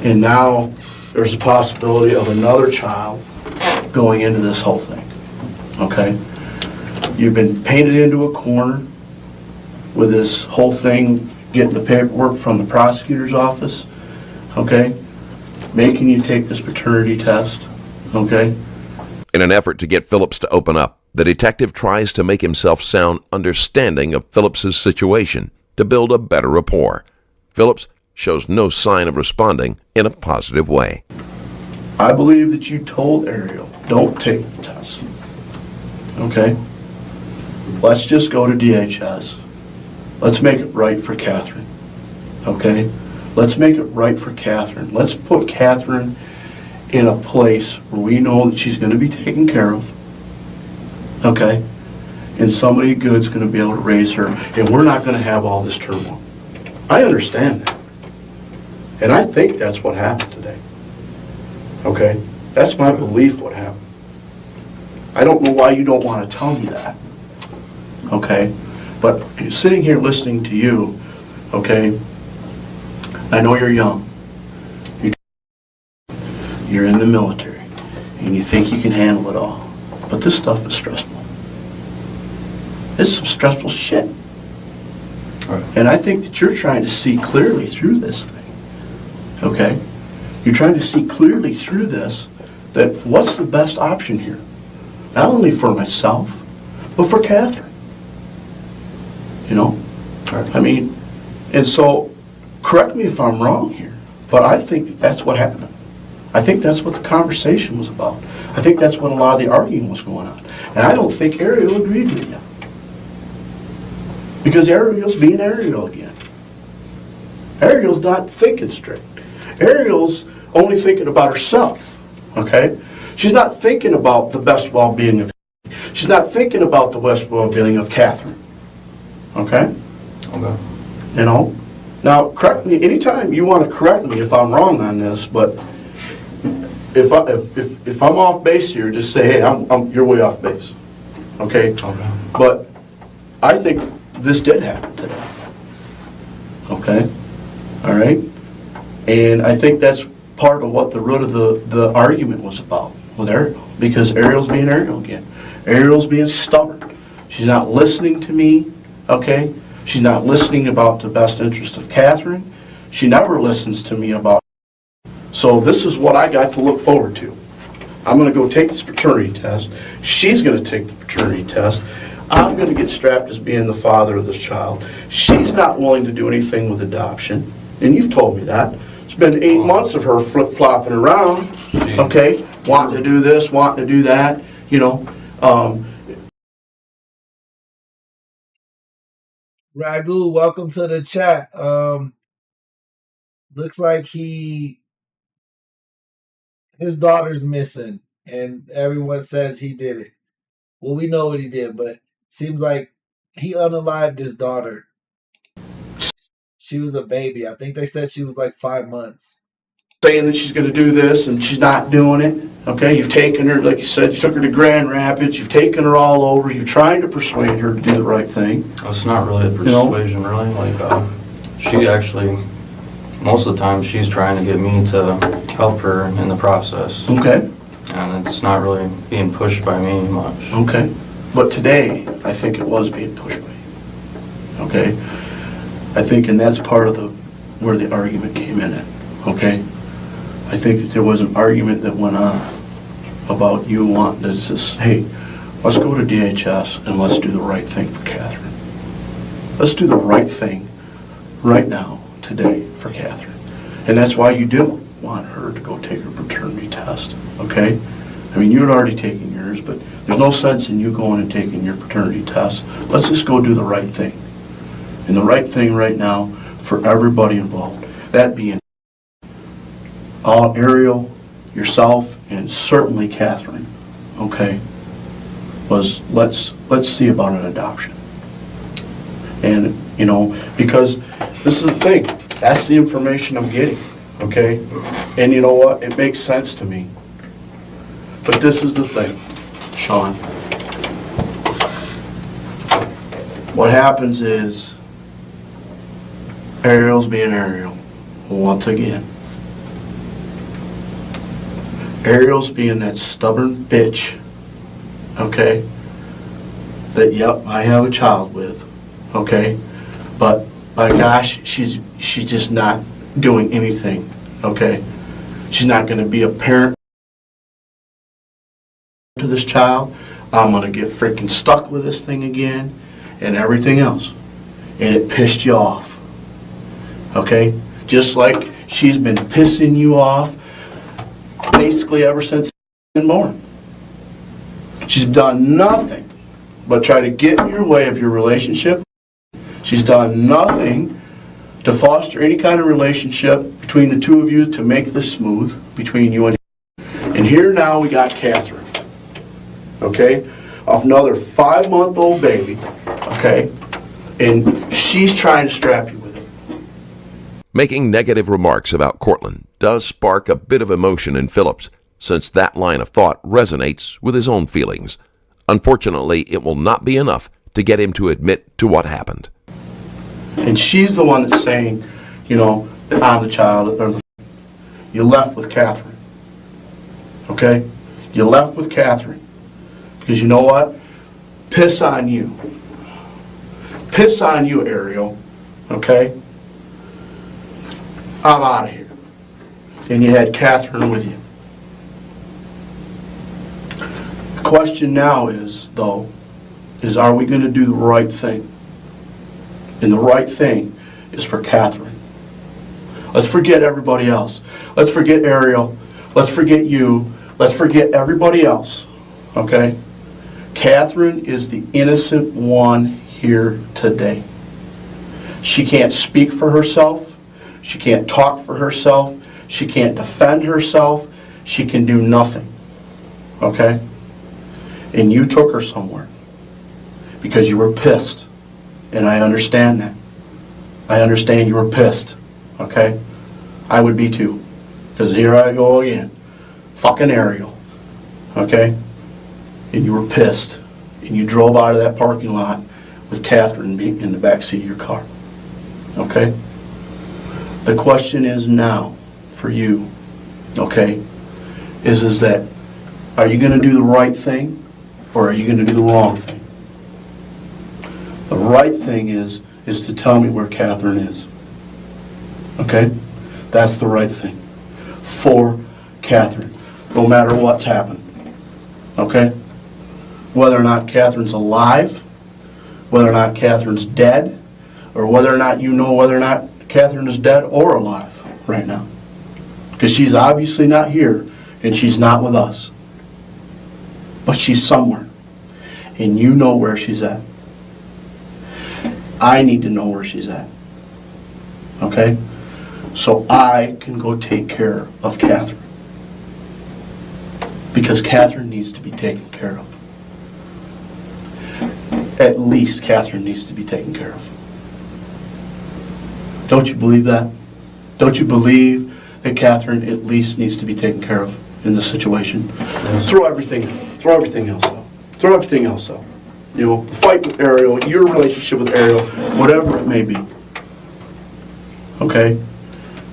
And now there's a possibility of another child going into this whole thing, okay? You've been painted into a corner with this whole thing, getting the paperwork from the prosecutor's office, okay? Making you take this paternity test, okay? In an effort to get Phillips to open up, the detective tries to make himself sound understanding of Phillips's situation to build a better rapport. Phillips shows no sign of responding in a positive way. I believe that you told Ariel, don't take the test. Okay? Let's just go to DHS. Let's make it right for Catherine. Okay? Let's make it right for Catherine. Let's put Catherine in a place where we know that she's going to be taken care of. Okay? And somebody good's going to be able to raise her, and we're not going to have all this turmoil. I understand that. And I think that's what happened today. Okay? That's my belief what happened. I don't know why you don't want to tell me that. Okay? But sitting here listening to you, okay, I know you're young. You're in the military, and you think you can handle it all. But this stuff is stressful. It's some stressful shit. Right. And I think that you're trying to see clearly through this thing. Okay? You're trying to see clearly through this, that what's the best option here? Not only for myself, but for Catherine. You know? Right. I mean, and so, correct me if I'm wrong here, but I think that that's what happened. I think that's what the conversation was about. I think that's what a lot of the arguing was going on. And I don't think Ariel agreed with you. Because Ariel's being Ariel again. Ariel's not thinking straight. Ariel's only thinking about herself, okay? She's not thinking about the best well-being of she's not thinking about the best well-being of Catherine, okay? Okay. You know? Now, correct me, anytime you want to correct me if I'm wrong on this, but if I'm off base here, just say, hey, you're way off base, okay? Okay. But I think this did happen today, okay? All right? And I think that's part of what the root of the argument was about with Ariel, because Ariel's being Ariel again. Ariel's being stubborn. She's not listening to me, okay? She's not listening about the best interest of Catherine. She never listens to me about. So this is what I got to look forward to. I'm going to go take this paternity test. She's going to take the paternity test. I'm going to get strapped as being the father of this child. She's not willing to do anything with adoption, and you've told me that. It's been 8 months of her flip-flopping around, okay, wanting to do this, wanting to do that, you know. Ragu, welcome to the chat. Looks like his daughter's missing, and everyone says he did it. Well, we know what he did, but seems like he unalived his daughter. She was a baby. I think they said she was like 5 months. Saying that she's going to do this, and she's not doing it, okay? You've taken her, like you said, you took her to Grand Rapids, you've taken her all over, you're trying to persuade her to do the right thing. It's not really a persuasion, you know? Really. Like, she actually, most of the time, she's trying to get me to help her in the process. Okay. And it's not really being pushed by me much. Okay. But today, I think it was being pushed by you. Okay? I think, and that's part of where the argument came in at. Okay? I think that there was an argument that went on about you wanting to just, hey, let's go to DHS and let's do the right thing for Catherine. Let's do the right thing right now, today, for Catherine. And that's why you do want her to go take her paternity test, okay? I mean, you had already taken yours, but there's no sense in you going and taking your paternity test. Let's just go do the right thing. And the right thing right now for everybody involved, that being Ariel, yourself, and certainly Catherine, okay, was let's see about an adoption. And, you know, because this is the thing, that's the information I'm getting, okay? And you know what, it makes sense to me. But this is the thing, Shawn. What happens is Ariel's being Ariel once again. Ariel's being that stubborn bitch, okay, that, yep, I have a child with, okay, but my gosh, she's just not doing anything, okay? She's not going to be a parent to this child. I'm going to get freaking stuck with this thing again and everything else. And it pissed you off, okay? Just like she's been pissing you off basically ever since and born. She's done nothing but try to get in your way of your relationship. She's done nothing to foster any kind of relationship between the two of you to make this smooth between you and him. And here now we got Catherine, okay, of another 5-month-old baby, okay, and she's trying to strap you with it. Making negative remarks about Cortland does spark a bit of emotion in Phillips, since that line of thought resonates with his own feelings. Unfortunately, it will not be enough to get him to admit to what happened. And she's the one that's saying, you know, that I'm the child, or you left with Catherine, okay? You left with Catherine, because you know what? Piss on you. Piss on you, Ariel, okay? I'm out of here. And you had Catherine with you. The question now is, though, is are we going to do the right thing? And the right thing is for Catherine. Let's forget everybody else. Let's forget Ariel. Let's forget you. Let's forget everybody else, okay? Catherine is the innocent one here today. She can't speak for herself. She can't talk for herself. She can't defend herself. She can do nothing, okay? And you took her somewhere because you were pissed. And I understand that. I understand you were pissed, okay? I would be too. Because here I go again. Fucking Ariel, okay? And you were pissed. And you drove out of that parking lot with Catherine in the backseat of your car, okay? The question is now for you, okay, is that are you going to do the right thing or are you going to do the wrong thing? The right thing is to tell me where Catherine is. Okay? That's the right thing. For Catherine. No matter what's happened. Okay? Whether or not Catherine's alive, whether or not Catherine's dead, or whether or not you know whether or not Catherine is dead or alive right now. Because she's obviously not here, and she's not with us. But she's somewhere. And you know where she's at. I need to know where she's at, okay? So I can go take care of Catherine. Because Catherine needs to be taken care of. At least Catherine needs to be taken care of. Don't you believe that? Don't you believe that Catherine at least needs to be taken care of in this situation? Throw everything else out. Throw everything else out. You know, fight with Ariel, your relationship with Ariel, whatever it may be. Okay?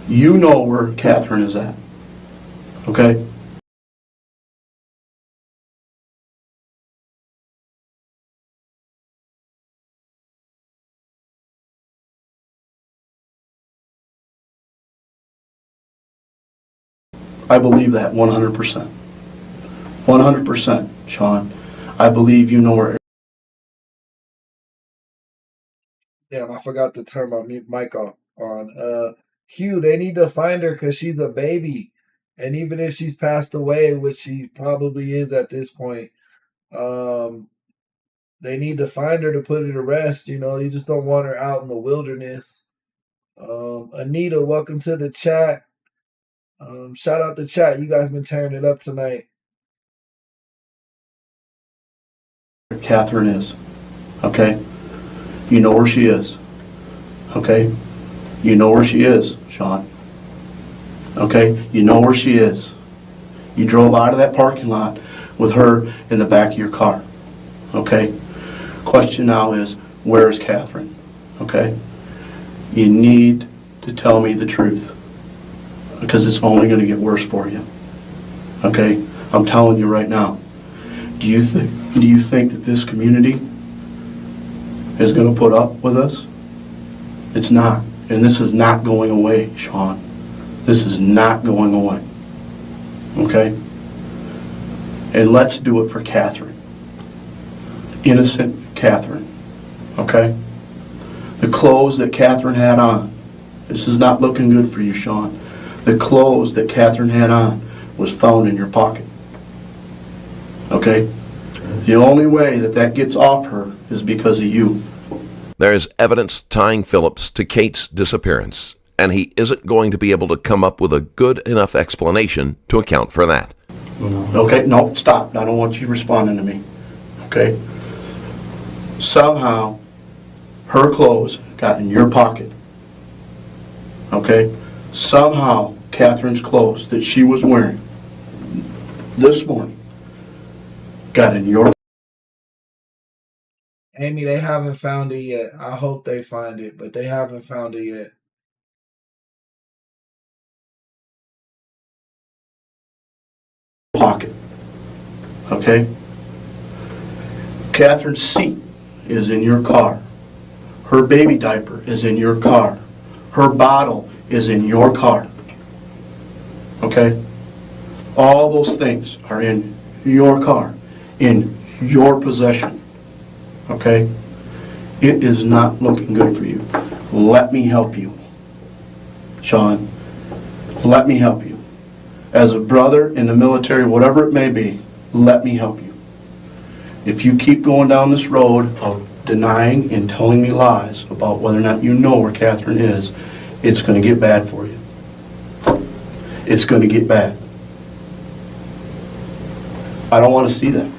You know where Catherine is at. Okay? I believe that 100%. 100%, Shawn. I believe you know where. Damn, I forgot to turn my mic off on. Hugh, they need to find her because she's a baby. And even if she's passed away, which she probably is at this point, they need to find her to put her to rest. You know, you just don't want her out in the wilderness. Anita, welcome to the chat. Shout out the chat. You guys been tearing it up tonight. Catherine is. Okay? You know where she is. Okay? You know where she is, Shawn. Okay? You know where she is. You drove out of that parking lot with her in the back of your car. Okay? Question now is, where is Catherine? Okay? You need to tell me the truth. Because it's only going to get worse for you. Okay? I'm telling you right now. Do you think that this community is going to put up with us? It's not. And this is not going away, Shawn. This is not going away. Okay? And let's do it for Catherine. Innocent Catherine. Okay? The clothes that Catherine had on. This is not looking good for you, Shawn. The clothes that Catherine had on was found in your pocket. Okay? The only way that that gets off her is because of you. There's evidence tying Phillips to Kate's disappearance, and he isn't going to be able to come up with a good enough explanation to account for that. Okay, no, stop. I don't want you responding to me. Okay? Somehow, her clothes got in your pocket. Okay? Somehow, Catherine's clothes that she was wearing this morning got in your Amy, they haven't found it yet. I hope they find it, but they haven't found it yet. pocket. Okay? Catherine's seat is in your car. Her baby diaper is in your car. Her bottle is in your car. Okay? All those things are in your car, in your possession. Okay? It is not looking good for you. Let me help you. Shawn, let me help you. As a brother in the military, whatever it may be, let me help you. If you keep going down this road of denying and telling me lies about whether or not you know where Catherine is, it's going to get bad for you. It's going to get bad. I don't want to see that.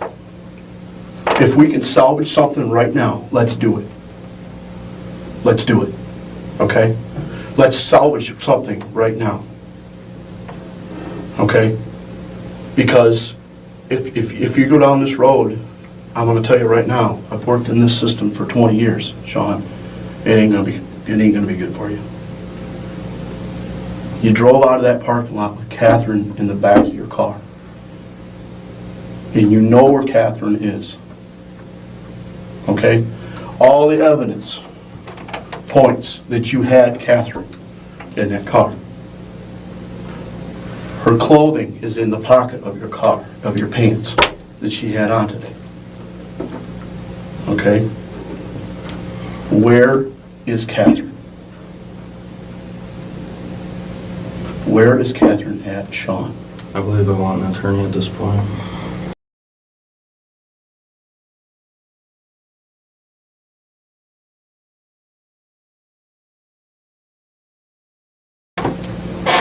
If we can salvage something right now, let's do it. Let's do it. Okay? Let's salvage something right now. Okay? Because if you go down this road, I'm going to tell you right now, I've worked in this system for 20 years, Shawn. It ain't going to be good for you. You drove out of that parking lot with Catherine in the back of your car. And you know where Catherine is. Okay? All the evidence points that you had Catherine in that car. Her clothing is in the pocket of your car, of your pants that she had on today. Okay? Where is Catherine? Where is Catherine at, Shawn? I believe I want an attorney at this point.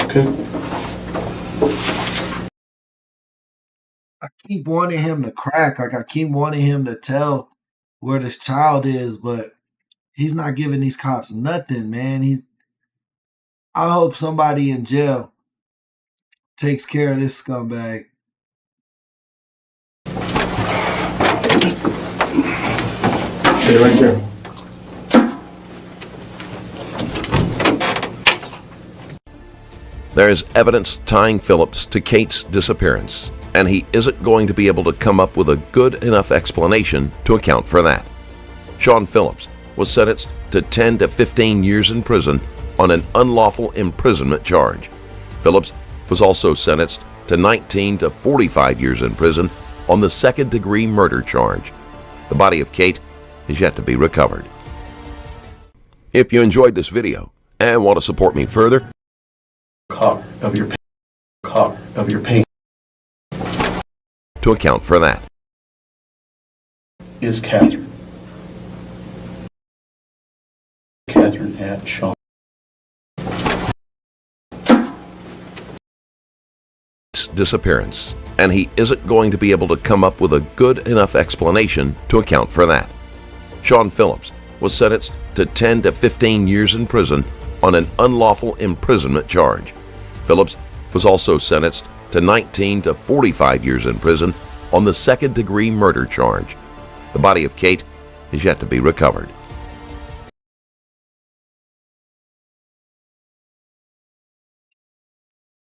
Okay. I keep wanting him to crack. Like I keep wanting him to tell where this child is, but he's not giving these cops nothing, man. I hope somebody in jail takes care of this scumbag. Stay right there. There's evidence tying Phillips to Kate's disappearance, and he isn't going to be able to come up with a good enough explanation to account for that. Shawn Phillips was sentenced to 10 to 15 years in prison on an unlawful imprisonment charge. Phillips was also sentenced to 19 to 45 years in prison on the second-degree murder charge. The body of Kate is yet to be recovered. If you enjoyed this video and want to support me further, Car of your paint to account for that. Is Catherine. Catherine at Shawn. Disappearance, and he isn't going to be able to come up with a good enough explanation to account for that. Shawn Phillips was sentenced to 10 to 15 years in prison on an unlawful imprisonment charge. Phillips was also sentenced to 19 to 45 years in prison on the second-degree murder charge. The body of Kate is yet to be recovered.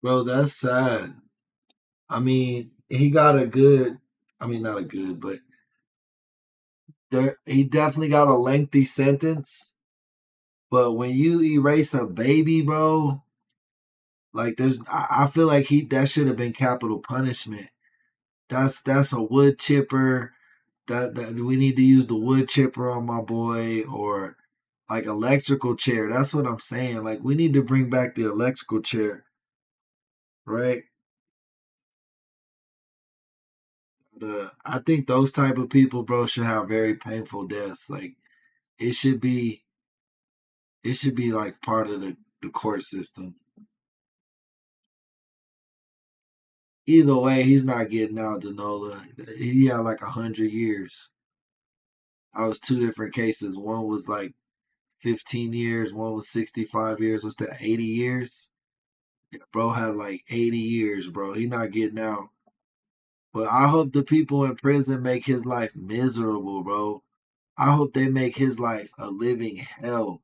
Bro, that's sad. I mean, he got a good, I mean, not a good, but he definitely got a lengthy sentence. But when you erase a baby, bro, like I feel like that should have been capital punishment. That's a wood chipper. That we need to use the wood chipper on my boy, or like electrical chair. That's what I'm saying. Like we need to bring back the electrical chair, right? I think those type of people, bro, should have very painful deaths. Like it should be like part of the court system. Either way, he's not getting out, Danola. He had like 100 years. I was two different cases. One was like 15 years, one was 65 years. What's that, 80 years? Yeah, bro had like 80 years, bro. He not getting out. But I hope the people in prison make his life miserable, bro. I hope they make his life a living hell.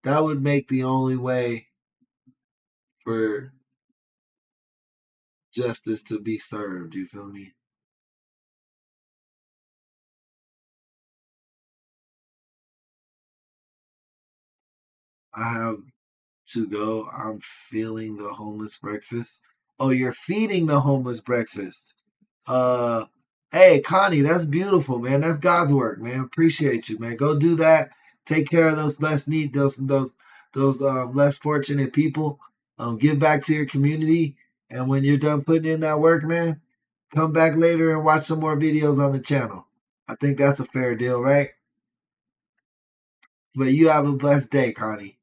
That would make the only way for justice to be served. You feel me? I have to go. I'm feeling the homeless breakfast. Oh, you're feeding the homeless breakfast. Uh, hey, Connie, that's beautiful, man. That's God's work, man. Appreciate you, man. Go do that. Take care of those those less fortunate people. Give back to your community, and when you're done putting in that work, man, come back later and watch some more videos on the channel. I think that's a fair deal, right? But you have a blessed day, Connie.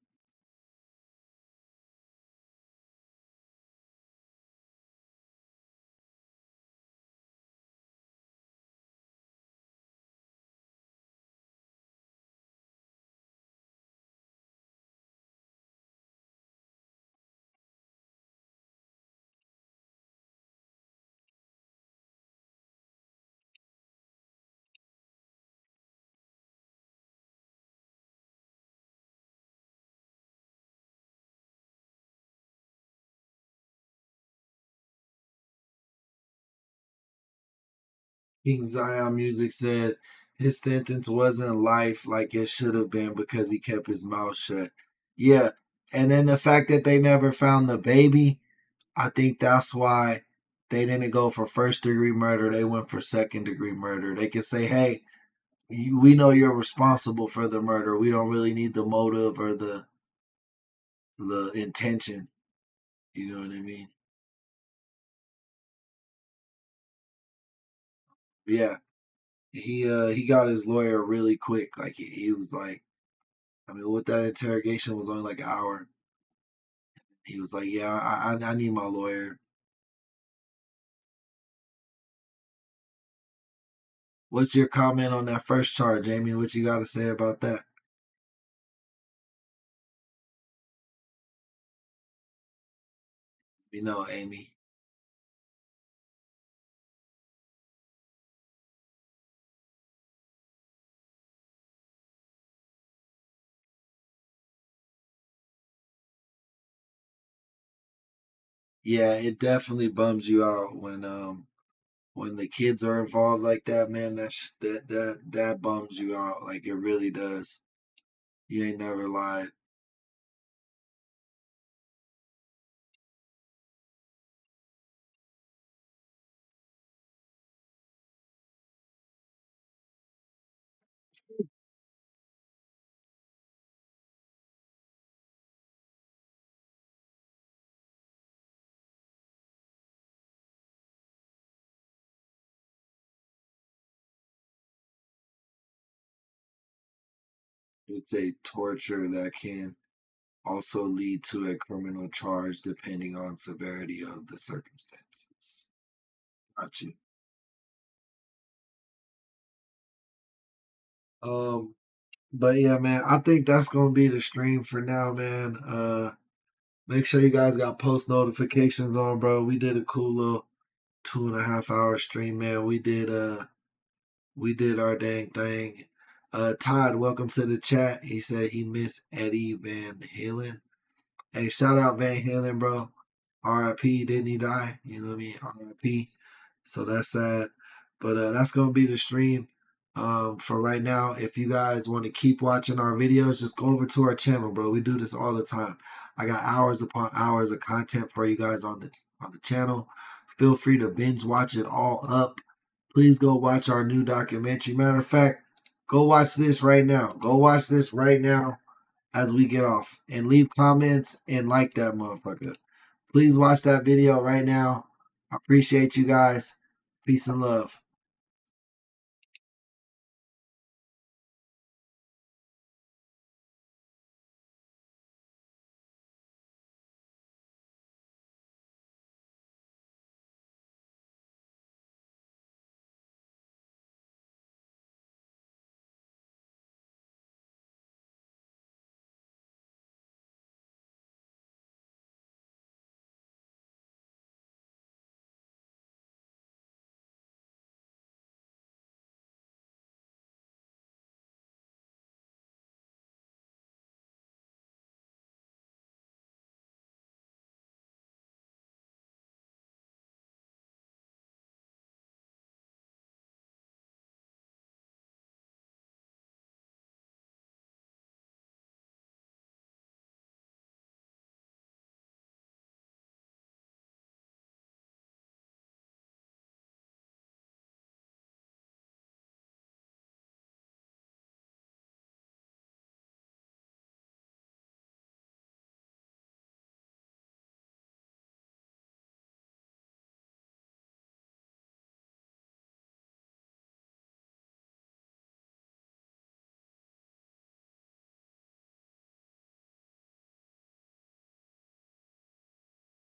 King Zion Music said his sentence wasn't life like it should have been because he kept his mouth shut. Yeah, and then the fact that they never found the baby, I think that's why they didn't go for first degree murder. They went for second degree murder. They could say, hey, we know you're responsible for the murder. We don't really need the motive or the intention. You know what I mean? Yeah, he got his lawyer really quick. Like he was like, I mean, with that interrogation was only like an hour. He was like, "Yeah, I need my lawyer." What's your comment on that first charge, Amy? What you got to say about that? You know, Amy. Yeah, it definitely bums you out when the kids are involved like that, man. That bums you out. Like it really does. You ain't never lied. It's a torture that can also lead to a criminal charge depending on severity of the circumstances. Got you. Um, but yeah, man, I think that's gonna be the stream for now, man. Make sure you guys got post notifications on, bro. We did a cool little 2.5 hour stream, man. We did our dang thing. Todd, welcome to the chat. He said he missed Eddie Van Halen. Hey, shout out Van Halen, bro. RIP, didn't he die? You know what I mean? RIP. So that's sad. But that's gonna be the stream for right now. If you guys want to keep watching our videos, just go over to our channel, bro. We do this all the time. I got hours upon hours of content for you guys on the channel. Feel free to binge watch it all up. Please go watch our new documentary. Matter of fact, go watch this right now. Go watch this right now as we get off. And leave comments and like that motherfucker. Please watch that video right now. I appreciate you guys. Peace and love.